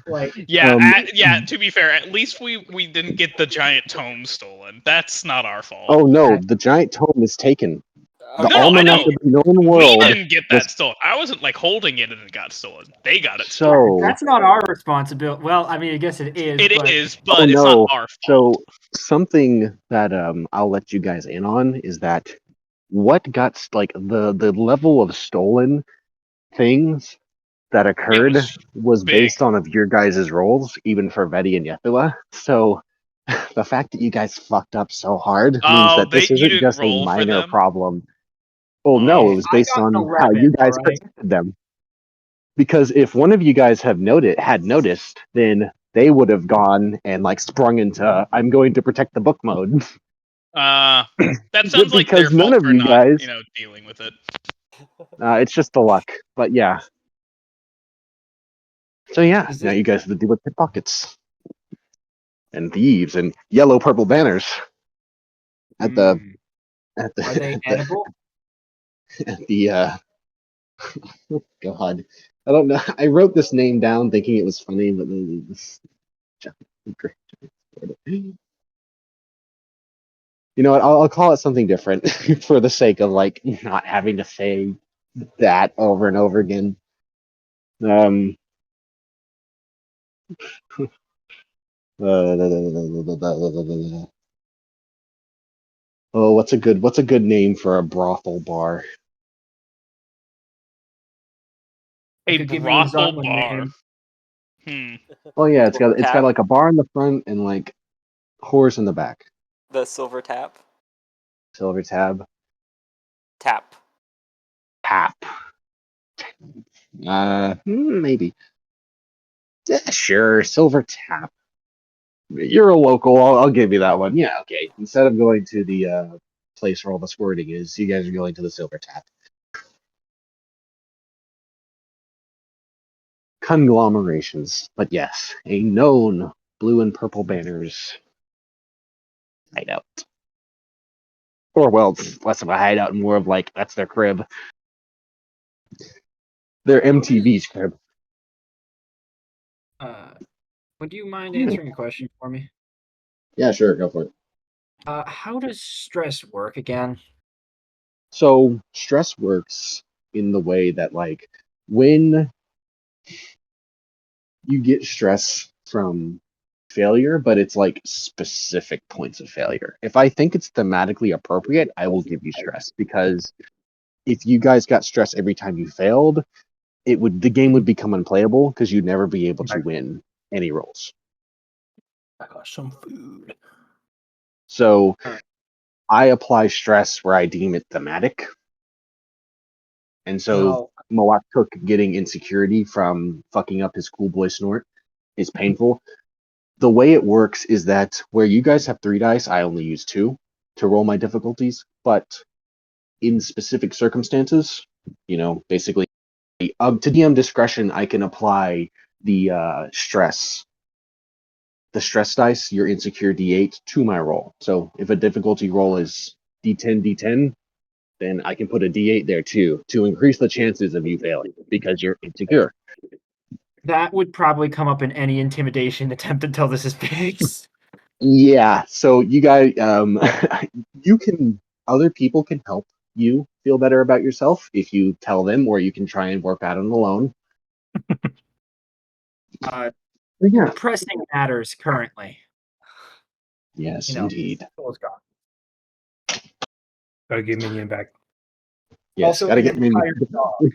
Like, Yeah, Um, yeah. To be fair, at least we didn't get the giant tome stolen. That's not our fault. oh no, the giant tome is taken. The No, I almanac know. of the known We world. didn't get that was stolen. I wasn't like holding it and it got stolen. They got it stolen. so. that's not our responsibility. Well, I mean, I guess it is, It but is, but Oh it's not no. our fault. So something that I'll let you guys in on is that what got like the level of stolen things that occurred was big. based on of your guys' roles, even for Vedi and Yethua. So the fact that you guys fucked up so hard means Oh, that this you isn't didn't just a roll for minor them. problem. Well, no, it Oh. was I based got an on how 11, you guys alright? protected them. Because if one of you guys had noticed, then they would have gone and like sprung into I'm going to protect the book mode. That sounds like their Because none fault of for you not, guys, dealing with it. it's just the luck. But yeah. So yeah, Is now this- you guys have to deal with pickpockets and thieves and yellow purple banners at the at the Are they at the, edible? at the God. I don't know. I wrote this name down thinking it was funny, but then this you know what? I'll call it something different for the sake of like not having to say that over and over again. Um. Oh, what's a good name for a brothel bar? A could give you his brothel own bar. name. Oh yeah, it's Silver got tap. like a bar in the front and like horse in the back. The silver tap. Silver tab. Tap. Tap. Maybe. Yeah, sure. Silver tap. You're a local. I'll give you that one. Yeah, okay. Instead of going to the place where all the squirting is, you guys are going to the silver tap. Conglomerations, but yes, a known blue and purple banners hideout. Or well, it's less of a hideout and more of like that's their crib. Their MTV's crib. Would you mind answering a question for me? Yeah, sure, go for it. How does stress work again? So stress works in the way that like when you get stress from failure, but it's like specific points of failure. If I think it's thematically appropriate, I will give you stress because if you guys got stress every time you failed, the game would become unplayable because you'd never be able to win any rolls. I got some food. So Alright. I apply stress where I deem it thematic. And so Moak took getting insecurity from fucking up his cool boy snort is painful. The way it works is that where you guys have 3 dice, I only use 2 to roll my difficulties. But in specific circumstances, basically, to DM discretion, I can apply the stress dice, your insecure D8, to my roll. So if a difficulty roll is D10, then I can put a D8 there too to increase the chances of you failing because you're insecure. That would probably come up in any intimidation attempt until this is fixed. Yeah, so you guys, other people can help you feel better about yourself if you tell them, or you can try and work out on it alone. Yeah. Pressing matters currently. Yes, indeed. Soul's gone. Gotta get Minion back. Yes, Also, gotta an get Minion. entire dog.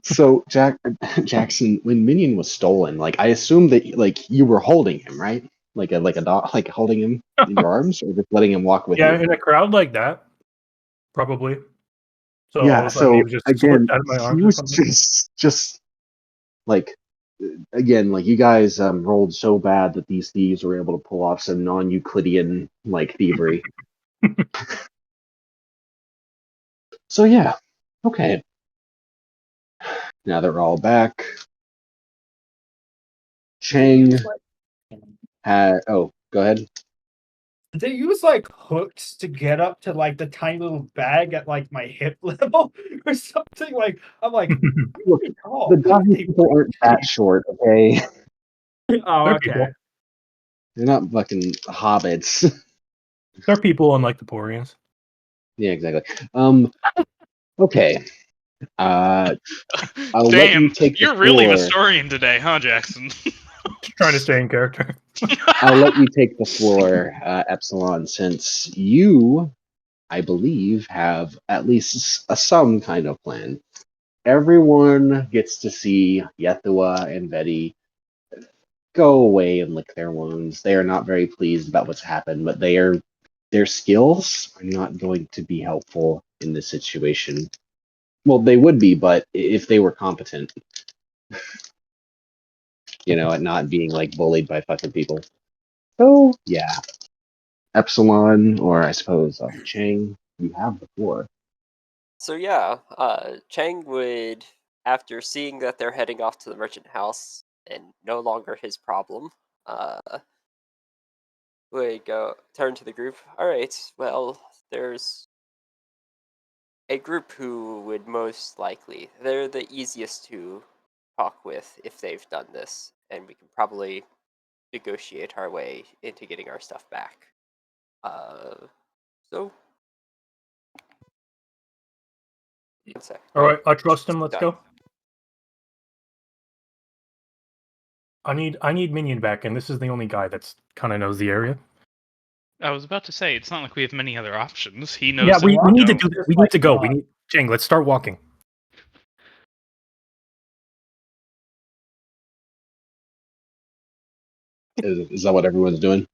So Jackson, when Minion was stolen, like I assume that like you were holding him, right? Like a dog, like holding him in your arms, or just letting him walk with Yeah, you. in a crowd like that, probably. So Yeah. it's like he So was just again, slipped out of my he arms or was something. just like again, like you guys rolled so bad that these thieves were able to pull off some non-Euclidean like thievery. So yeah, okay. Now that we're all back, Chang had. Oh, go ahead. Did they use like hooks to get up to like the tiny little bag at like my hip level or something? Like I'm like, I'm Look, pretty tall. the doggy people aren't that short, okay? Oh, They're okay. people. They're not fucking hobbits. They're people unlike the Porians. Yeah, exactly. Okay. I'll let you Damn, take the you're really floor. historian today, huh, Jackson? Just trying to stay in character. I'll let you take the floor, Epsilon, since you, I believe, have at least some kind of plan. Everyone gets to see Yethua and Betty go away and lick their wounds. They are not very pleased about what's happened, but their skills are not going to be helpful in this situation. Well, they would be, but if they were competent, at not being like bullied by fucking people. So yeah, Epsilon, or I suppose Chang, you have the floor. So yeah, Chang would, after seeing that they're heading off to the merchant house and no longer his problem, would turn to the group. All right, well, there's a group who would most likely, they're the easiest to talk with if they've done this, and we can probably negotiate our way into getting our stuff back. So. One sec. All right, I trust him. Let's Done. go. I need Minion back, and this is the only guy that's kind of knows the area. I was about to say, it's not like we have many other options. He knows. Yeah, that we need to don't. do. We need to go. We need Chang. Let's start walking. Is that what everyone's doing?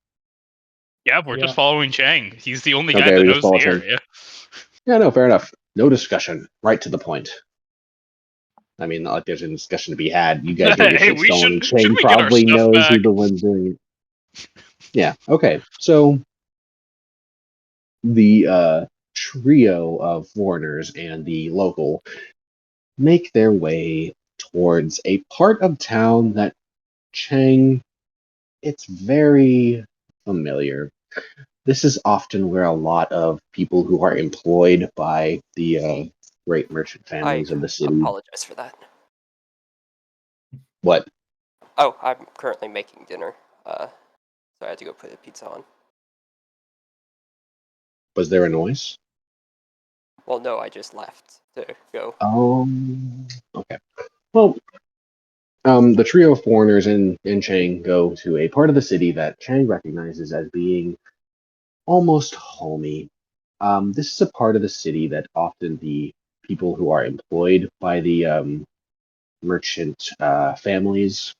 Yeah, we're just following Chang. He's the only guy Okay, that we just knows the follow Chang. area. Yeah, no, fair enough. No discussion. Right to the point. I mean, not like there's a discussion to be had. You guys get your Hey, shit we stolen. should Chang we get our probably stuff knows who back? the one's doing it. Yeah, okay. So the trio of foreigners and the local make their way towards a part of town that Chang, it's very familiar. This is often where a lot of people who are employed by the great merchant I families of the city. apologize for that. What? Oh, I'm currently making dinner. So I had to go put the pizza on. Was there a noise? Well, no, I just left to go. Okay. Well, the trio of foreigners and Chang go to a part of the city that Chang recognizes as being almost homey. This is a part of the city that often the people who are employed by the merchant families,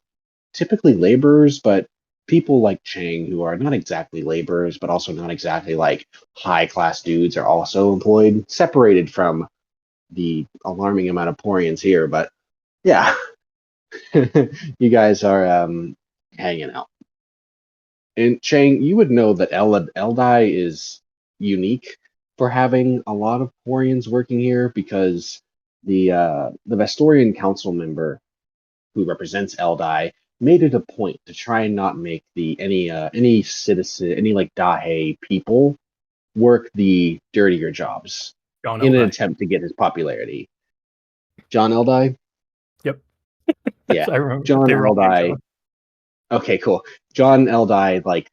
typically laborers, but people like Chang who are not exactly laborers, but also not exactly like high class dudes are also employed, separated from the alarming amount of Porians here. But yeah, you guys are hanging out. And Chang, you would know that Eldai is unique for having a lot of Porians working here because the Vestorian council member who represents Eldai made it a point to try and not make the any citizen, any like Dahe people work the dirtier jobs John in an Eldai. attempt to get his popularity. John Eldai? Yep. Yeah. I remember John they were all named Eldai. John. Okay, cool. John Eldai, like,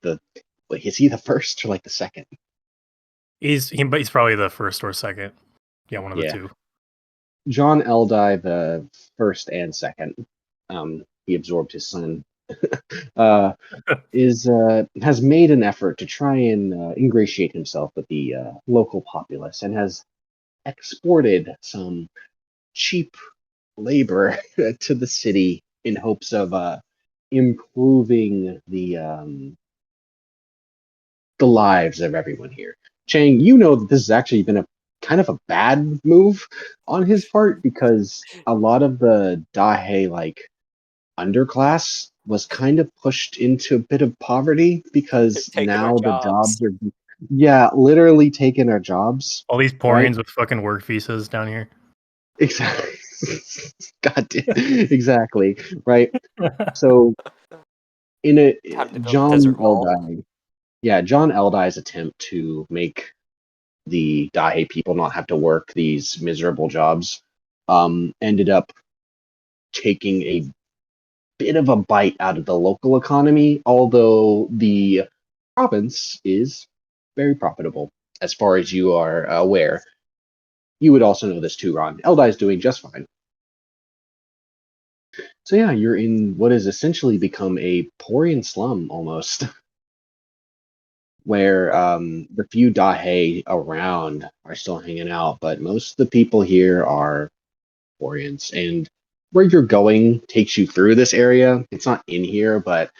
is he the first or like the second? But he's probably the first or second. Yeah, one of the Yeah. two. John Eldai, the first and second, he absorbed his son, has made an effort to try and ingratiate himself with the local populace and has exported some cheap labor to the city in hopes of improving the lives of everyone here. Chang, you know that this has actually been a kind of a bad move on his part because a lot of the Dahe like underclass was kind of pushed into a bit of poverty because Taking our now the jobs. jobs are literally taking our jobs. All these Right? Porians with fucking work visas down here. Exactly. God damn. Exactly. Right. So in a Time to build a John desert wall. Eldai, yeah, John Eldai's attempt to make the Dahe people not have to work these miserable jobs ended up taking a bit of a bite out of the local economy, although the province is very profitable as far as you are aware. You would also know this too, Ron. Eldai is doing just fine. So yeah, you're in what has essentially become a Porian slum almost, where the few Dahe around are still hanging out, but most of the people here are Porians. And where you're going takes you through this area. It's not in here, but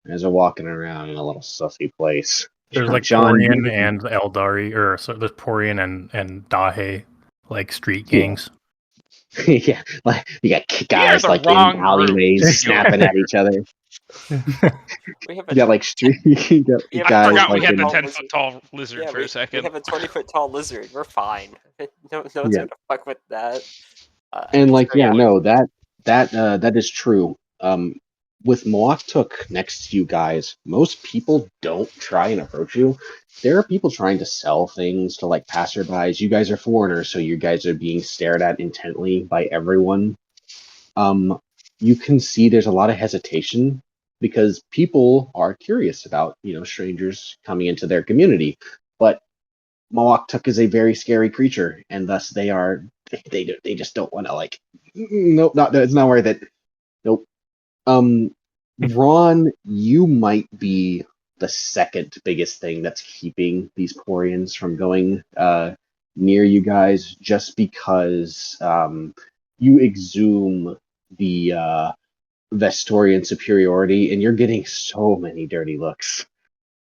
as we're walking around in a little sussy place. There's like John, Porian and Eldari, or so there's Porian and Dahe, like street yeah, gangs. yeah, like you got We are guys the like in wrong group alleyways to be doing snapping at here. each other. We have You got a like street, you got we have I a guys forgot we 20-foot like had the in tall 10-foot lizard. tall lizard Yeah, for a we second. have a 20-foot tall lizard. We're fine. No one's yeah, gonna fuck with that. and like So yeah, no, that is true. With Moaktuk next to you guys, most people don't try and approach you. There are people trying to sell things to like passerbys. You guys are foreigners, so you guys are being stared at intently by everyone. You can see there's a lot of hesitation because people are curious about, strangers coming into their community. But Moaktuk is a very scary creature, and thus they just don't want to like. Nope, not it's not worth it. Nope. Um, Ron, you might be the second biggest thing that's keeping these Porians from going near you guys, just because you exhume the Vestorian superiority, and you're getting so many dirty looks.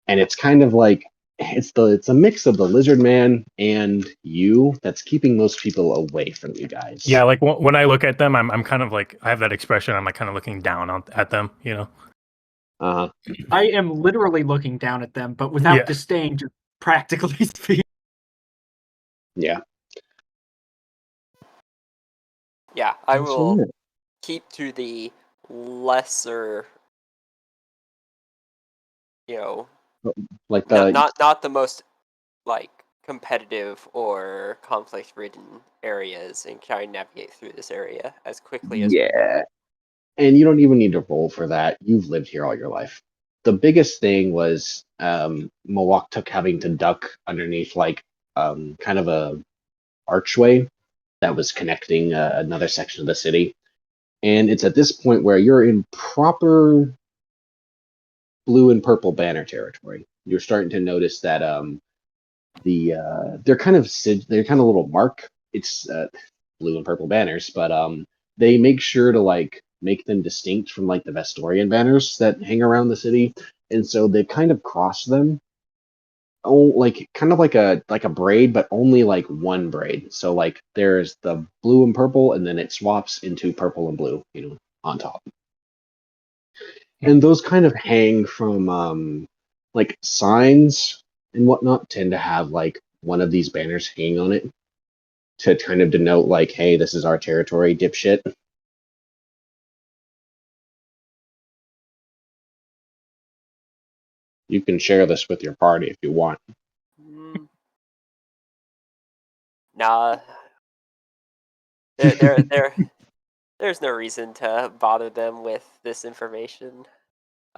And it's kind of like it's a mix of the lizard man and you that's keeping most people away from you guys. Yeah, like when I look at them, I'm kind of like I have that expression. I'm like kind of looking down at them, you know. Uh-huh. I am literally looking down at them, but without Yeah. disdain, just practically speaking. Yeah. Yeah, I So, will yeah. keep to the lesser, you know, Like the not the most like competitive or conflict-ridden areas, and try and navigate through this area as quickly as. yeah. And you don't even need to roll for that. You've lived here all your life. The biggest thing was Mawaktuk having to duck underneath like kind of a archway that was connecting another section of the city. And it's at this point where you're in proper blue and purple banner territory. You're starting to notice that they're kind of a little mark. It's blue and purple banners, but they make sure to like make them distinct from like the Vestorian banners that hang around the city, and so they kind of cross them. Oh, like kind of like a braid, but only like one braid. So like there's the blue and purple, and then it swaps into purple and blue, on top. And those kind of hang from like signs and whatnot tend to have like one of these banners hanging on it to kind of denote like, hey, this is our territory, dipshit. You can share this with your party if you want. Nah. There's no reason to bother them with this information.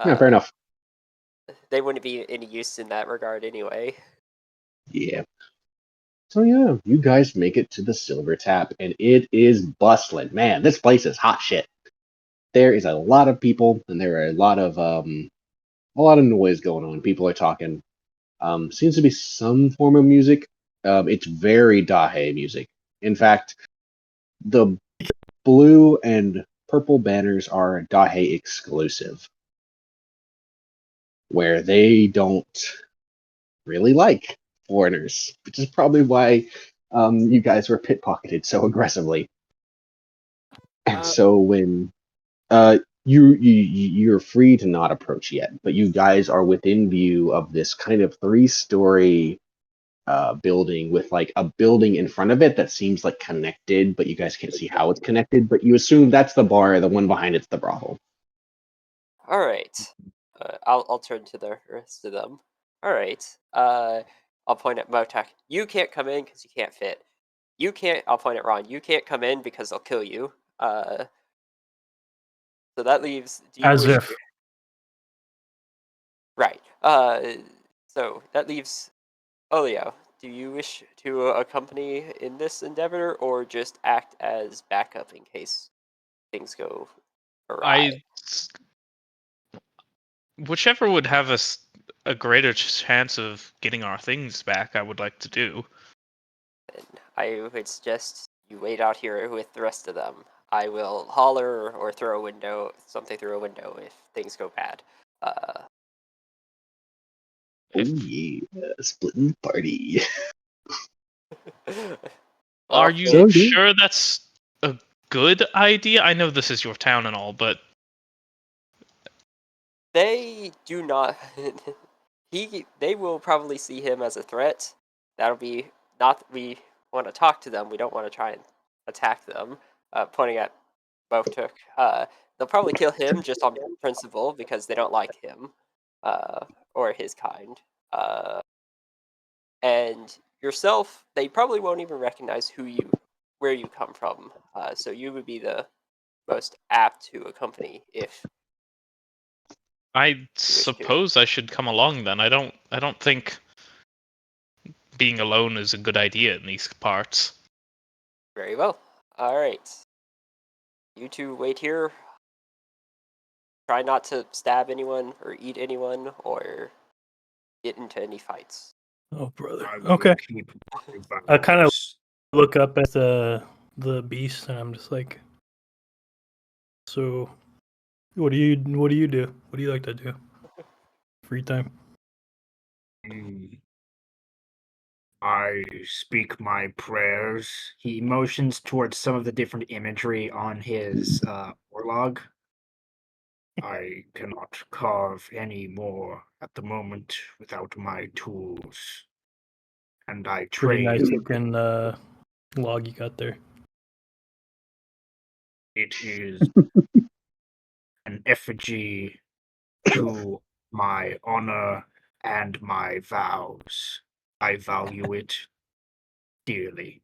Yeah, fair enough. They wouldn't be any use in that regard anyway. Yeah. So yeah, you guys make it to the Silver Tap, and it is bustling. Man, this place is hot shit. There is a lot of people, and there are a lot of noise going on. People are talking. Seems to be some form of music. It's very Dahe music. In fact, the blue and purple banners are Dahe exclusive, where they don't really like foreigners, which is probably why you guys were pickpocketed so aggressively. And so when you're free to not approach yet, but you guys are within view of this kind of 3-story building with like a building in front of it that seems like connected, but you guys can't see how it's connected. But you assume that's the bar, the one behind it's the brothel. All right. I'll turn to the rest of them. All right. I'll point at Motek. You can't come in because you can't fit. You can't. I'll point at Ron. You can't come in because they'll kill you. So that leaves. Do you As wish if. to- Right. So that leaves. Olio, do you wish to accompany in this endeavor, or just act as backup in case things go awry? Whichever would have us a greater chance of getting our things back, I would like to do. And I would suggest you wait out here with the rest of them. I will holler or throw something through a window if things go bad. Oh yeah, splitting the party. Are Well, you sure that's a good idea? I know this is your town and all, but they do not. They will probably see him as a threat. That'll be not that we want to talk to them. We don't want to try and attack them. Pointing at Bovtuk. They'll probably kill him just on principle because they don't like him or his kind. And yourself, they probably won't even recognize where you come from. So you would be the most apt to accompany if. I suppose I should come along then. I don't think being alone is a good idea in these parts. Very well. All right. You two wait here. Try not to stab anyone or eat anyone or get into any fights. Oh, brother. I will Okay. keep my I kind of vows. look up at the beast, and I'm just like, so What do you do? What do you like to do? Free time. I speak my prayers. He motions towards some of the different imagery on his orlog. I cannot carve any more at the moment without my tools. And I Pretty nice trade. looking log you got there. It is an effigy to my honor and my vows. I value it dearly.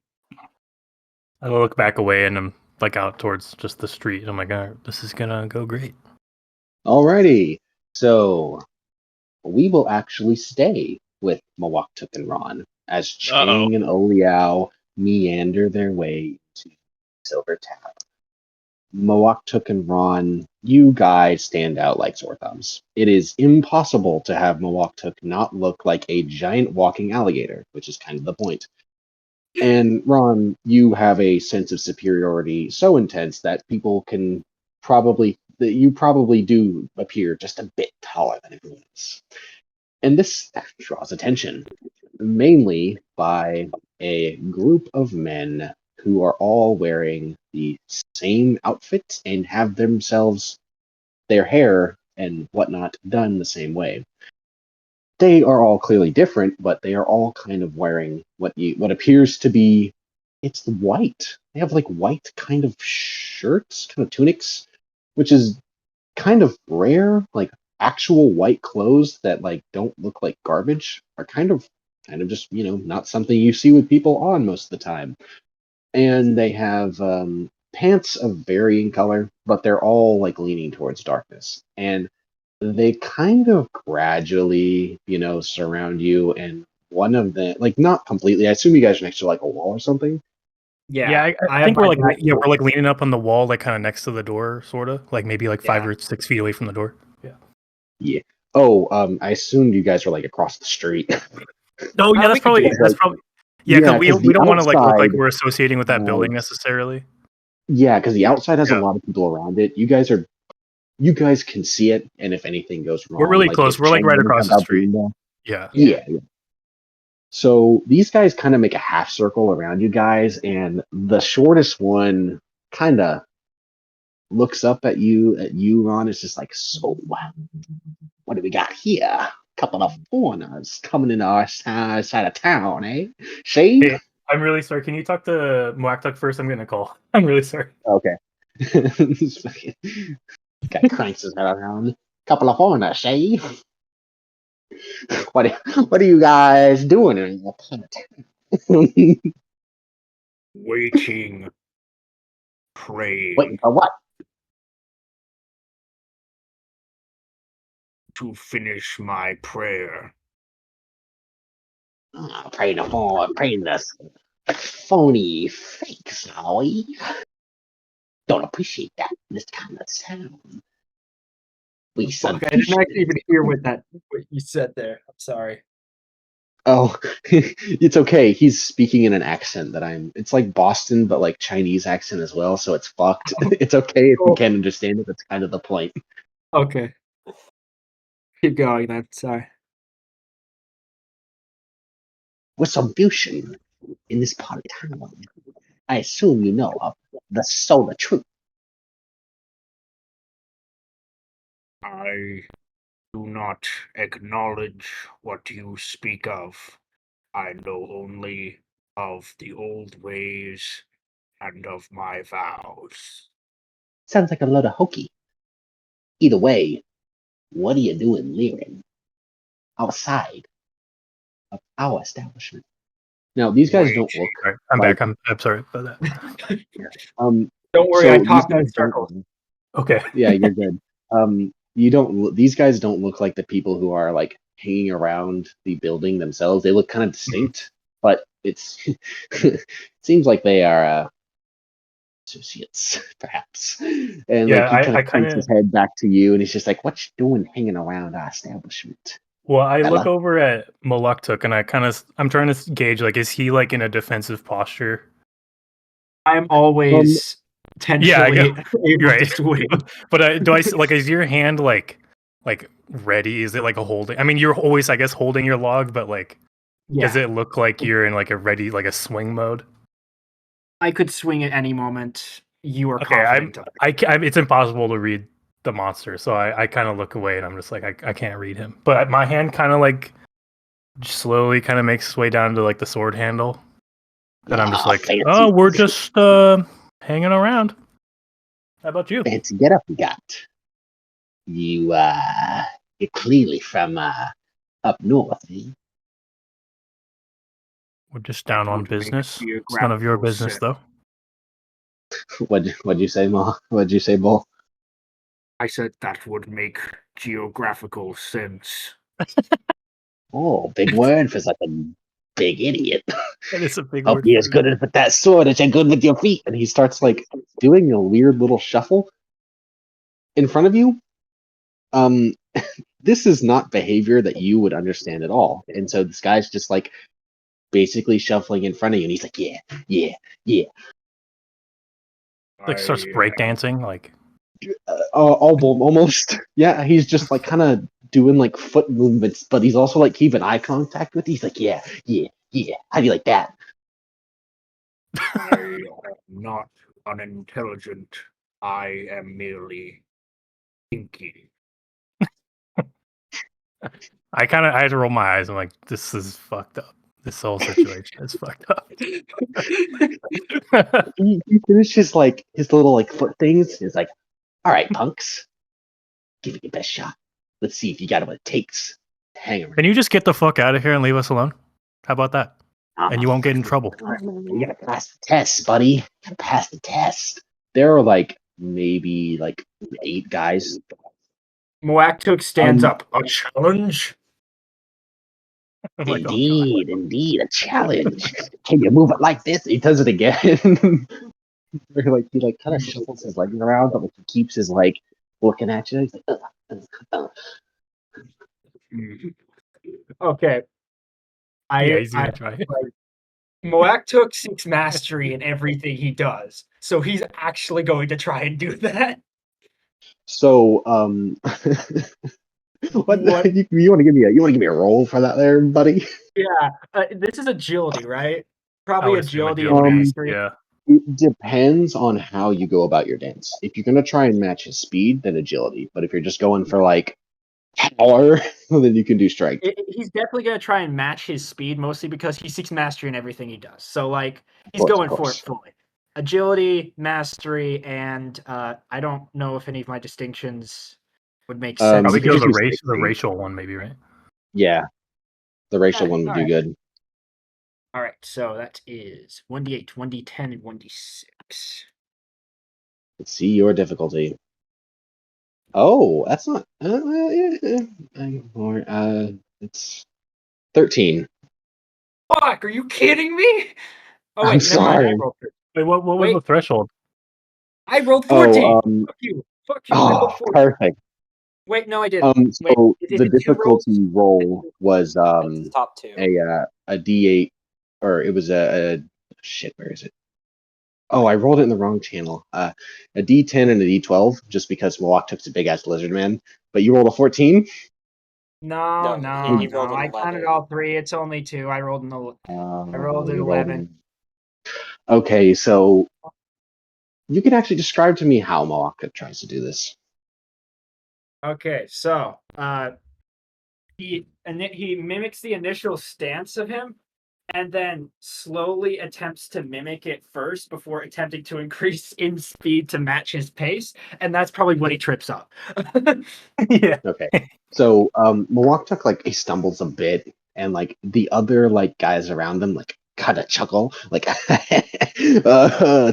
I look back away and I'm like out towards just the street. I'm like, all right, this is gonna go great. Alrighty, so we will actually stay with Mawaktuk and Ron as Chang and Oliao meander their way to Silver Tap. Mawaktuk and Ron, you guys stand out like sore thumbs. It is impossible to have Mawaktuk not look like a giant walking alligator, which is kind of the point. And Ron, you have a sense of superiority so intense that you probably do appear just a bit taller than everyone else. And this draws attention, mainly by a group of men who are all wearing the same outfits and have their hair and whatnot done the same way. They are all clearly different, but they are all kind of wearing what appears to be it's white. They have like white kind of shirts, kind of tunics, which is kind of rare. Like actual white clothes that like don't look like garbage are kind of just not something you see with people on most of the time. And they have pants of varying color, but they're all like leaning towards darkness. And they kind of gradually, surround you. And one of them, like not completely, I assume you guys are next to like a wall or something. Yeah, I think we're like we're like leaning up on the wall, like kind of next to the door, sort of like maybe like 5 or 6 feet away from the door. Yeah. Yeah. Oh, I assumed you guys were like across the street. No, yeah, that's probably Yeah, because we don't want to like look like we're associating with that no. building necessarily. Yeah, because the outside has a lot of people around it. You guys can see it, and if anything goes wrong, We're really like close. if We're like Chang right comes across the out street. window- Yeah. Yeah. So these guys kind of make a half circle around you guys, and the shortest one kind of looks up at you, Ron. It's just like, so what do we got here? Couple of foreigners coming into our side of town, eh? See? Hey, I'm really sorry. Can you talk to Muaktuk first? I'm getting a call. I'm really sorry. Okay. Got cranks his head around. Couple of foreigners, eh? What are you guys doing in your part of town? Waiting. Praying. Waiting for what? To finish my prayer. Praying this phony fake, Zoe. Don't appreciate that in this kind of town. We Fuck, I didn't actually even hear what you said there. I'm sorry. Oh, it's okay. He's speaking in an accent it's like Boston, but like Chinese accent as well, so it's fucked. It's okay if you can't understand it. That's kind of the point. Okay. Keep going then. Sorry. With some fusion in this part of town, I assume you know of the solar truth. I do not acknowledge what you speak of. I know only of the old ways and of my vows. Sounds like a load of hokey. Either way, what are you doing leering outside of our establishment? Now, these guys don't look. All right, I'm back. I'm sorry about that. Don't worry, So I these talk in guys don't- circles. Okay. Yeah, you're good. These guys don't look like the people who are like hanging around the building themselves. They look kind of distinct, but it seems like they are associates, perhaps. And Yeah, like he I kind of his head back to you, and he's just like, "What you doing, hanging around our establishment?" Well, I Fella? look over at Maluktuk and I'm trying to gauge like, is he like in a defensive posture? I'm always potentially got- able right. to swing. But do I like? Is your hand like ready? Is it like a holding? I mean, you're always, I guess, holding your log, but like, does Yeah, it look like you're in like a ready, like a swing mode? I could swing at any moment. You are Okay, confident of it. it's impossible to read the monster, so I kind of look away and I'm just like, I can't read him. But my hand kind of like slowly kind of makes its way down to like the sword handle, and I'm just like, fancy, oh, we're just hanging around. How about you? fancy get up you got. You're clearly from up north. Eh? We're just That down on would make business. It's none of your geographical business, sense. though. What'd you say, Ma? What'd you say, Bull? I said that would make geographical sense. Oh, big word for such a big idiot. That is a big Hope word. you're as good with that sword as you're good with your feet. And he starts like doing a weird little shuffle in front of you. This is not behavior that you would understand at all. And so this guy's just like basically shuffling in front of you, and he's like, yeah, yeah, yeah. Like starts breakdancing, like Almost. Yeah, he's just like kind of doing like foot movements, but he's also like keeping eye contact with you. He's like, yeah, yeah, yeah. How do you like that? I am not unintelligent. I am merely thinking. I had to roll my eyes. I'm like, this is fucked up. This whole situation is fucked up. He finishes like his little like foot things. He's like, all right, punks, give it your best shot. Let's see if you got what it takes to hang around. Can you just get the fuck out of here and leave us alone? How about that? And you won't get in trouble. You gotta pass the test, buddy. You gotta pass the test. There are like maybe like 8 guys. Moaktuk stands Um, up. A challenge? I'm like, oh, God. Indeed, a challenge. Can you move it like this? He does it again. Like he like kind of shuffles his legs around, but like he keeps his like looking at you. He's like, Okay. Yeah, he's gonna try it. Moaktuk seeks mastery in everything he does, so he's actually going to try and do that. So what, What? you want to give me a roll for that there, buddy? Yeah, this is agility, right? I Probably would assume agility agility. and mastery. Yeah. It depends on how you go about your dance. If you're gonna try and match his speed, then agility. But if you're just going for like power, then you can do strength. He's definitely going to try and match his speed, mostly because he seeks mastery in everything he does. So, like, he's Of going for it course. fully. Agility, mastery, and I don't know if any of my distinctions would make sense. Probably you go could the just do racial one, maybe, right? Yeah, the racial one would do alright. good. All right, so that is 1d8, 1d10, and 1d6. Let's see your difficulty. Oh, that's not. It's 13. Fuck, are you kidding me? Oh, I'm wait, never mind. I sorry. rolled 13. Wait, what was Wait. the threshold? I rolled 14. Oh, Fuck you. Fuck you. I rolled 14. perfect. Wait, no, I didn't. Wait, So is the it 2 rolls? difficulty roll was It's the top 2. a D8, or it was a shit. Where is it? Oh, I rolled it in the wrong channel. A D10 and a D12, just because Mawak took's a big ass lizard man. But you rolled a 14. No, No, he no. rolled an I counted 11. all 3. It's only 2. I rolled an I rolled an You 11. Okay, so you can actually describe to me how Mawak tries to do this. Okay, so he mimics the initial stance of him, and then slowly attempts to mimic it first before attempting to increase in speed to match his pace, and that's probably when he trips up. Yeah. Okay. So Mawak like he stumbles a bit, and like the other like guys around him like kind of chuckle, like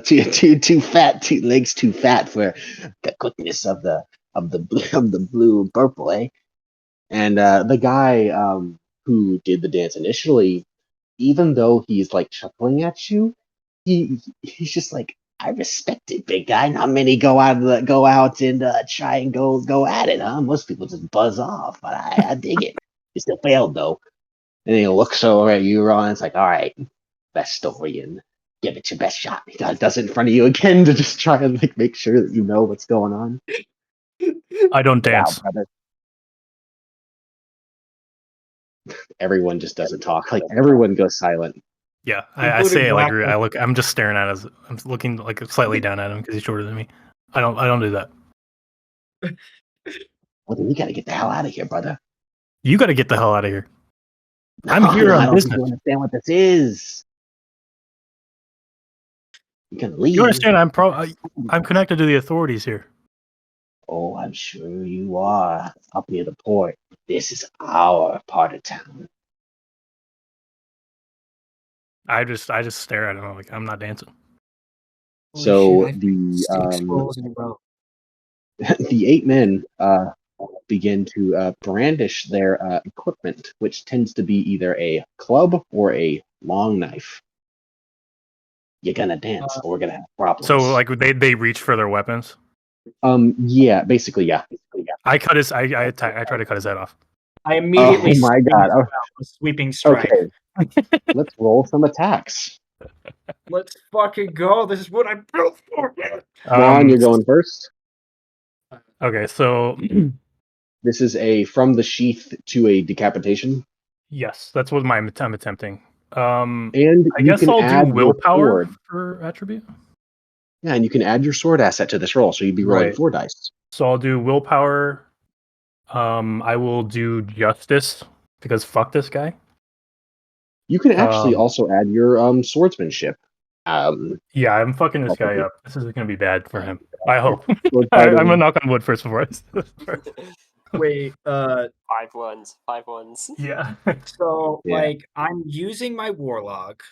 too fat, 2 legs too fat for the quickness of the blue and purple, eh? And the guy who did the dance initially, even though he's like chuckling at you, he's just like, I respect it, big guy. Not many go out and try and go at it, huh? Most people just buzz off, but I dig it. You still failed though. And then he looks over at you, Ron. It's like, all right, best story in give it your best shot. He does it in front of you again to just try and like make sure that you know what's going on. I don't dance. Wow, brother. Everyone just doesn't talk. Like everyone goes silent. Yeah, I Including say it like Black. I look. I'm just staring at us. I'm looking like slightly down at him because he's shorter than me. I don't do that. Well, then you got to get the hell out of here, brother. You got to get the hell out of here. No, I'm here I on don't think business. you understand what this is. You're gonna leave. You understand? I'm connected to the authorities here. Oh, I'm sure you are. Up near the port. This is our part of town. I just stare at him like I'm not dancing. So Holy shit, I have 6 rolls in a row. the 8 men begin to brandish their equipment, which tends to be either a club or a long knife. You're gonna dance, or we're gonna have problems. So like they reach for their weapons. Yeah, basically, yeah. I cut his. I try to cut his head off. I immediately Oh my swing God. as well, a sweeping strike. Okay, let's roll some attacks. Let's fucking go. This is what I'm built for. Ron, you're going first. Okay, so This is a from the sheath to a decapitation, yes, that's what I'm attempting. and I you guess can I'll add do your willpower sword. for attribute. Yeah, and you can add your sword asset to this roll, so you'd be rolling Right. 4 dice. So I'll do willpower. I will do justice because fuck this guy. You can actually Um, also add your swordsmanship. Yeah, I'm fucking this guy Possibly. up. This is gonna be bad for him. I hope. Sword I'm fighting. gonna knock on wood first before I. Wait, 5 ones. 5 ones. Yeah. so Yeah. like I'm using my warlock,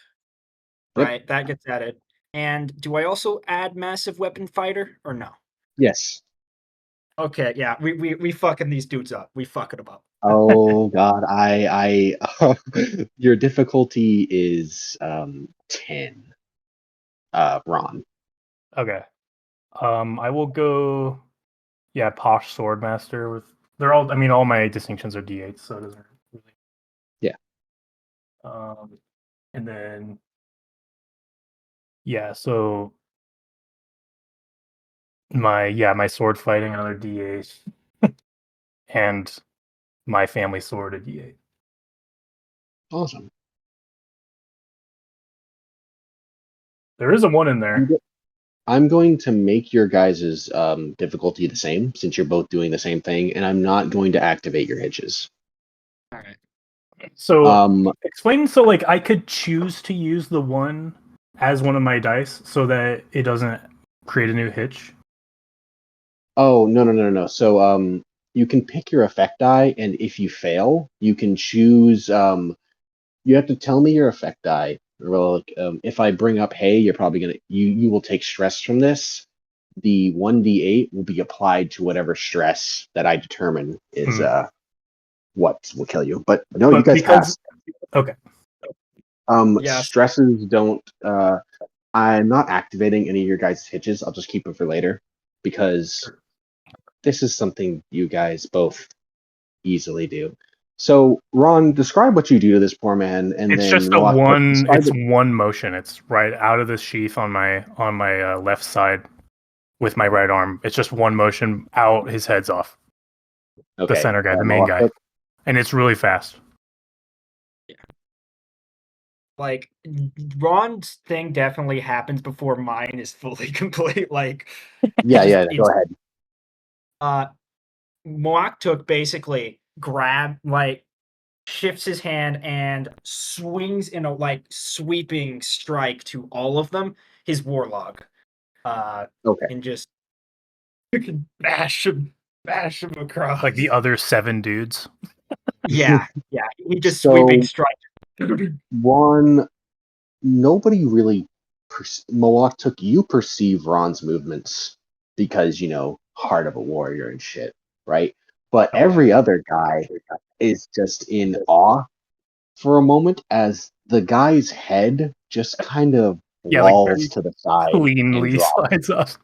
Yep. right? That gets added. And do I also add massive weapon fighter or no? Yes. Okay, yeah, we fucking these dudes up. We fucking them up. Oh God, I your difficulty is 10. Ron. Okay. I will go. Yeah, posh swordmaster with. They're all. I mean, all my distinctions are D8, so it doesn't really. Yeah. And then. Yeah. So. My sword fighting another D8, and my family sword a D8. Awesome. There is a 1 in there. I'm going to make your guys' difficulty the same since you're both doing the same thing, and I'm not going to activate your hitches. All right. So explain. So like I could choose to use the 1 as one of my dice so that it doesn't create a new hitch. Oh no. So you can pick your effect die, and if you fail, you can choose. You have to tell me your effect die. Well, like, if I bring up hey, you're probably gonna you will take stress from this. The 1d8 will be applied to whatever stress that I determine is what will kill you. But no, you guys pass. Okay. Yeah. Stresses don't. I'm not activating any of your guys' hitches. I'll just keep them for later because this is something you guys both easily do. So, Ron, describe what you do to this poor man, and It's then just a Noah, one. describe It's it. one motion. It's right out of the sheath on my left side with my right arm. It's just one motion out. His head's off. Okay, The center guy, the main guy, and it's really fast. Like Ron's thing definitely happens before mine is fully complete. Like Yeah. Go ahead. Moak took basically shifts his hand and swings in a sweeping strike to all of them. His warlock. Okay. And just bash him across. Like the other 7 dudes. Yeah. He just So- sweeping strike. One, nobody really. Moak took you perceive Ron's movements because heart of a warrior and shit, right? But every other guy is just in awe for a moment as the guy's head just kind of walls to the side and Cleanly drops. slides off.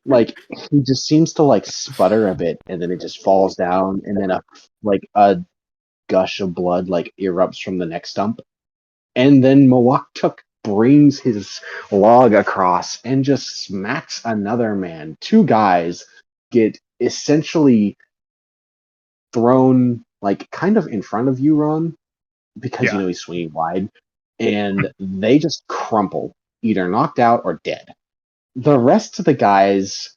Like he just seems to like sputter a bit and then it just falls down and then a gush of blood like erupts from the neck stump. And then Moak took brings his log across and just smacks another man. Two guys get essentially thrown like kind of in front of you, Ron, because Yeah. he's swinging wide, and they just crumple, either knocked out or dead. The rest of the guys,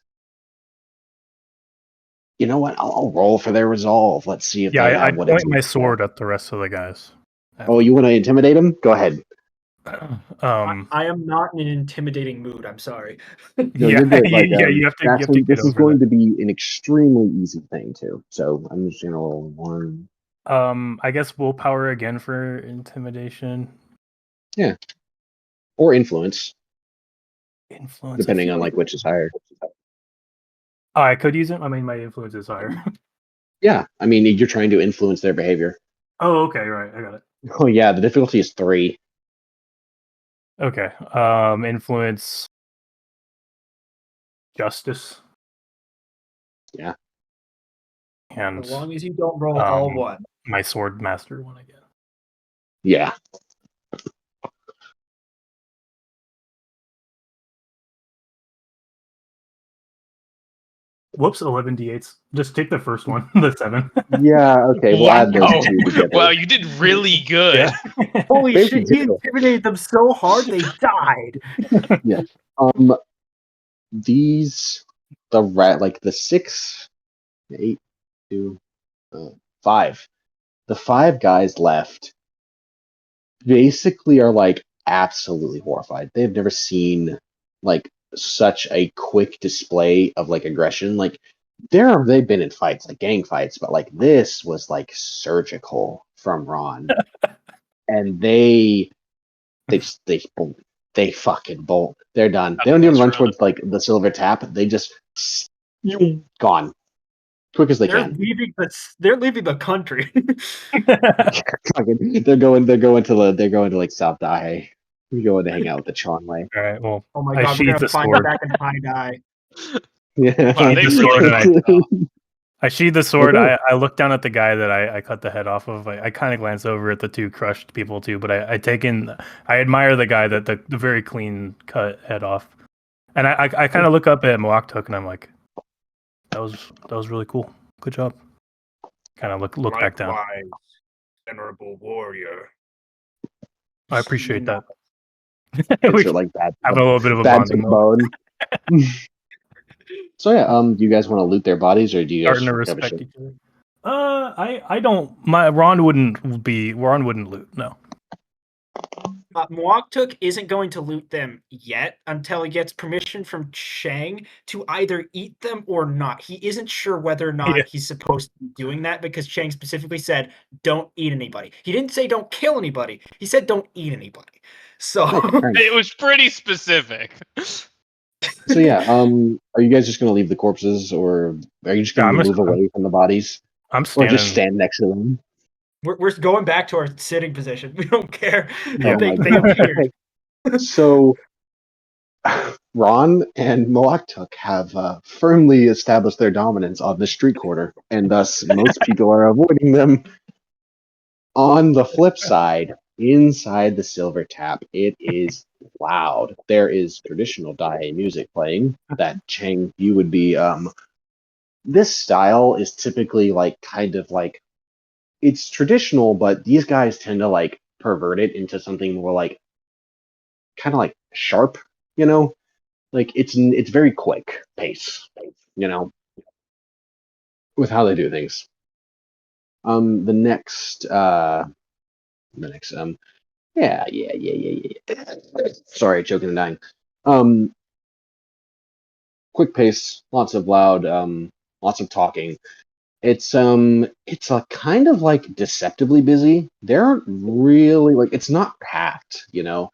you know what? I'll roll for their resolve. Let's see if Yeah, they I have what it point my takes. sword at the rest of the guys. Oh, you want to intimidate them? Go ahead. I am not in an intimidating mood. I'm sorry. No, yeah, you're good. Like, you have to actually, get this is over going that. to be an extremely easy thing too. So I'm just gonna roll one. I guess willpower again for intimidation. Or influence, Influence. I depending feel on like which is higher. I could use it. I mean, my influence is higher. Yeah, I mean, you're trying to influence their behavior. Oh, okay, right. I got it. Oh yeah, the difficulty is 3. Okay. Influence. Justice. Yeah. And As long as you don't roll all one. my sword master one again. Yeah. Whoops, 11 d8s. Just take the first one, the 7. Yeah. Okay, we'll add those Wow. two together. Wow, you did really good. Yeah. Holy Thank shit! you. He intimidated them so hard they died. These the 6, 8, 2, 5. The 5 guys left basically are like absolutely horrified. They've never seen like such a quick display of like aggression. Like they've been in fights, like gang fights, but like this was like surgical from Ron. And they just they fucking bolt. They're done. They don't even run towards like the silver tap. They just gone quick as they can. They're leaving the country. They're going to like South Dahe. We're going to hang out with the Chong Wei. All right. Well, Oh my I god, we're sheathe gonna the find sword. back in High Die. Yeah. Wow, they the really sword and fucked it up. I sheathe the sword. Okay. I look down at the guy that I cut the head off of. I kind of glance over at the 2 crushed people too, but I take in. I admire the guy that the very clean cut head off, and I kind of look up at Moaktuk and I'm like, that was really cool. Good job. Kind of look back down. Likewise, venerable warrior. I appreciate that. Picture like bad, having a little bit of a bad to bonding the moment. bone. So yeah, do you guys want to loot their bodies, or do you guys Starting to give a respect shit? each other. I don't. My Ron wouldn't loot. No. Muaktuk isn't going to loot them yet until he gets permission from Chang to either eat them or not. He isn't sure whether or not he's supposed to be doing that because Chang specifically said, don't eat anybody. He didn't say don't kill anybody. He said don't eat anybody. So It was pretty specific. So yeah, are you guys just gonna leave the corpses, or are you just gonna move away from the bodies, I'm or standing. just stand next to them? we're going back to our sitting position. We don't care. Yeah. They Oh my appeared. So Ron and Moaktuk have firmly established their dominance on the street corner, and thus most people are avoiding them. On the flip side, inside the silver tap, it is loud. There is traditional Dai music playing that Cheng, you would be this style is typically like kind of like it's traditional, but these guys tend to like pervert it into something more like kind of like sharp, you know? Like it's very quick pace, you know, with how they do things. The next yeah. Sorry, choking and dying. Quick pace, lots of loud, lots of talking. It's a kind of like deceptively busy. They aren't really like it's not packed, you know.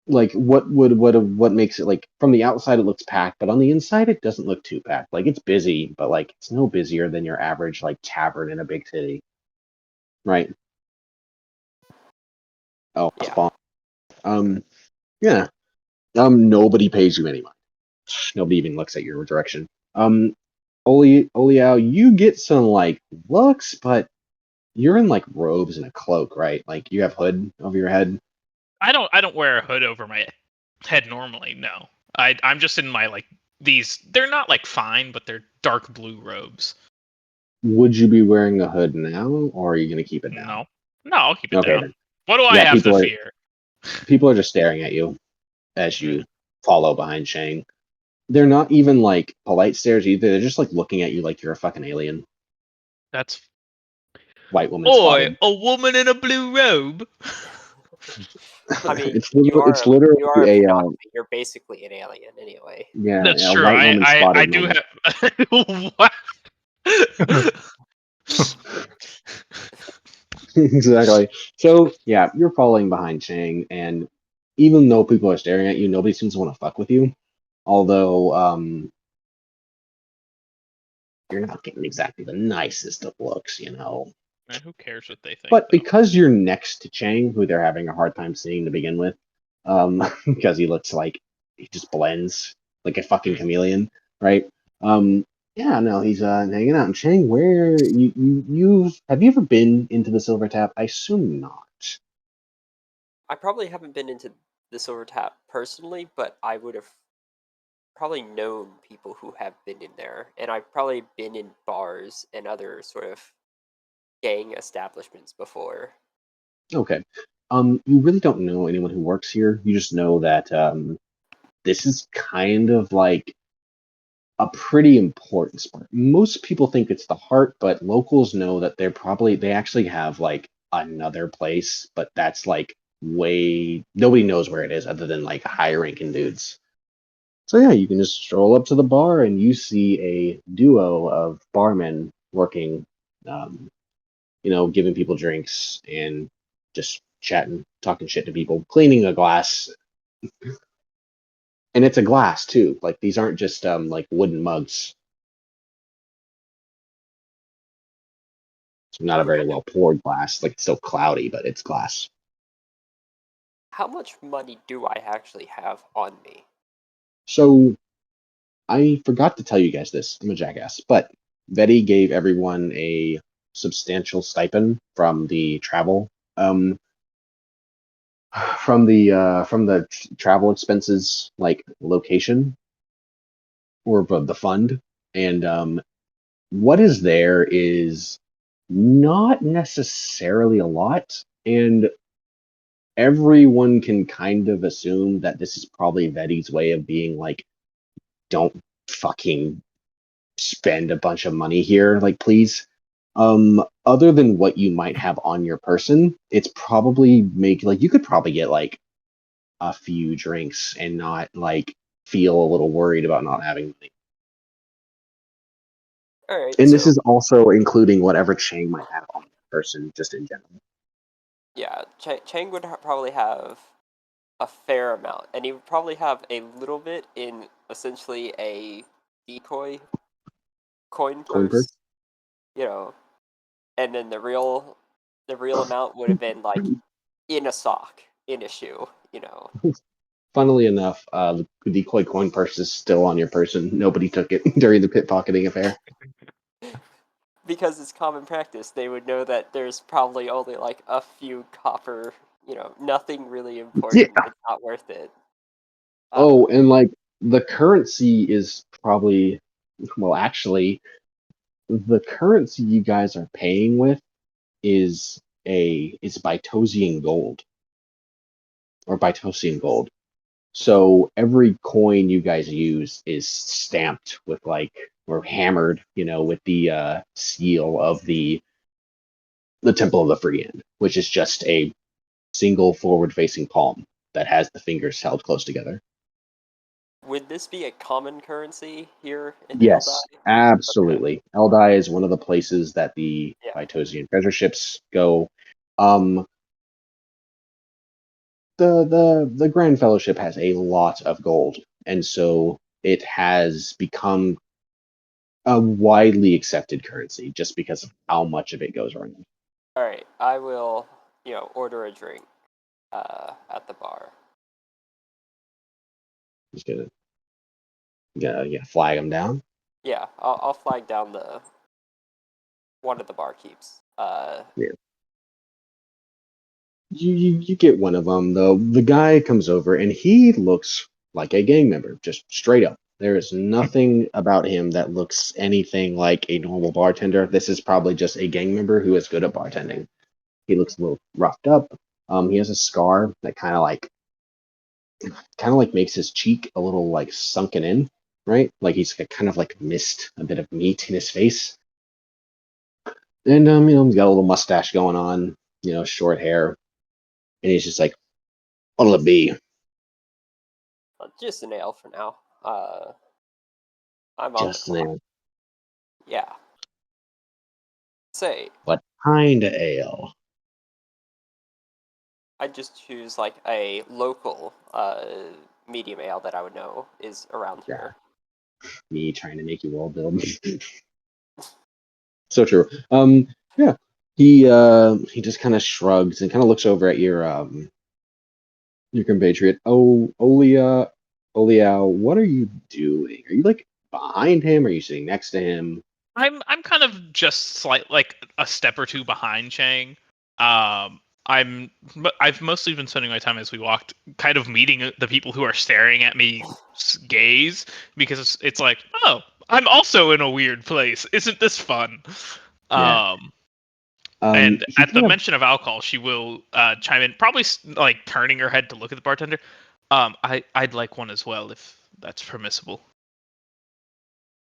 Like what makes it like from the outside it looks packed, but on the inside it doesn't look too packed. Like it's busy, but like it's no busier than your average like tavern in a big city, right? Oh, Yeah. spawn. Yeah. Nobody pays you any money. Nobody even looks at your direction. Oliao, you get some like looks, but you're in like robes and a cloak, right? Like you have hood over your head. I don't wear a hood over my head normally. No, I'm just in my these. They're not fine, but they're dark blue robes. Would you be wearing a hood now, or are you going to keep it down? No, I'll keep it Okay, down. then. What do I Yeah, have to fear? people are just staring at you as you follow behind Shang. They're not even polite stares either. They're just looking at you like you're a fucking alien. That's White woman spotted. a woman in a blue robe. I mean, it's literally you are a a Panoply. You're basically an alien anyway. That's a true. white woman I spotted do moment. have. What? Exactly. So yeah, you're following behind Chang, and even though people are staring at you, nobody seems to want to fuck with you. Although you're not getting exactly the nicest of looks, Man, who cares what they think? But though? because you're next to Chang, who they're having a hard time seeing to begin with, because he looks like he just blends like a fucking chameleon, right? Yeah, no, he's hanging out. And Chang, where you have you ever been into the Silver Tap? I assume not. I probably haven't been into the Silver Tap personally, but I would have probably known people who have been in there, and I've probably been in bars and other sort of gang establishments before. Okay. You really don't know anyone who works here. You just know that this is kind of like a pretty important spot. Most people think it's the heart, but locals know that they actually have another place, but that's way nobody knows where it is other than high ranking dudes. So yeah, you can just stroll up to the bar and you see a duo of barmen working, um, giving people drinks and just chatting, talking shit to people, cleaning a glass. And it's a glass too. These aren't just wooden mugs. It's not a very well poured glass. It's still cloudy, but it's glass. How much money do I actually have on me? So I forgot to tell you guys this. I'm a jackass, but Betty gave everyone a substantial stipend from the travel, from the travel expenses location or the fund, and what is there is not necessarily a lot, and everyone can kind of assume that this is probably Betty's way of being don't fucking spend a bunch of money here, please. Other than what you might have on your person, it's probably you could probably get a few drinks and not feel a little worried about not having money. All right, And so this is also including whatever Chang might have on the person, just in general. yeah, Chang would probably have a fair amount, and he would probably have a little bit in essentially a decoy coin Coin purse. purse, and then the real amount would have been in a sock, in a shoe. Funnily enough, the decoy coin purse is still on your person. Nobody took it during the pickpocketing affair. Because it's common practice, they would know that there's probably only a few copper, nothing really important. Yeah. It's not worth it. Oh, and the currency is probably, well, actually, the currency you guys are paying with is Bytosian gold or Bytosian gold. So every coin you guys use is stamped with or hammered, with the seal of the Temple of the Free End, which is just a single forward-facing palm that has the fingers held close together. Would this be a common currency here in Yes, Eldai? absolutely. Eldai is one of the places that the Yeah. Bytosian treasure ships go. Um, the Grand Fellowship has a lot of gold, and so it has become a widely accepted currency just because of how much of it goes around. All right, I will, order a drink at the bar. Just gonna flag them down. Yeah, I'll flag down one of the barkeeps. Yeah. You get one of them though. The guy comes over and he looks like a gang member, just straight up. There is nothing about him that looks anything like a normal bartender. This is probably just a gang member who is good at bartending. He looks a little roughed up. He has a scar that kind of like makes his cheek a little like sunken in, right? Like he's kind of like missed a bit of meat in his face. And he's got a little mustache going on, short hair, and he's just like, "What'll it be?" Just an ale for now. I'm on the Just clock. an Yeah. Say, What kind of ale? I'd just choose like a local medium ale that I would know is around Yeah. here. Me trying to make you all build. So true. Yeah. He just kind of shrugs and kind of looks over at your compatriot. Oh, Olia, what are you doing? Are you like behind him? Are you sitting next to him? I'm kind of just like a step or two behind Chang. I've mostly been spending my time as we walked, kind of meeting the people who are staring at me gaze, because it's like, oh, I'm also in a weird place. Isn't this fun? Yeah. And He at the kind of mention of alcohol, she will chime in, probably like turning her head to look at the bartender. I'd like one as well, if that's permissible.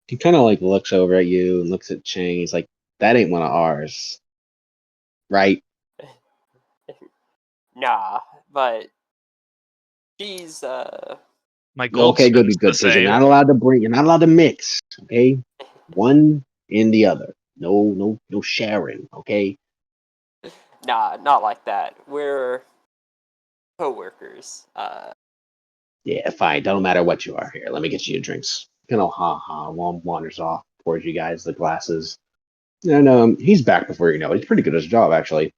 he kind of like looks over at you and looks at Chang. He's like, "That ain't one of ours, right?" Nah, but she's My gold Okay, good, spoon's good, good. the Because same. you're not allowed to mix. Okay, one in the other. No sharing. Okay. nah, not like that. We're co-workers. Yeah, fine. Don't matter what you are here. Let me get you your drinks. Ha ha. Wanders off, pours you guys the glasses. And he's back before you know it. He's pretty good at his job, actually.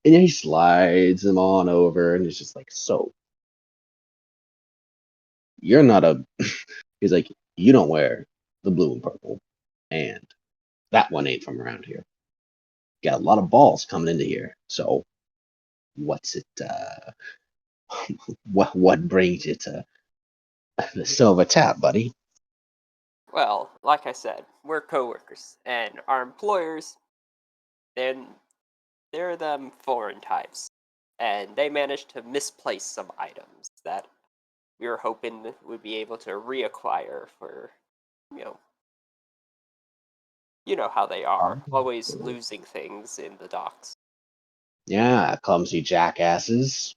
And then he slides them on over, and he's just like, "So, you're not a." He's like, "You don't wear the blue and purple, and that one ain't from around here. Got a lot of balls coming into here. So, what's it? What brings you to the Silver Tap, buddy?" Well, like I said, we're co-workers, and our employers, then they're them foreign types, and they managed to misplace some items that we were hoping would be able to reacquire for, you know, you know how they are, always losing things in the docks. Yeah, clumsy jackasses.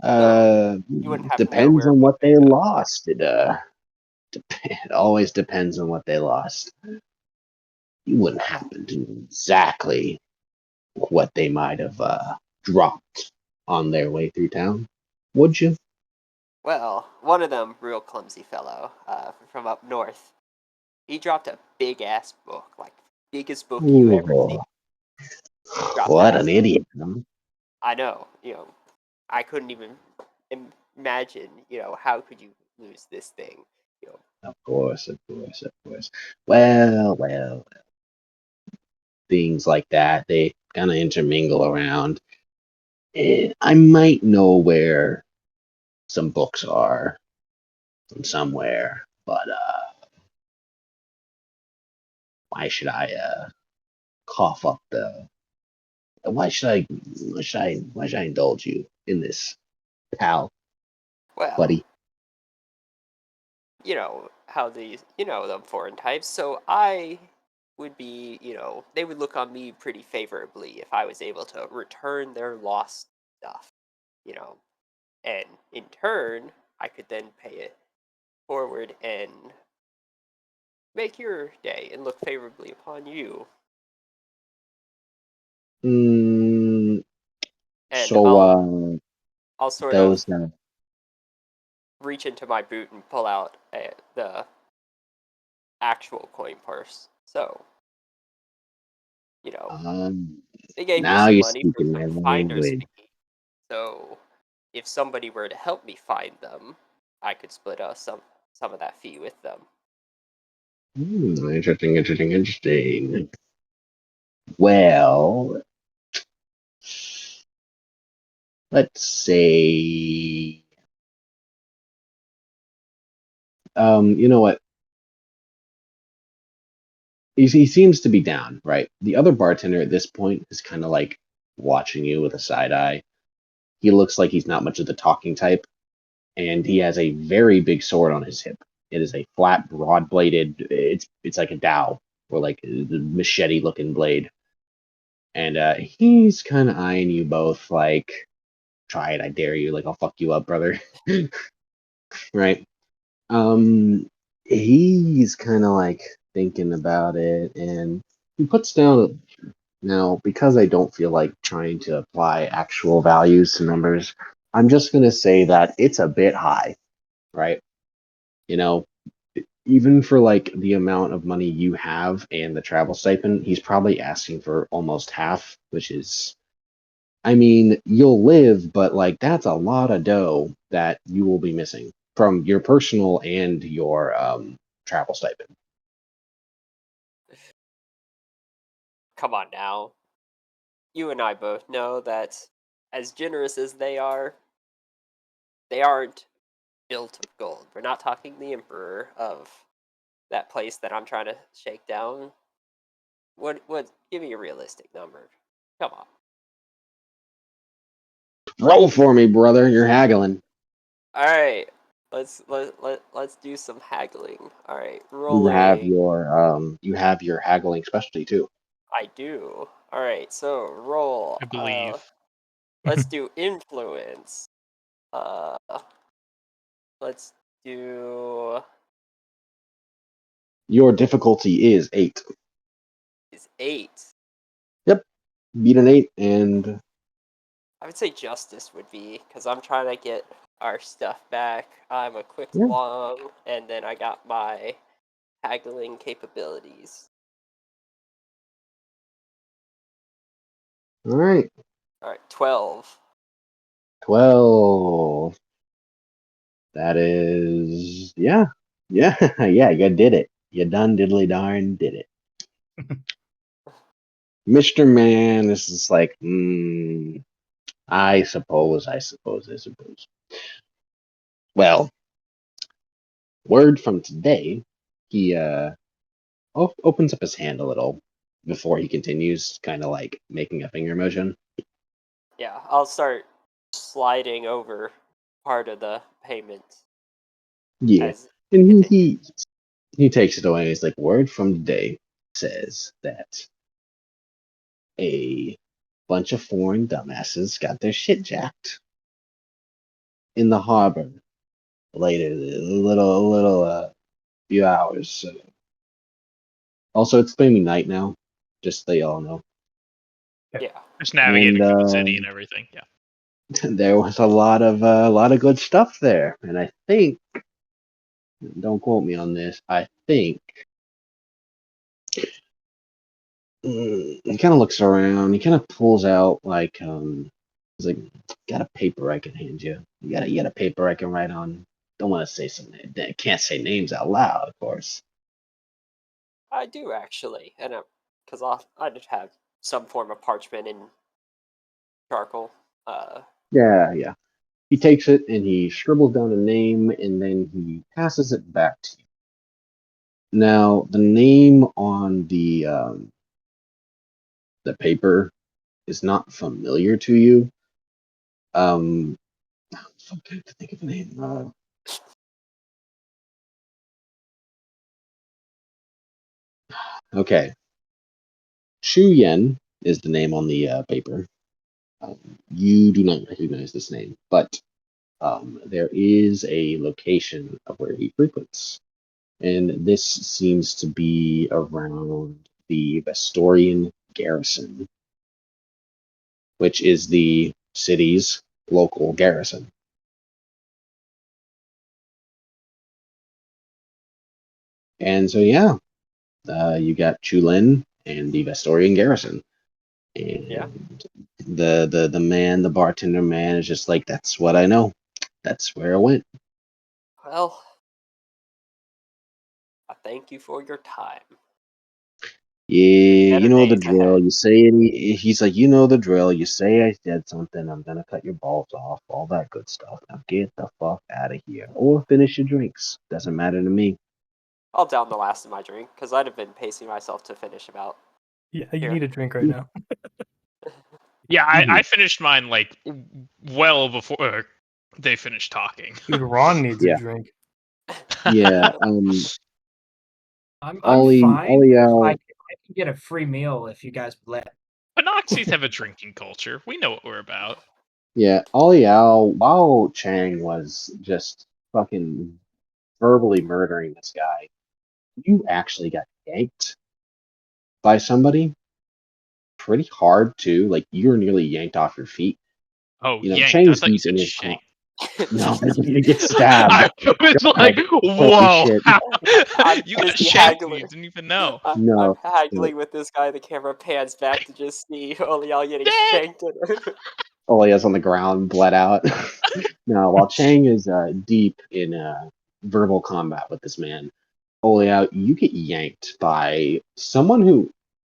So you wouldn't happen to know Depends where on we what they could, lost. It always depends on what they lost. You wouldn't happen to know exactly what they might have dropped on their way through town, would you? well, one of them, real clumsy fellow, from up north, he dropped a big ass book, like biggest book you ever see. Ooh, Dropped what that. an idiot! Huh? I know, I couldn't even imagine, how could you lose this thing? Of course, of course, of course. Well, things like that, they kind of intermingle around. I might know where some books are from somewhere, but why should I cough up the? Why should I indulge you in this, pal, Well, buddy? how these, them foreign types. So I would be, they would look on me pretty favorably if I was able to return their lost stuff, you know, and in turn, I could then pay it forward and make your day and look favorably upon you. Mm, And so I'll sort of those reach into my boot and pull out the actual coin purse. So, you know, um they gave me now some you're money for speaking my some finder's language. fee. So, if somebody were to help me find them, I could split some of that fee with them. Interesting. Well, let's say, you know what? He seems to be down, right? The other bartender at this point is kind of like watching you with a side eye. He looks like he's not much of the talking type, and he has a very big sword on his hip. It is a flat, broad bladed. It's like a dao or like the machete looking blade, and he's kind of eyeing you both like, "Try it, I dare you! Like I'll fuck you up, brother." Right? Um, he's kind of like thinking about it, and he puts down. Now, because I don't feel like trying to apply actual values to numbers, I'm just going to say that it's a bit high, right? You know, even for like the amount of money you have and the travel stipend, he's probably asking for almost half, which is, I mean, you'll live, but like that's a lot of dough that you will be missing from your personal and your travel stipend. Come on now. You and I both know that as generous as they aren't built of gold. We're not talking the emperor of that place that I'm trying to shake down. What give me a realistic number. Come on. Roll for me, brother. You're haggling. Alright. Let's do some haggling. Alright, You rolling. have your haggling specialty too. I do. Alright, so roll. I believe. Let's do influence. Uh let's do Your difficulty is 8. is 8. Yep, beat an 8, and I would say justice would be because I'm trying to get our stuff back. I'm a quick Yeah. long, and then I got my haggling capabilities. all right, All right, 12. 12. That is, yeah, yeah. You did it. You done diddly darn did it, Mr. Man. This is like, I suppose. Well, word from today. He opens up his hand a little before he continues, kind of like making a finger motion. Yeah, I'll start sliding over part of the payment Yeah, as we and continue. he takes it away. He's like, word from today says that a bunch of foreign dumbasses got their shit jacked in the harbor later, a little few hours. So. Also, it's gonna be night now, just so y'all know. Yeah. Just navigating And through the city and everything. Yeah. there was a lot of good stuff there, and I think, don't quote me on this, I think he kind of looks around. He kind of pulls out like he's like, got a paper I can hand you. You got a paper I can write on. Don't want to say some. Can't say names out loud, of course. I do actually, and because I just have some form of parchment and charcoal. Yeah. He takes it and he scribbles down a name and then he passes it back to you. Now, the name on the paper is not familiar to you. Fuck, I have to think of a name. Okay. Chu Yen is the name on the paper. You do not recognize this name, but there is a location of where he frequents. And this seems to be around the Vestorian garrison, which is the city's local garrison. And so, yeah, you got Chulin and the Vestorian garrison. And Yeah. the bartender man is just like, that's what I know. That's where I went. Well, I thank you for your time. Yeah, you know the Days drill. ahead. You say any. He's like, you know the drill. You say I said something, I'm gonna cut your balls off. All that good stuff. Now get the fuck out of here, or finish your drinks. Doesn't matter to me. I'll down the last of my drink because I'd have been pacing myself to finish about. Yeah, you Here. need a drink right now. Yeah, Mhm. I finished mine like well before they finished talking. Dude, Ron needs Yeah. a drink. Yeah. I'm Ollie, fine. Ollie, I can get a free meal if you guys let. Panoxies have a drinking culture. We know what we're about. Yeah, Ollie Al, while Chang was just fucking verbally murdering this guy, you actually got yanked by somebody pretty hard too. Like you were nearly yanked off your feet. Oh, You know, yanked. I Chang's thought you deep in said his shank. no, you're gonna get stabbed. I was like, God, holy whoa. shit. I'm You got busy shanked and haggling. you didn't even know. I'm No, haggling with this guy. The camera pans back to just see Olial getting Dead. shanked. Olia's on the ground, bled out. No, while Chang is deep in verbal combat with this man, Oliao, you get yanked by someone who.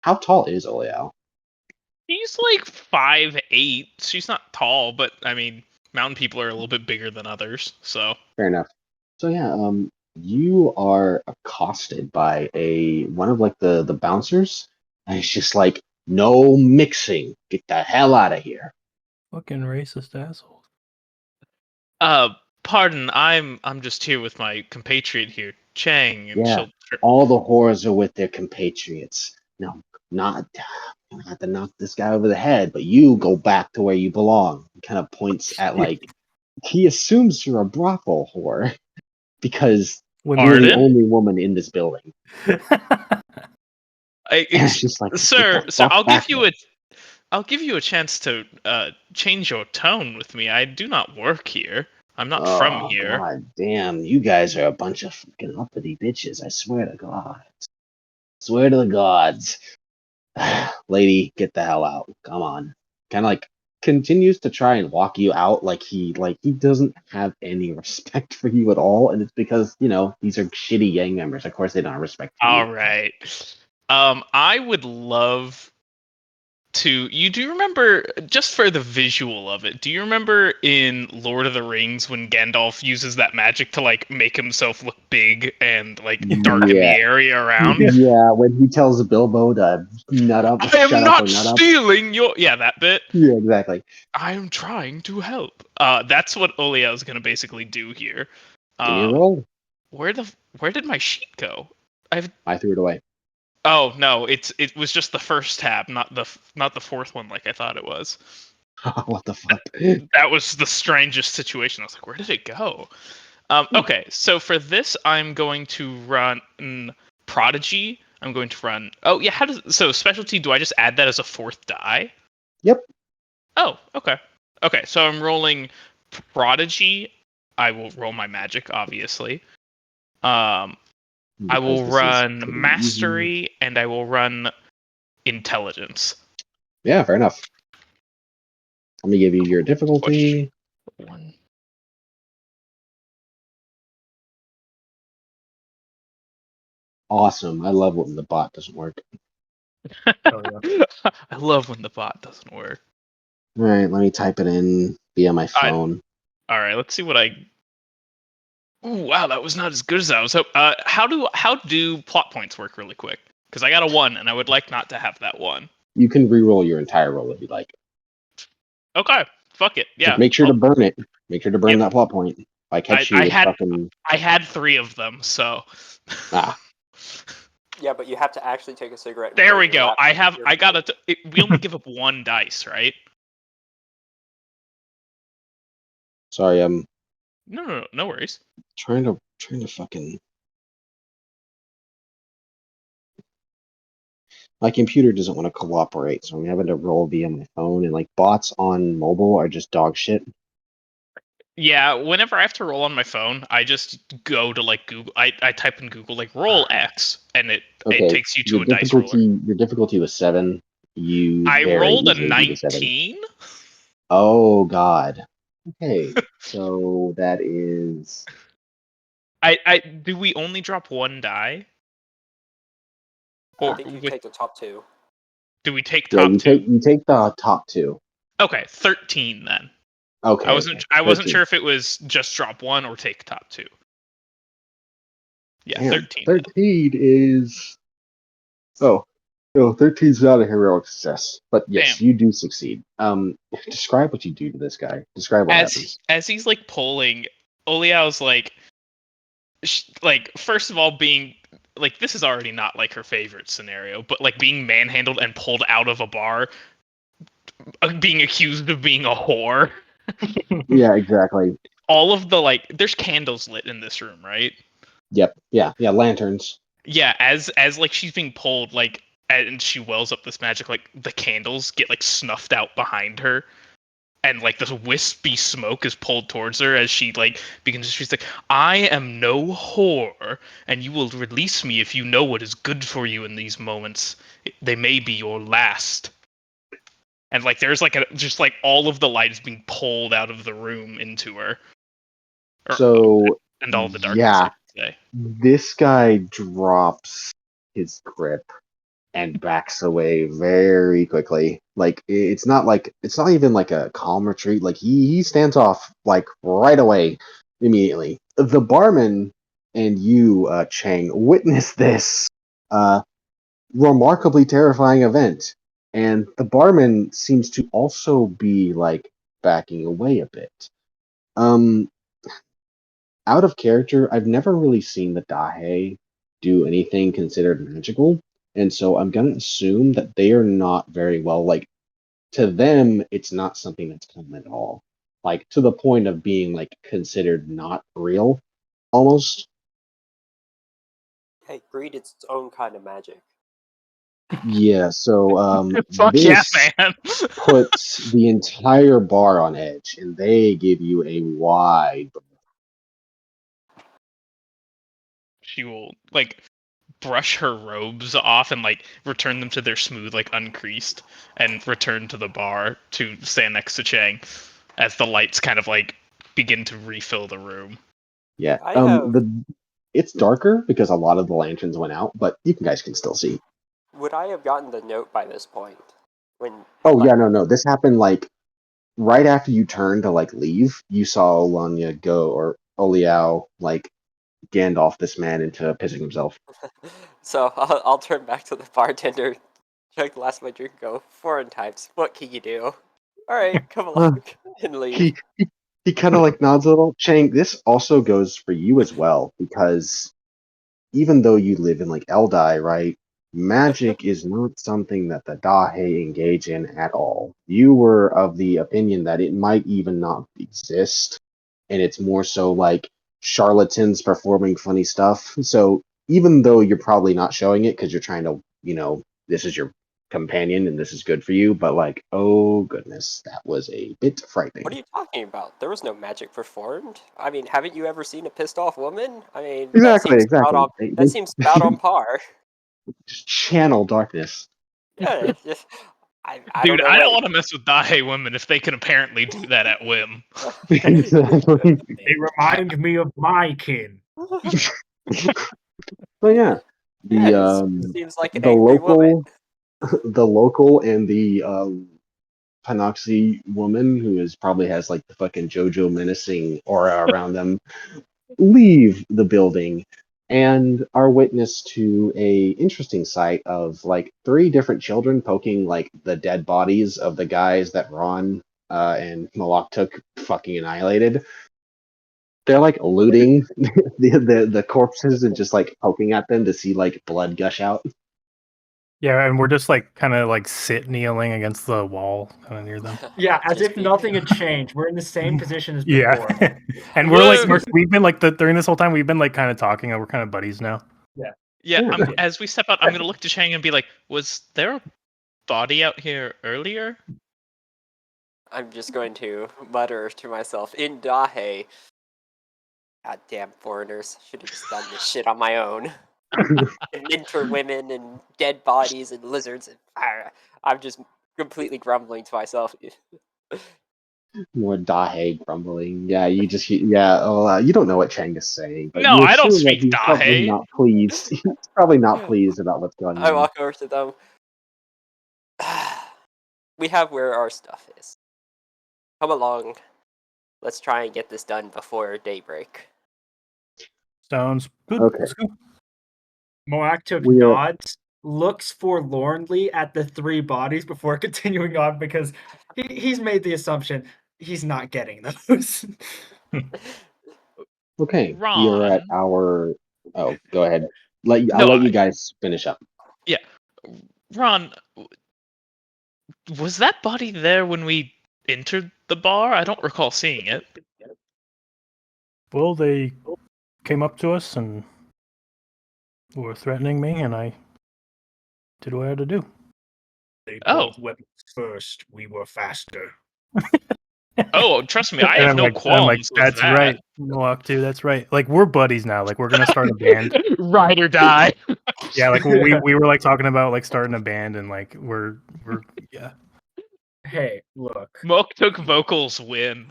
How tall is Oliao? She's like 5'8". She's not tall, but I mean, mountain people are a little bit bigger than others, so. Fair enough. So yeah, you are accosted by one of like the bouncers, and it's just like, no mixing. Get the hell out of here. Fucking racist asshole. Pardon, I'm just here with my compatriot here, Chang, and Yeah, she'll. all the whores are with their compatriots. No, not you don't have to knock this guy over the head, but you go back to where you belong. He kind of points at like he assumes you're a brothel whore because you're the Pardon? only woman in this building. It's just like, get the Sir, fuck back there. I'll give you a chance to change your tone with me. I do not work here. I'm not from Oh here. god damn, you guys are a bunch of fucking uppity bitches, I swear to God. Swear to the gods. Lady, get the hell out. Come on. Kinda like continues to try and walk you out like he doesn't have any respect for you at all, and it's because, you know, these are shitty gang members. Of course they don't have respect for you. All right. I would love to. You do remember, just for the visual of it, do you remember in Lord of the Rings when Gandalf uses that magic to like make himself look big and like darken the Yeah. area around? Yeah, when he tells Bilbo to nut up, I am shut up or not nut up. stealing your. Yeah, that bit. Yeah, exactly. I am trying to help. That's what Olio is gonna basically do here. Give me a roll. Where did my sheet go? I threw it away. Oh no, it was just the first tab, not the fourth one like I thought it was. What the fuck? That was the strangest situation. I was like, where did it go? Okay, so for this, I'm going to run Prodigy. I'm going to run. Oh yeah, so specialty? Do I just add that as a fourth die? Yep. Oh, okay. Okay, so I'm rolling Prodigy. I will roll my magic, obviously. I Because will this is run pretty easy. Mastery, and I will run Intelligence. Yeah, fair enough. Let me give you your difficulty. One. Awesome. I love when the bot doesn't work. Oh, yeah. I love when the bot doesn't work. All right, let me type it in via my phone. All right, let's see what I. Ooh, wow, that was not as good as I was hoping. How do plot points work really quick? Because I got a 1, and I would like not to have that 1. You can re-roll your entire roll if you like. Okay, fuck it. Yeah. Just make sure to burn it. Make sure to burn Yep. that plot point. If I catch you I with had fucking I had 3 of them, so. Yeah, but you have to actually take a cigarette. And There burn we your go. laptop. I got it. We only give up 1 dice, right? Sorry, I'm No worries. trying to fucking. My computer doesn't want to cooperate, so I'm having to roll via my phone. And like bots on mobile are just dog shit. Yeah, whenever I have to roll on my phone, I just go to like Google. I type in Google like roll X, and it Okay, takes you to a dice roller. your difficulty was 7. You I very rolled a easily beat a 7. 19. Oh God. Okay, so that is. I do we only drop 1 die? I Or think you with, take the top two. do we take Yeah, top you two? take the top two. Okay, 13 then. Okay. I wasn't 13. sure if it was just drop one or take top two. Yeah, Damn, 13 then. 13 is. Oh, no, 13 is not a heroic success. But yes, Damn. you do succeed. Describe what you do to this guy. Describe what happens. As he's like pulling, Oliao's like first of all being like, this is already not like her favorite scenario, but like being manhandled and pulled out of a bar, being accused of being a whore. Yeah, exactly. All of the like, there's candles lit in this room, right? Yep. Yeah. Lanterns. Yeah, as like she's being pulled, like, and she wells up this magic, like the candles get like snuffed out behind her, and like this wispy smoke is pulled towards her as she like begins. She's like, "I am no whore, and you will release me if you know what is good for you in these moments. They may be your last." And like there's like just like all of the light is being pulled out of the room into her, So and all the darkness, I yeah, should say. this guy drops his grip and backs away very quickly. Like it's not even like a calm retreat. Like he stands off like right away, immediately. The barman and you, Chang, witness this remarkably terrifying event, and the barman seems to also be like backing away a bit. Um, Out of character, I've never really seen the Dahe do anything considered magical, and so I'm gonna assume that they are not very well. Like to them, it's not something that's common at all. Like to the point of being like considered not real, almost. Hey, greed is its own kind of magic. Yeah. So Fuck yeah, this man. puts the entire bar on edge, and they give you a wide. She will like brush her robes off and like return them to their smooth, like uncreased, and return to the bar to stand next to Chang as the lights kind of like begin to refill the room. Yeah. I have. It's darker because a lot of the lanterns went out, but you guys can still see. Would I have gotten the note by this point? When? Oh like, yeah, no. This happened like right after you turned to like leave. You saw Olanya go or Oliao like Gandalf this man into pissing himself. So I'll turn back to the bartender, chug the last of my drink, and go, foreign types, what can you do? Alright, come along, and leave. He kind of like nods a little. Chang, this also goes for you as well because even though you live in like Eldai, right? Magic is not something that the Dahe engage in at all. You were of the opinion that it might even not exist, and it's more so like charlatans performing funny stuff. So even though you're probably not showing it because you're trying to, this is your companion and this is good for you, but like, oh goodness, that was a bit frightening. What are you talking about? There was no magic performed. I mean, haven't you ever seen a pissed off woman? I mean, Exactly. that seems about on par. Just channel darkness. Yeah, it's just, I Dude, don't know I don't what. want to mess with Dahe women if they can apparently do that at whim. Exactly. They remind me of my kin. But yeah, Yeah, the it seems like an the angry woman. local and the Panoxy woman who is probably has like the fucking JoJo menacing aura around them leave the building and are witness to a interesting sight of like three different children poking like the dead bodies of the guys that Ron and Malak took fucking annihilated. They're like looting the corpses and just like poking at them to see like blood gush out. Yeah, and we're just like kind of like kneeling against the wall, kind of near them. Yeah, as Just if be- nothing had changed. We're in the same position as Yeah, before. and we're like Whoa. we've been like during this whole time we've been like kind of talking, and we're kind of buddies now. Yeah, Yeah. as we step out, I'm gonna look to Chang and be like, "Was there a body out here earlier?" I'm just going to mutter to myself in Dahe. Goddamn foreigners. Should have just done this shit on my own. And mentor women and dead bodies and lizards and I'm just completely grumbling to myself. More Dahe grumbling. Yeah, you just yeah. You don't know what Chang is saying, but No, you I don't assume that speak he's probably Dahe. not pleased. He's probably not pleased about what's going I on. walk over to them. We have where our stuff is. Come along. Let's try and get this done before daybreak. Sounds good. Okay. Let's go. Moaktuk We are nods, looks forlornly at the three bodies before continuing on because he's made the assumption he's not getting those. okay. We are at Ron. our. Oh, go ahead. I'll No, let you guys finish up. yeah. Ron, was that body there when we entered the bar? I don't recall seeing it. Well, they came up to us and were threatening me, and I did what I had to do. They Oh. pulled weapons first. We were faster. Oh, trust me, I And have I'm no like, qualms with that's that. right, Mohawk too. That's right. Like we're buddies now. Like we're gonna start a band. Ride or die. Yeah, like we were like talking about like starting a band, and like we're yeah. Hey, look. Mook took vocals win.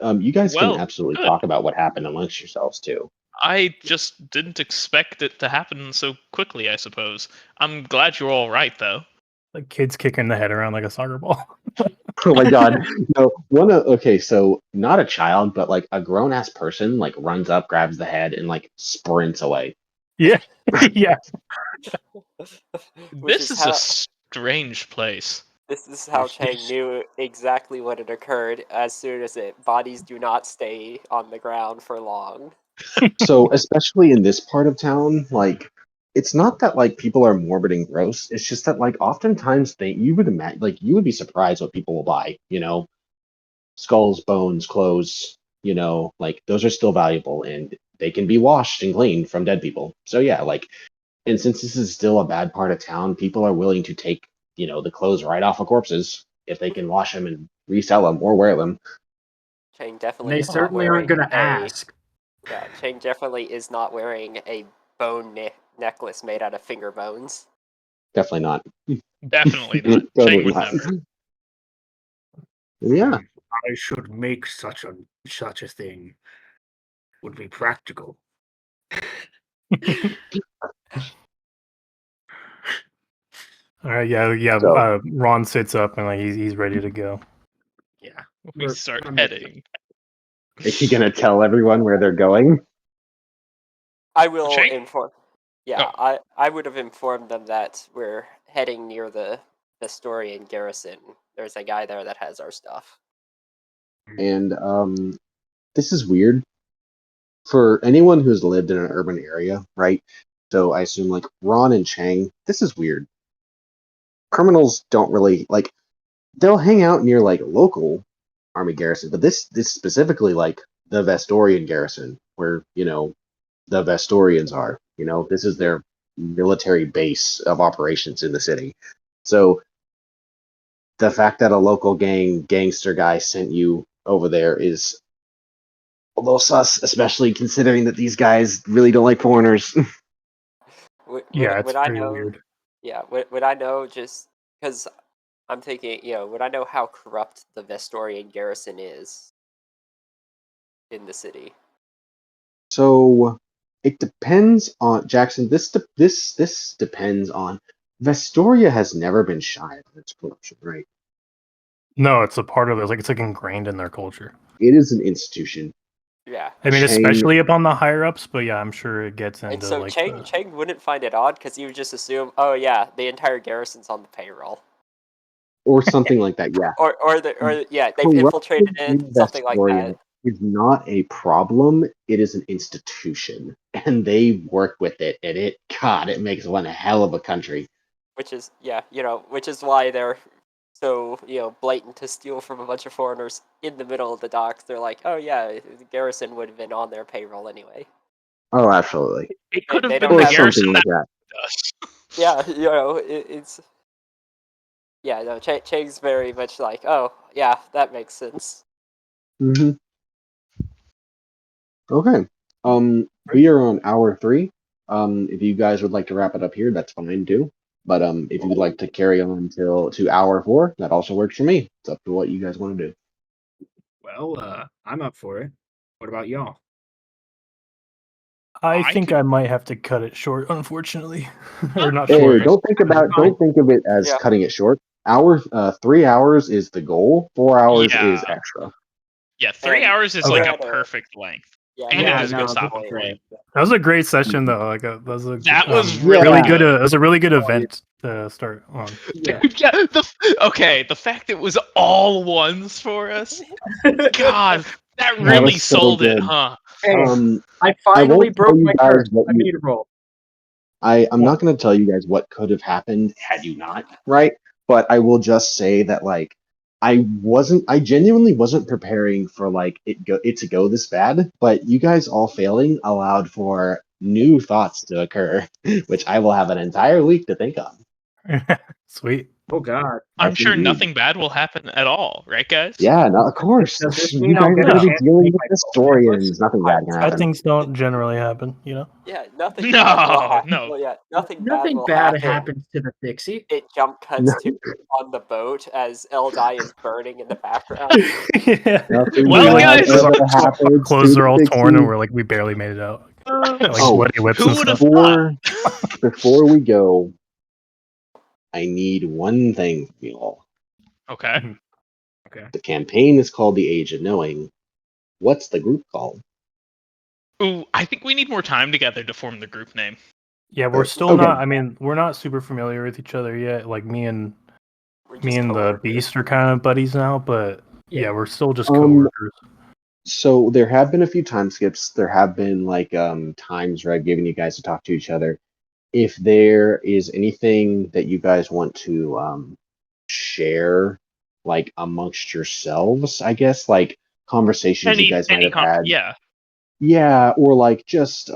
You guys can Well, absolutely good. talk about what happened amongst yourselves too. I just didn't expect it to happen so quickly, I suppose. I'm glad you're all right, though. Like kids kicking the head around like a soccer ball. Oh my god. No, okay, so not a child, but like a grown ass person like runs up, grabs the head, and like sprints away. Yeah, yeah. Which This is is a how strange place. this is how Chang knew exactly what had occurred as soon as bodies do not stay on the ground for long. So especially in this part of town, like it's not that like people are morbid and gross. It's just that like oftentimes you would imagine like you would be surprised what people will buy, skulls, bones, clothes, like those are still valuable and they can be washed and cleaned from dead people. So yeah, like, and since this is still a bad part of town, people are willing to take, the clothes right off of corpses if they can wash them and resell them or wear them. Chang And definitely they is not certainly aren't wearing going to ask. Yeah, Chang definitely is not wearing a bone necklace made out of finger bones. Definitely not. Definitely not. Totally Chang would not. never. Yeah. I should make such a thing. Would be practical. All right, yeah. So Ron sits up and like he's ready to go. Yeah. We We're- start I'm- heading. are you gonna tell everyone where they're going? I will Chang? inform. Yeah, I would have informed them that we're heading near the Nestorian garrison. There's a guy there that has our stuff. And this is weird for anyone who's lived in an urban area, right? So I assume like Ron and Chang, this is weird. Criminals don't really like they'll hang out near like local army garrisons, but this specifically like the Vestorian garrison, where the Vestorians are. This is their military base of operations in the city. So the fact that a local gangster guy sent you over there is a little sus, especially considering that these guys really don't like foreigners. Yeah, it's Would I pretty know? weird. Yeah, would I know just because I'm thinking, would I know how corrupt the Vestorian garrison is in the city? So it depends on Jackson. This depends on Vestoria has never been shy of its corruption, right? No, it's a part of it. Like it's like ingrained in their culture. It is an institution. Yeah. I mean, Chang, especially upon the higher ups, but yeah, I'm sure it gets And into so like Chang wouldn't find it odd because he would just assume, oh yeah, the entire garrison's on the payroll, or something like that. Yeah, or yeah, they've infiltrated corruption it, in something like Vestoria that. is not a problem. It is an institution, and they work with it, and it makes one a hell of a country. Which is which is why they're so blatant to steal from a bunch of foreigners in the middle of the docks. They're like, oh yeah, the garrison would have been on their payroll anyway. Oh, absolutely. It could They have don't been the Or have garrison something like that. that us. yeah, it's no. Chang's very much like, oh yeah, that makes sense. hmm Okay. We are on hour 3. If you guys would like to wrap it up here, that's fine too. But if you'd like to carry on to hour 4, that also works for me. It's up to what you guys want to do. Well, I'm up for it. What about y'all? I I think could- I might have to cut it short, unfortunately. Or not Hey, short. don't think of it as Yeah. cutting it short. 3 hours is the goal. 4 hours Yeah. is extra. Yeah, 3 And hours is Okay. like we a had a- perfect length. Yeah, And we it had is a a good good stopping point. point. That was a great session, though. Like that was a That was really really good. good. It was a really good event to start on. Yeah. Yeah, the fact it was all ones for us. God, that That really was so sold it, good. huh? Hey, I I finally won't broke tell you my guys curse. what I made a roll. I'm not going to tell you guys what could have happened had you not, right? But I will just say that like I genuinely wasn't preparing for like it to go this bad, but you guys all failing allowed for new thoughts to occur, which I will have an entire week to think on. Sweet. Oh God. I'm Yes, sure indeed. nothing bad will happen at all, right, guys? Yeah, no, of course. Does this You mean guys I'll are get going a to be chance to dealing make with my the phone necklace? historians. Nothing bad can Bad happen. things don't generally happen, you know. Yeah, nothing No, bad will happen. no. Well, yeah, nothing Nothing bad will bad happen. happens to the Dixie. It jump cuts to on the boat as Eldai is burning in the background. Yeah. Nothing Well, bad guys- ever happens Our clothes to are all the torn, and Pixies. we're like, we barely made it out. Like Oh, sweaty lips who and would have stuff. thought? Before we go, I need one thing from you all. Okay. The campaign is called The Age of Knowing. What's the group called? Ooh, I think we need more time together to form the group name. Yeah, we're still Okay. not. I mean, we're not super familiar with each other yet. Like me and We're just the coworkers. Beast are kind of buddies now, but yeah, we're still just Um, coworkers. So there have been a few time skips. There have been like times where I've given you guys to talk to each other. If there is anything that you guys want to share, like amongst yourselves, I guess, like conversations you guys might have had. Yeah. Yeah, or like just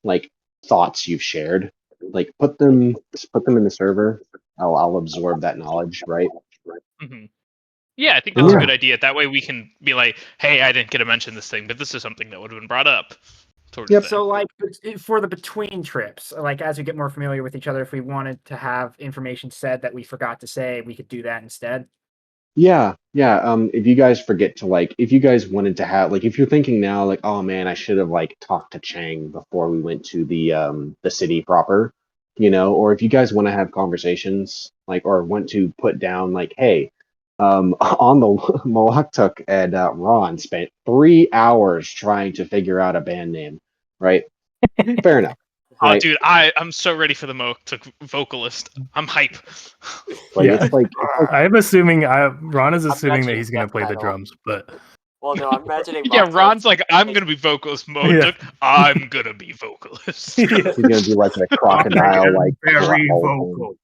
like thoughts you've shared. Like put them in the server. I'll absorb that knowledge, right? hmm Yeah, I think that's a Yeah. good idea. That way we can be like, hey, I didn't get to mention this thing, but this is something that would have been brought up. Sort of Yep. thing. So, like, for the between trips, like as we get more familiar with each other, if we wanted to have information said that we forgot to say, we could do that instead. Yeah. If you guys forget to like, if you guys wanted to have like, if you're thinking now like, oh man, I should have like talked to Chang before we went to the city proper, or if you guys want to have conversations like, or want to put down like, hey, on the Moaktuk and Ron spent 3 hours trying to figure out a band name, right? Fair enough. Oh, Right? dude, I'm so ready for the Moaktuk vocalist. I'm hype. Like Yeah. it's like I'm assuming. Ron is assuming that imagining he's gonna death play the metal. drums, but Well, no, I'm imagining. Yeah, Rock Ron's Tugs. like, I'm gonna be vocalist. Moaktuk, I'm gonna be vocalist. yeah. he's gonna do like a crocodile like very growl vocal.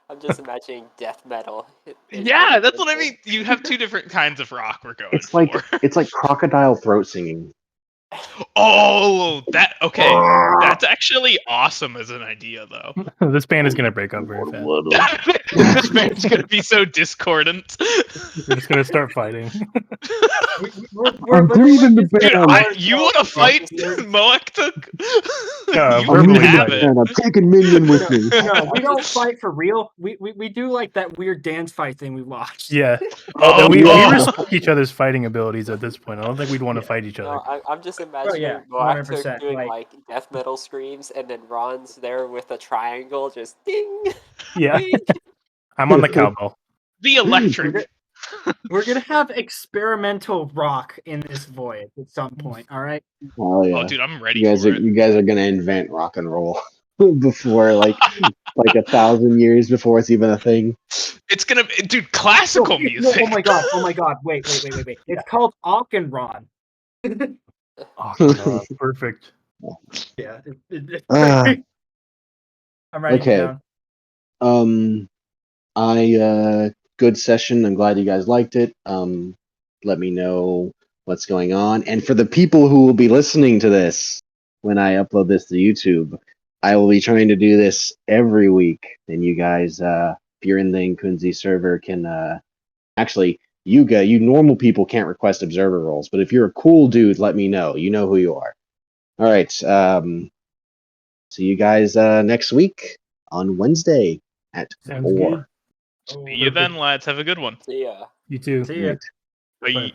I'm just imagining death metal. Yeah, that's what I mean. You have two different kinds of rock we're going It's like for. it's like crocodile throat singing. Oh, okay. That's actually awesome as an idea, though. This band is gonna break up very fast. This band's gonna be so discordant. We're just gonna start fighting. We're breathing the Dude, band. you want to fight Moaktuk? Yeah, You we're can really have fighting. it. And I'm taking minion with me. No, we don't fight for real. We do like that weird dance fight thing we watched. Yeah. Oh, we yeah. respect each other's fighting abilities at this point. I don't think we'd want to fight each other. No, I'm just imagining yeah, Moaktuk 100%, doing like- like death metal screams, and then Ron's there with a triangle, just ding. Yeah. ding. I'm on the cowbell. The electric. We're gonna have experimental rock in this voyage at some point. All right. Oh yeah. Oh, dude, I'm ready you guys for are it. you guys are gonna invent rock and roll before like 1,000 years before it's even a thing. It's gonna, dude, classical No, music. oh my god! Oh my god! Wait! It's called Aukenron. Oh, God, perfect. Yeah. It's Ah. perfect. I'm writing Okay. it I down. good session. I'm glad you guys liked it. Let me know what's going on. And for the people who will be listening to this when I upload this to YouTube, I will be trying to do this every week. And you guys, if you're in the Inkunzi server, can actually you normal people can't request observer roles, but if you're a cool dude, let me know. You know who you are. All right. see you guys next week on Wednesday at Sounds 4. good. See you then, lads. Have a good one. Yeah. You too. See ya. Right. Bye.